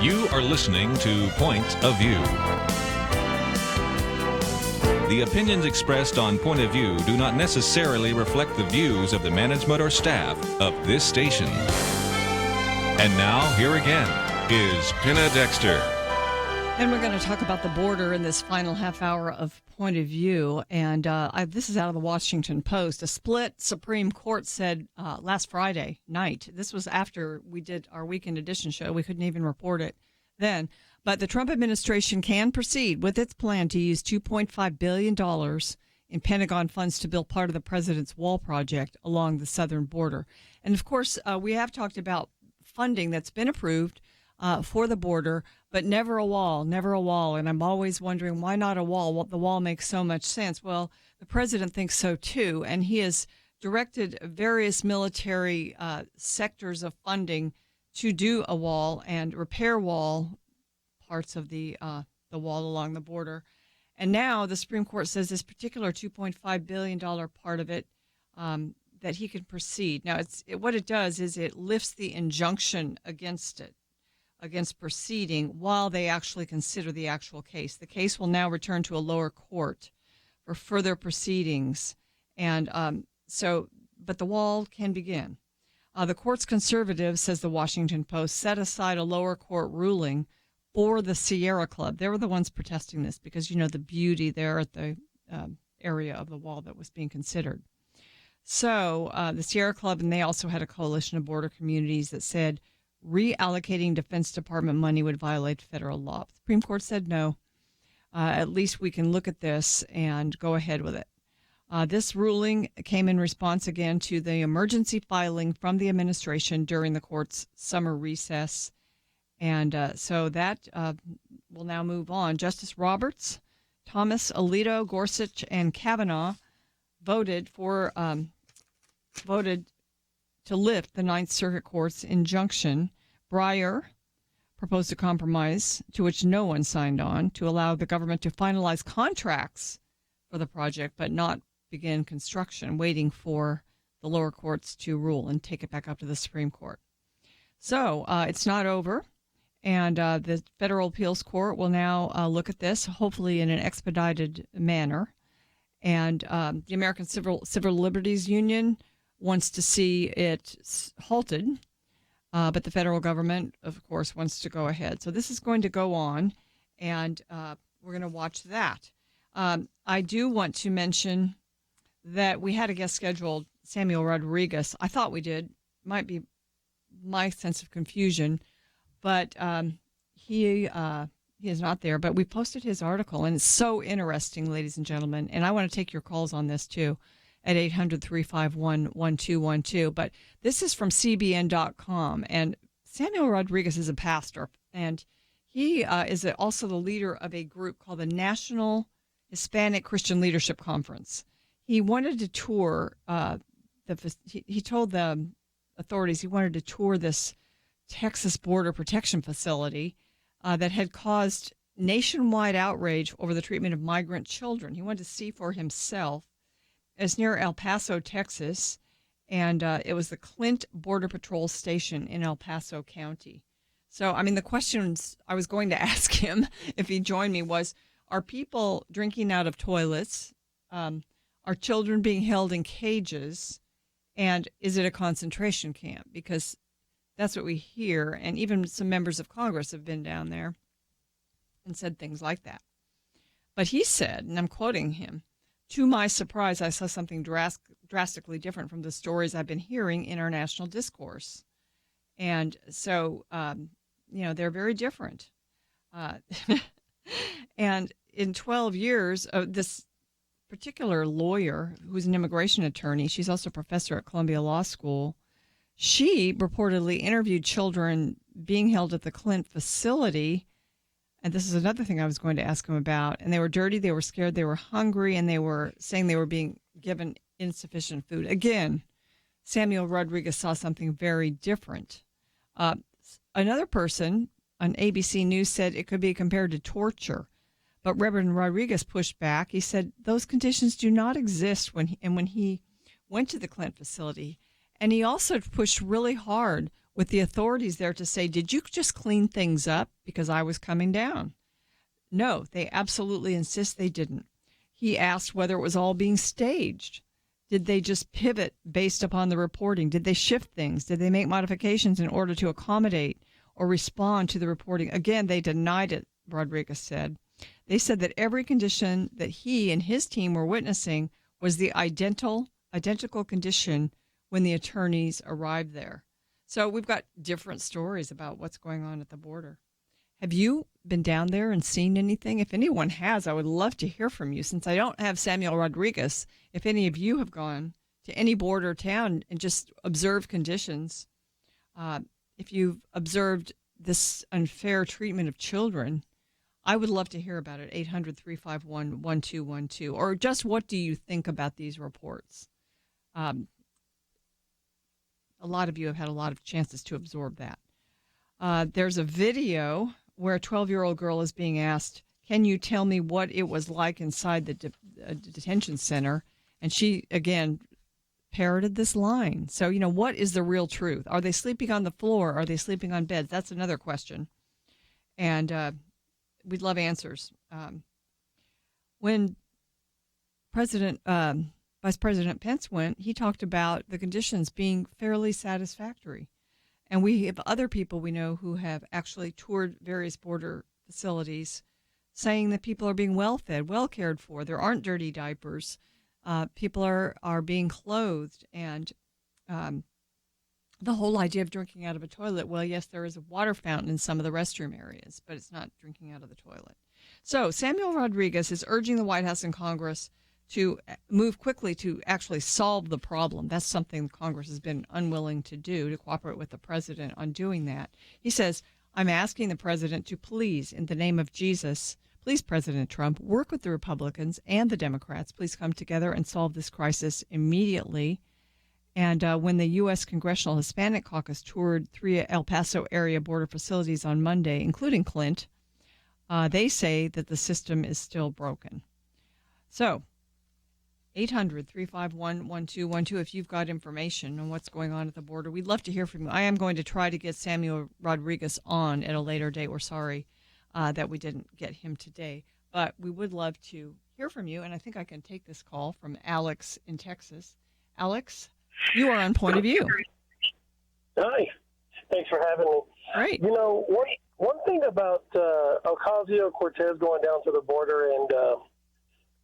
You are listening to Point of View. The opinions expressed on Point of View do not necessarily reflect the views of the management or staff of this station. And now, here again, is Penna Dexter. And we're going to talk about the border in this final half hour of Point of View. And this is out of the Washington Post. A split Supreme Court said last Friday night, this was after we did our Weekend Edition show. We couldn't even report it then. But the Trump administration can proceed with its plan to use $2.5 billion in Pentagon funds to build part of the president's wall project along the southern border. And, of course, we have talked about funding that's been approved for the border, but never a wall. And I'm always wondering, why not a wall? Well, the wall makes so much sense. Well, the president thinks so, too, and he has directed various military sectors of funding to do a wall and repair wall parts of the wall along the border. And now the Supreme Court says this particular $2.5 billion part of it, that he can proceed. Now, what it does is it lifts the injunction against proceeding while they actually consider the actual case. The case will now return to a lower court for further proceedings. And but the wall can begin. The court's conservatives, says the Washington Post, set aside a lower court ruling for the Sierra Club. They were the ones protesting this because, the beauty there at the area of the wall that was being considered. So the Sierra Club, and they also had a coalition of border communities that said reallocating Defense Department money would violate federal law. The Supreme Court said no. At least we can look at this and go ahead with it. This ruling came in response again to the emergency filing from the administration during the court's summer recess. And so that will now move on. Justice Roberts, Thomas, Alito, Gorsuch, and Kavanaugh voted to lift the Ninth Circuit Court's injunction. Breyer proposed a compromise to which no one signed on to allow the government to finalize contracts for the project but not begin construction, waiting for the lower courts to rule and take it back up to the Supreme Court. So it's not over. And the Federal Appeals Court will now look at this, hopefully in an expedited manner. And the American Civil Liberties Union wants to see it halted, but the federal government, of course, wants to go ahead. So this is going to go on, and we're going to watch that. I do want to mention that we had a guest scheduled, Samuel Rodriguez. I thought we did. Might be my sense of confusion. But he is not there. But we posted his article, and it's so interesting, ladies and gentlemen. And I want to take your calls on this, too, at 800-351-1212. But this is from CBN.com. And Samuel Rodriguez is a pastor, and he is also the leader of a group called the National Hispanic Christian Leadership Conference. He wanted to tour, he told the authorities he wanted to tour this Texas border protection facility that had caused nationwide outrage over the treatment of migrant children. He wanted to see for himself. It's near El Paso, Texas, and it was the Clint Border Patrol Station in El Paso County. So, the questions I was going to ask him if he joined me was, are people drinking out of toilets? Are children being held in cages? And is it a concentration camp? Because that's what we hear, and even some members of Congress have been down there and said things like that. But he said, and I'm quoting him, "To my surprise, I saw something drastically different from the stories I've been hearing in our national discourse." And so, they're very different. And in 12 years, this particular lawyer, who's an immigration attorney, she's also a professor at Columbia Law School, she reportedly interviewed children being held at the Clint facility. And this is another thing I was going to ask him about. And they were dirty, they were scared, they were hungry, and they were saying they were being given insufficient food. Again, Samuel Rodriguez saw something very different. Another person on ABC News said it could be compared to torture. But Reverend Rodriguez pushed back. He said those conditions do not exist when he went to the Clint facility. And he also pushed really hard with the authorities there to say, did you just clean things up because I was coming down? No, they absolutely insist they didn't. He asked whether it was all being staged. Did they just pivot based upon the reporting? Did they shift things? Did they make modifications in order to accommodate or respond to the reporting? Again, they denied it, Rodriguez said. They said that every condition that he and his team were witnessing was the identical condition when the attorneys arrived there. So we've got different stories about what's going on at the border. Have you been down there and seen anything? If anyone has, I would love to hear from you. Since I don't have Samuel Rodriguez, if any of you have gone to any border town and just observed conditions, if you've observed this unfair treatment of children, I would love to hear about it. 800-351-1212. Or just what do you think about these reports? A lot of you have had a lot of chances to absorb that. There's a video where a 12-year-old girl is being asked, can you tell me what it was like inside the detention center? And she, again, parroted this line. So, what is the real truth? Are they sleeping on the floor? Are they sleeping on beds? That's another question. And we'd love answers. When Vice President Pence went, he talked about the conditions being fairly satisfactory. And we have other people we know who have actually toured various border facilities saying that people are being well fed, well cared for. There aren't dirty diapers. People are being clothed. And the whole idea of drinking out of a toilet, well, yes, there is a water fountain in some of the restroom areas, but it's not drinking out of the toilet. So Samuel Rodriguez is urging the White House and Congress to move quickly to actually solve the problem. That's something Congress has been unwilling to do, to cooperate with the president on doing that. He says, I'm asking the president to please, in the name of Jesus, please, President Trump, work with the Republicans and the Democrats. Please come together and solve this crisis immediately. And when the U.S. Congressional Hispanic Caucus toured 3 El Paso area border facilities on Monday, including Clint, they say that the system is still broken. So, 800-351-1212 if you've got information on what's going on at the border. We'd love to hear from you. I am going to try to get Samuel Rodriguez on at a later date. We're sorry that we didn't get him today, but we would love to hear from you, and I think I can take this call from Alex in Texas. Alex, you are on Point of View. Hi. Thanks for having me. Great. One thing about Ocasio-Cortez going down to the border and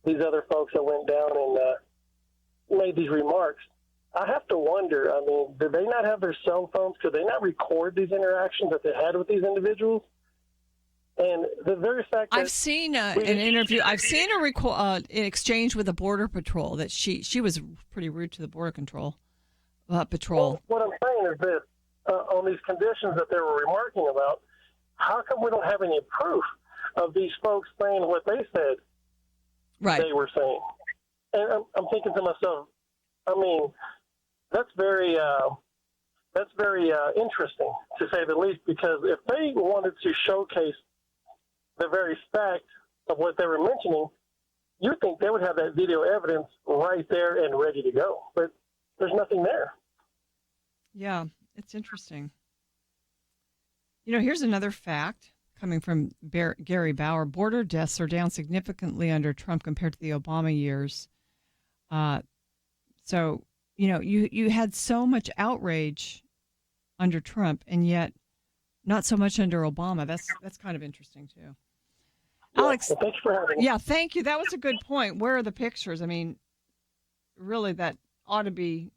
these other folks that went down and made these remarks, I have to wonder, did they not have their cell phones? Could they not record these interactions that they had with these individuals? And the very fact that I've seen an interview. I've seen an exchange with the Border Patrol that she was pretty rude to the Border Patrol. Well, what I'm saying is this, on these conditions that they were remarking about, how come we don't have any proof of these folks saying what they said they were saying? And I'm thinking to myself, that's very interesting, to say the least, because if they wanted to showcase the very fact of what they were mentioning, you'd think they would have that video evidence right there and ready to go. But there's nothing there. Yeah, it's interesting. Here's another fact coming from Gary Bauer. Border deaths are down significantly under Trump compared to the Obama years. So, you had so much outrage under Trump, and yet not so much under Obama. That's kind of interesting, too. Alex, well, thanks for having me. Yeah, thank you. That was a good point. Where are the pictures? Really, that ought to be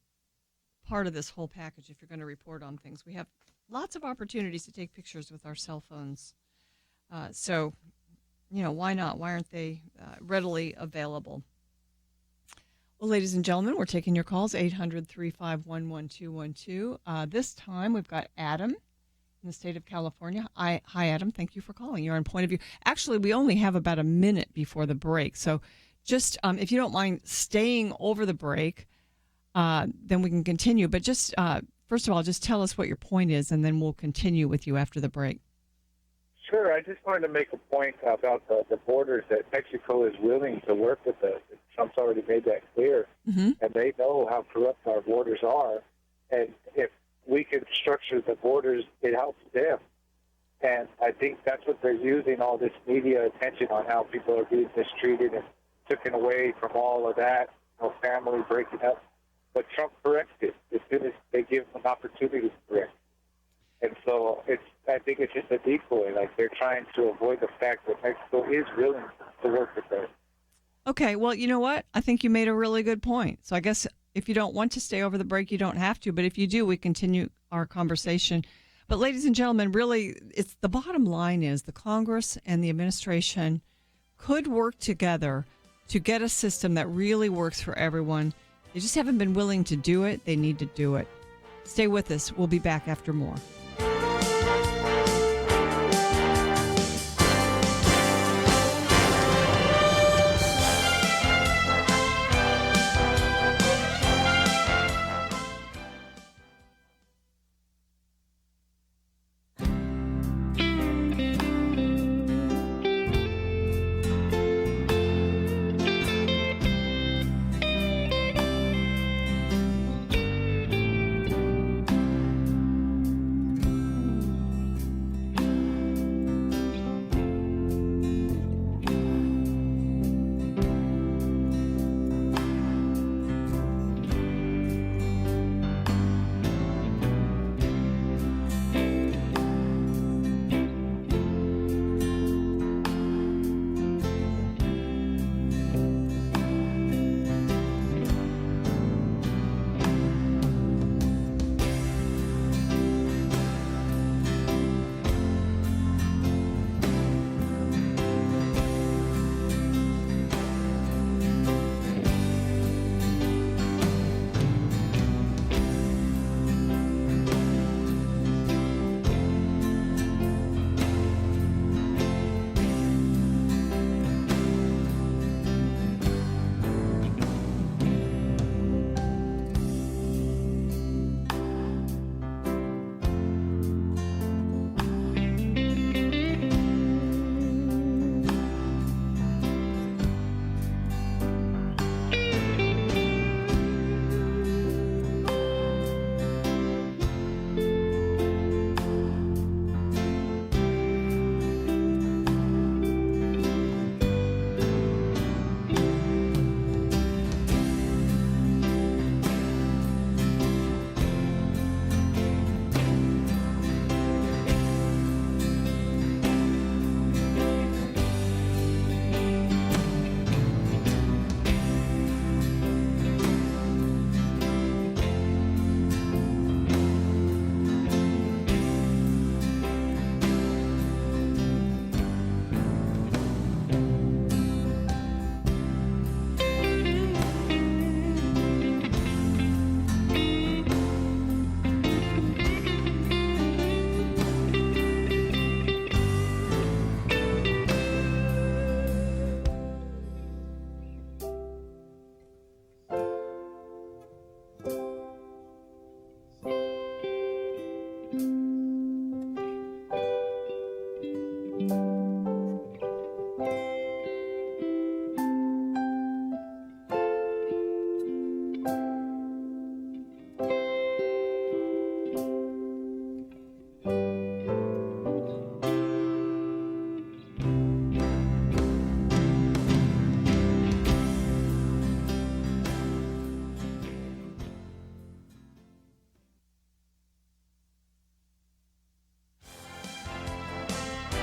part of this whole package if you're going to report on things. We have lots of opportunities to take pictures with our cell phones. So, why not? Why aren't they readily available? Well, ladies and gentlemen, we're taking your calls, 800-351-1212. This time we've got Adam in the state of California. Hi, Adam. Thank you for calling. You're on Point of View. Actually, we only have about a minute before the break. So just if you don't mind staying over the break, then we can continue. But just first of all, just tell us what your point is, and then we'll continue with you after the break. Sure. I just wanted to make a point about the borders, that Mexico is willing to work with us. Trump's already made that clear, and they know how corrupt our borders are. And if we can structure the borders, it helps them. And I think that's what they're using all this media attention on, how people are being mistreated and taken away from all of that, family breaking up. But Trump corrects it as soon as they give him an opportunity to correct. And so I think it's just a decoy. Like, they're trying to avoid the fact that Mexico is willing to work with them. Okay, well, you know what? I think you made a really good point. So I guess if you don't want to stay over the break, you don't have to. But if you do, we continue our conversation. But ladies and gentlemen, really, it's the bottom line is the Congress and the administration could work together to get a system that really works for everyone. They just haven't been willing to do it. They need to do it. Stay with us. We'll be back after more.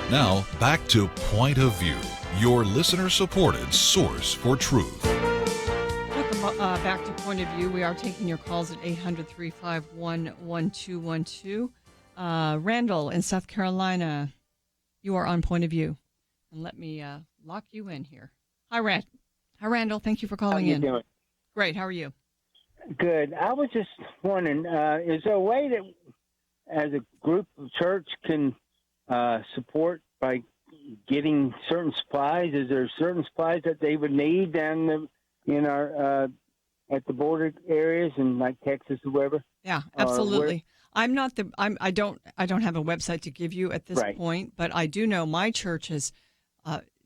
Now, back to Point of View, your listener-supported source for truth. Welcome back to Point of View. We are taking your calls at 800-351-1212. Randall in South Carolina, you are on Point of View. And let me lock you in here. Hi, Randall. Thank you for calling in. How you doing? Great. How are you? Good. I was just wondering, is there a way that as a group of church can support by getting certain supplies? Is there certain supplies that they would need down in our at the border areas in like Texas or wherever? Yeah, absolutely. I don't have a website to give you at this point, but I do know my church has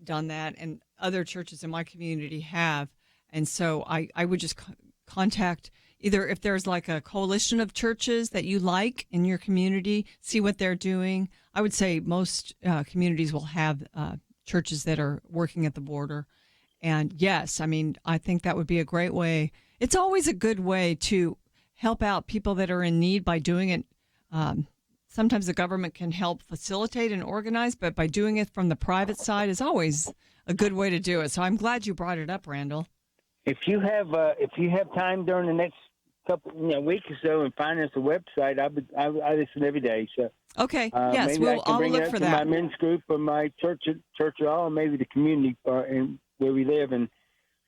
done that, and other churches in my community have. And so I would just contact either if there's like a coalition of churches that you like in your community, see what they're doing. I would say most communities will have churches that are working at the border. And yes, I mean, I think that would be a great way. It's always a good way to help out people that are in need by doing it. Sometimes the government can help facilitate and organize, but by doing it from the private side is always a good way to do it. So I'm glad you brought it up, Randall. If you have time during the next couple week or so and find us a website, I listen every day. So okay, maybe yes, I'll bring look it up for to my that. men's group or my church hall, and maybe the community part and where we live, and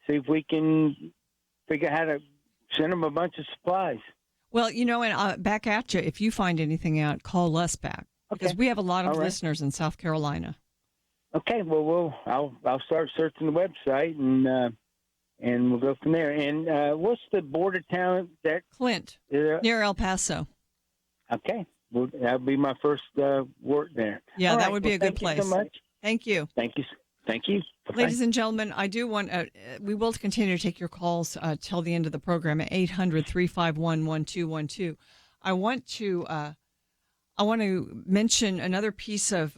see if we can figure out how to send them a bunch of supplies. Well, and back at you, if you find anything out, call us back because we have a lot of listeners in South Carolina. Okay, well, I'll start searching the website and we'll go from there. And what's the border town that Clint near El Paso? Okay, well, that'll be my first work there. Yeah, All that right, would be a good thank place. You so much. Thank you. Thank you. Thank you. Bye-bye. Ladies and gentlemen, I do want we will continue to take your calls till the end of the program at 800-351-1212. I want to mention another piece of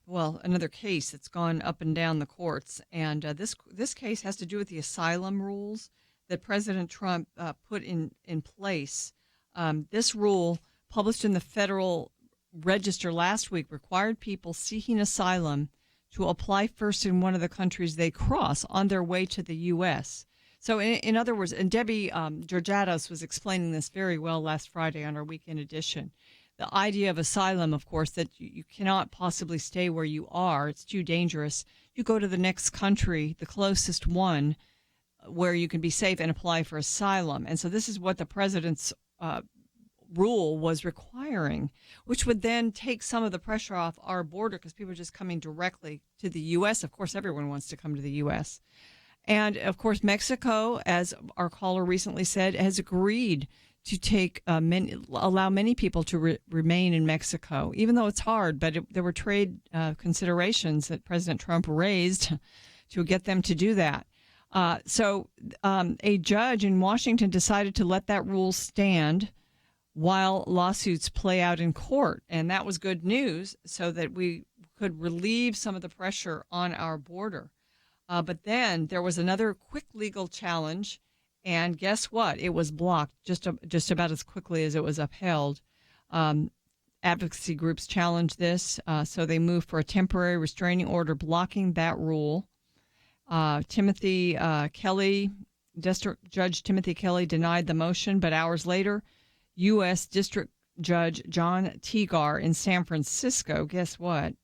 another case that's gone up and down the courts, and this case has to do with the asylum rules that President Trump put in place. This rule, published in the Federal Register last week, required people seeking asylum to apply first in one of the countries they cross on their way to the U.S. So in other words, and Debbie Georgatos was explaining this very well last Friday on our weekend edition. The idea of asylum, of course, that you cannot possibly stay where you are. It's too dangerous. You go to the next country, the closest one, where you can be safe and apply for asylum. And so this is what the president's rule was requiring, which would then take some of the pressure off our border because people are just coming directly to the U.S. Of course, everyone wants to come to the U.S. And, of course, Mexico, as our caller recently said, has agreed to allow many people to remain in Mexico, even though it's hard. But there were trade considerations that President Trump raised to get them to do that. So a judge in Washington decided to let that rule stand while lawsuits play out in court. And that was good news so that we could relieve some of the pressure on our border. But then there was another quick legal challenge. And guess what? It was blocked just about as quickly as it was upheld. Advocacy groups challenged this, so they moved for a temporary restraining order blocking that rule. Timothy Kelly, District Judge Timothy Kelly denied the motion, but hours later, U.S. District Judge John Teagar in San Francisco, guess what?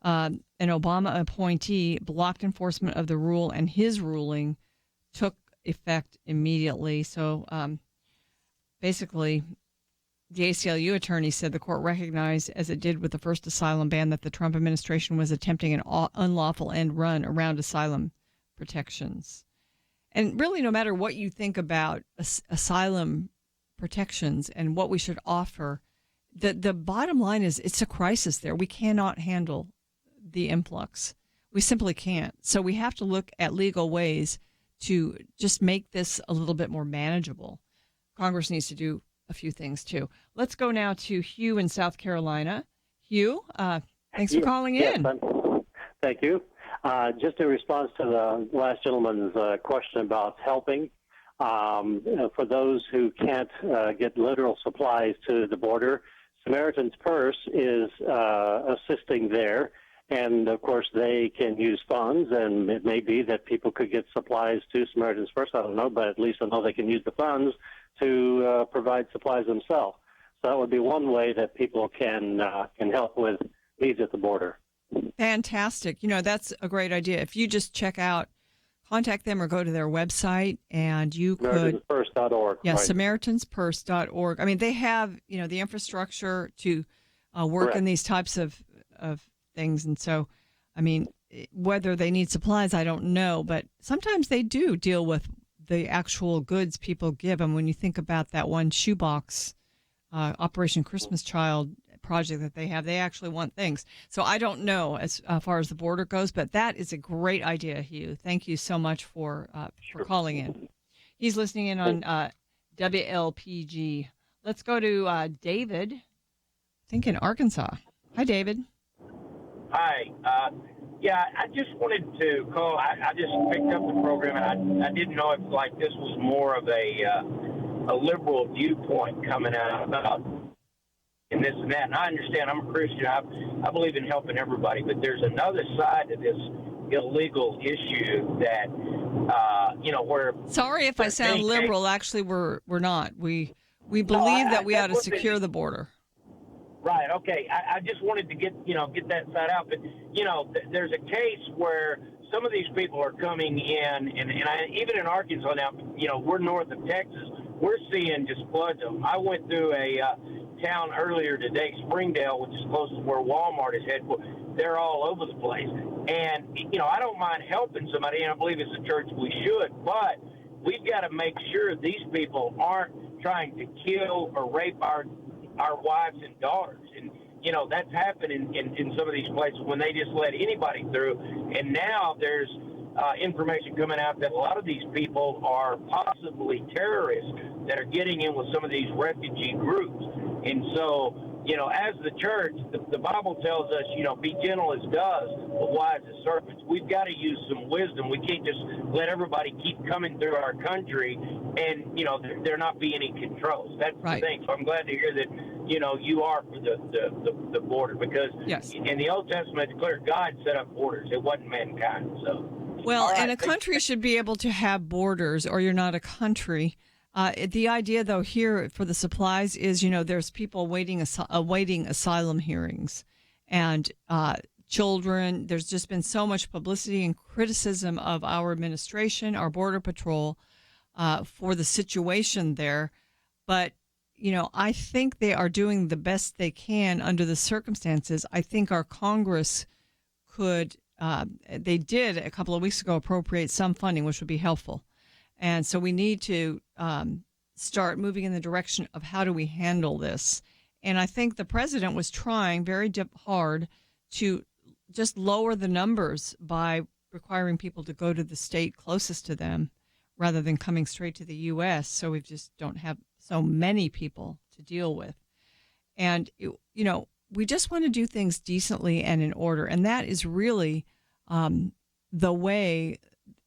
An Obama appointee blocked enforcement of the rule, and his ruling took effect immediately. So basically, the ACLU attorney said the court recognized, as it did with the first asylum ban, that the Trump administration was attempting an unlawful end run around asylum protections. And really, no matter what you think about asylum protections and what we should offer, the bottom line is it's a crisis there. We cannot handle the influx. We simply can't. So we have to look at legal ways to just make this a little bit more manageable. Congress needs to do a few things too. Let's go now to Hugh in South Carolina. Hugh, thanks for calling in. Thank you. Just in response to the last gentleman's question about helping, for those who can't get literal supplies to the border, Samaritan's Purse is assisting there. And, of course, they can use funds, and it may be that people could get supplies to Samaritan's Purse. I don't know, but at least I know they can use the funds to provide supplies themselves. So that would be one way that people can help with needs at the border. Fantastic. That's a great idea. If you just contact them or go to their website, and you could... SamaritansPurse.org. Yeah, right. SamaritansPurse.org. I mean, they have, the infrastructure to work Correct. in these types of things. And so, I mean, whether they need supplies, I don't know. But sometimes they do deal with the actual goods people give them. When you think about that one shoebox Operation Christmas Child project that they have, they actually want things. So I don't know as far as the border goes, but that is a great idea, Hugh. Thank you so much for calling in. He's listening in on WLPG. Let's go to David, I think in Arkansas. Hi, David. Hi. Yeah, I just wanted to call. I just picked up the program, and I didn't know if this was more of a liberal viewpoint coming out about and this and that. And I understand. I'm a Christian. I believe in helping everybody, but there's another side to this illegal issue that where. Sorry if I sound liberal. Actually, we're not. We believe that we ought to secure the border. Right. Okay. I just wanted to get that side out, but there's a case where some of these people are coming in, and even in Arkansas now, we're north of Texas. We're seeing just floods of them. I went through a town earlier today, Springdale, which is close to where Walmart is headquartered. They're all over the place, and I don't mind helping somebody, and I believe as a church we should, but we've got to make sure these people aren't trying to kill or rape our wives and daughters. And, that's happening in some of these places when they just let anybody through. And now there's information coming out that a lot of these people are possibly terrorists that are getting in with some of these refugee groups. And so, as the church, the Bible tells us, be gentle as doves, but wise as serpents. We've got to use some wisdom. We can't just let everybody keep coming through our country and, there not be any controls. That's right. The thing. So I'm glad to hear that, you are for the border, because in the Old Testament, it's clear God set up borders. It wasn't mankind. So. Well, and a country should be able to have borders, or you're not a country. The idea, though, here for the supplies is, there's people awaiting asylum hearings, and children. There's just been so much publicity and criticism of our administration, our Border Patrol, for the situation there. But, I think they are doing the best they can under the circumstances. I think our Congress could, they did a couple of weeks ago appropriate some funding, which would be helpful. And so we need to start moving in the direction of how do we handle this. And I think the president was trying very hard to just lower the numbers by requiring people to go to the state closest to them rather than coming straight to the U.S. So we just don't have so many people to deal with. And, we just want to do things decently and in order. And that is really the way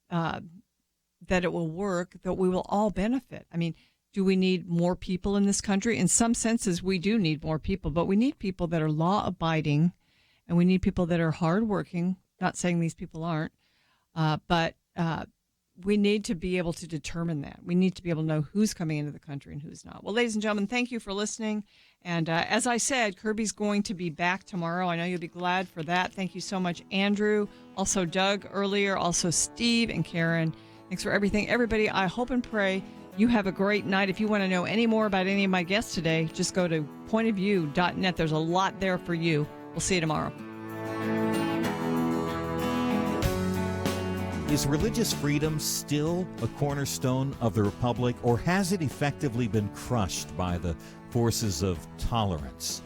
that it will work, that we will all benefit. I mean, do we need more people in this country? In some senses, we do need more people, but we need people that are law-abiding, and we need people that are hardworking. Not saying these people aren't, but we need to be able to determine that. We need to be able to know who's coming into the country and who's not. Well, ladies and gentlemen, thank you for listening. And as I said, Kirby's going to be back tomorrow. I know you'll be glad for that. Thank you so much, Andrew, also Doug earlier, also Steve and Karen. Thanks for everything. Everybody, I hope and pray you have a great night. If you want to know any more about any of my guests today, just go to pointofview.net. There's a lot there for you. We'll see you tomorrow. Is religious freedom still a cornerstone of the Republic, or has it effectively been crushed by the forces of tolerance?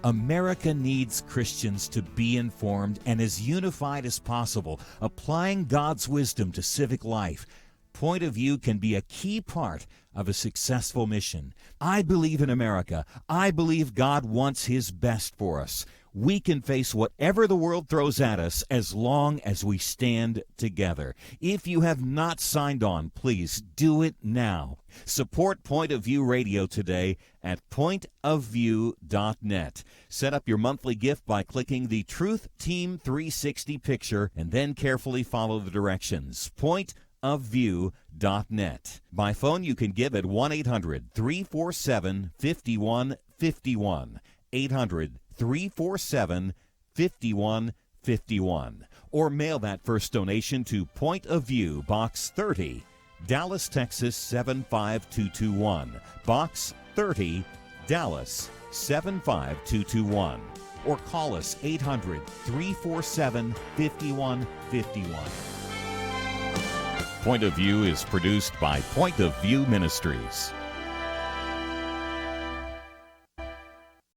America needs Christians to be informed and as unified as possible, applying God's wisdom to civic life. Point of View can be a key part of a successful mission. I believe in America. I believe God wants His best for us. We can face whatever the world throws at us as long as we stand together. If you have not signed on, please do it now. Support Point of View Radio today at pointofview.net. Set up your monthly gift by clicking the Truth Team 360 picture and then carefully follow the directions. Pointofview.net. By phone, you can give at 1-800-347-5151. 800-347-5151. Or mail that first donation to Point of View, Box 30, Dallas, Texas 75221. Box 30, Dallas 75221. Or call us 800-347-5151. Point of View is produced by Point of View Ministries.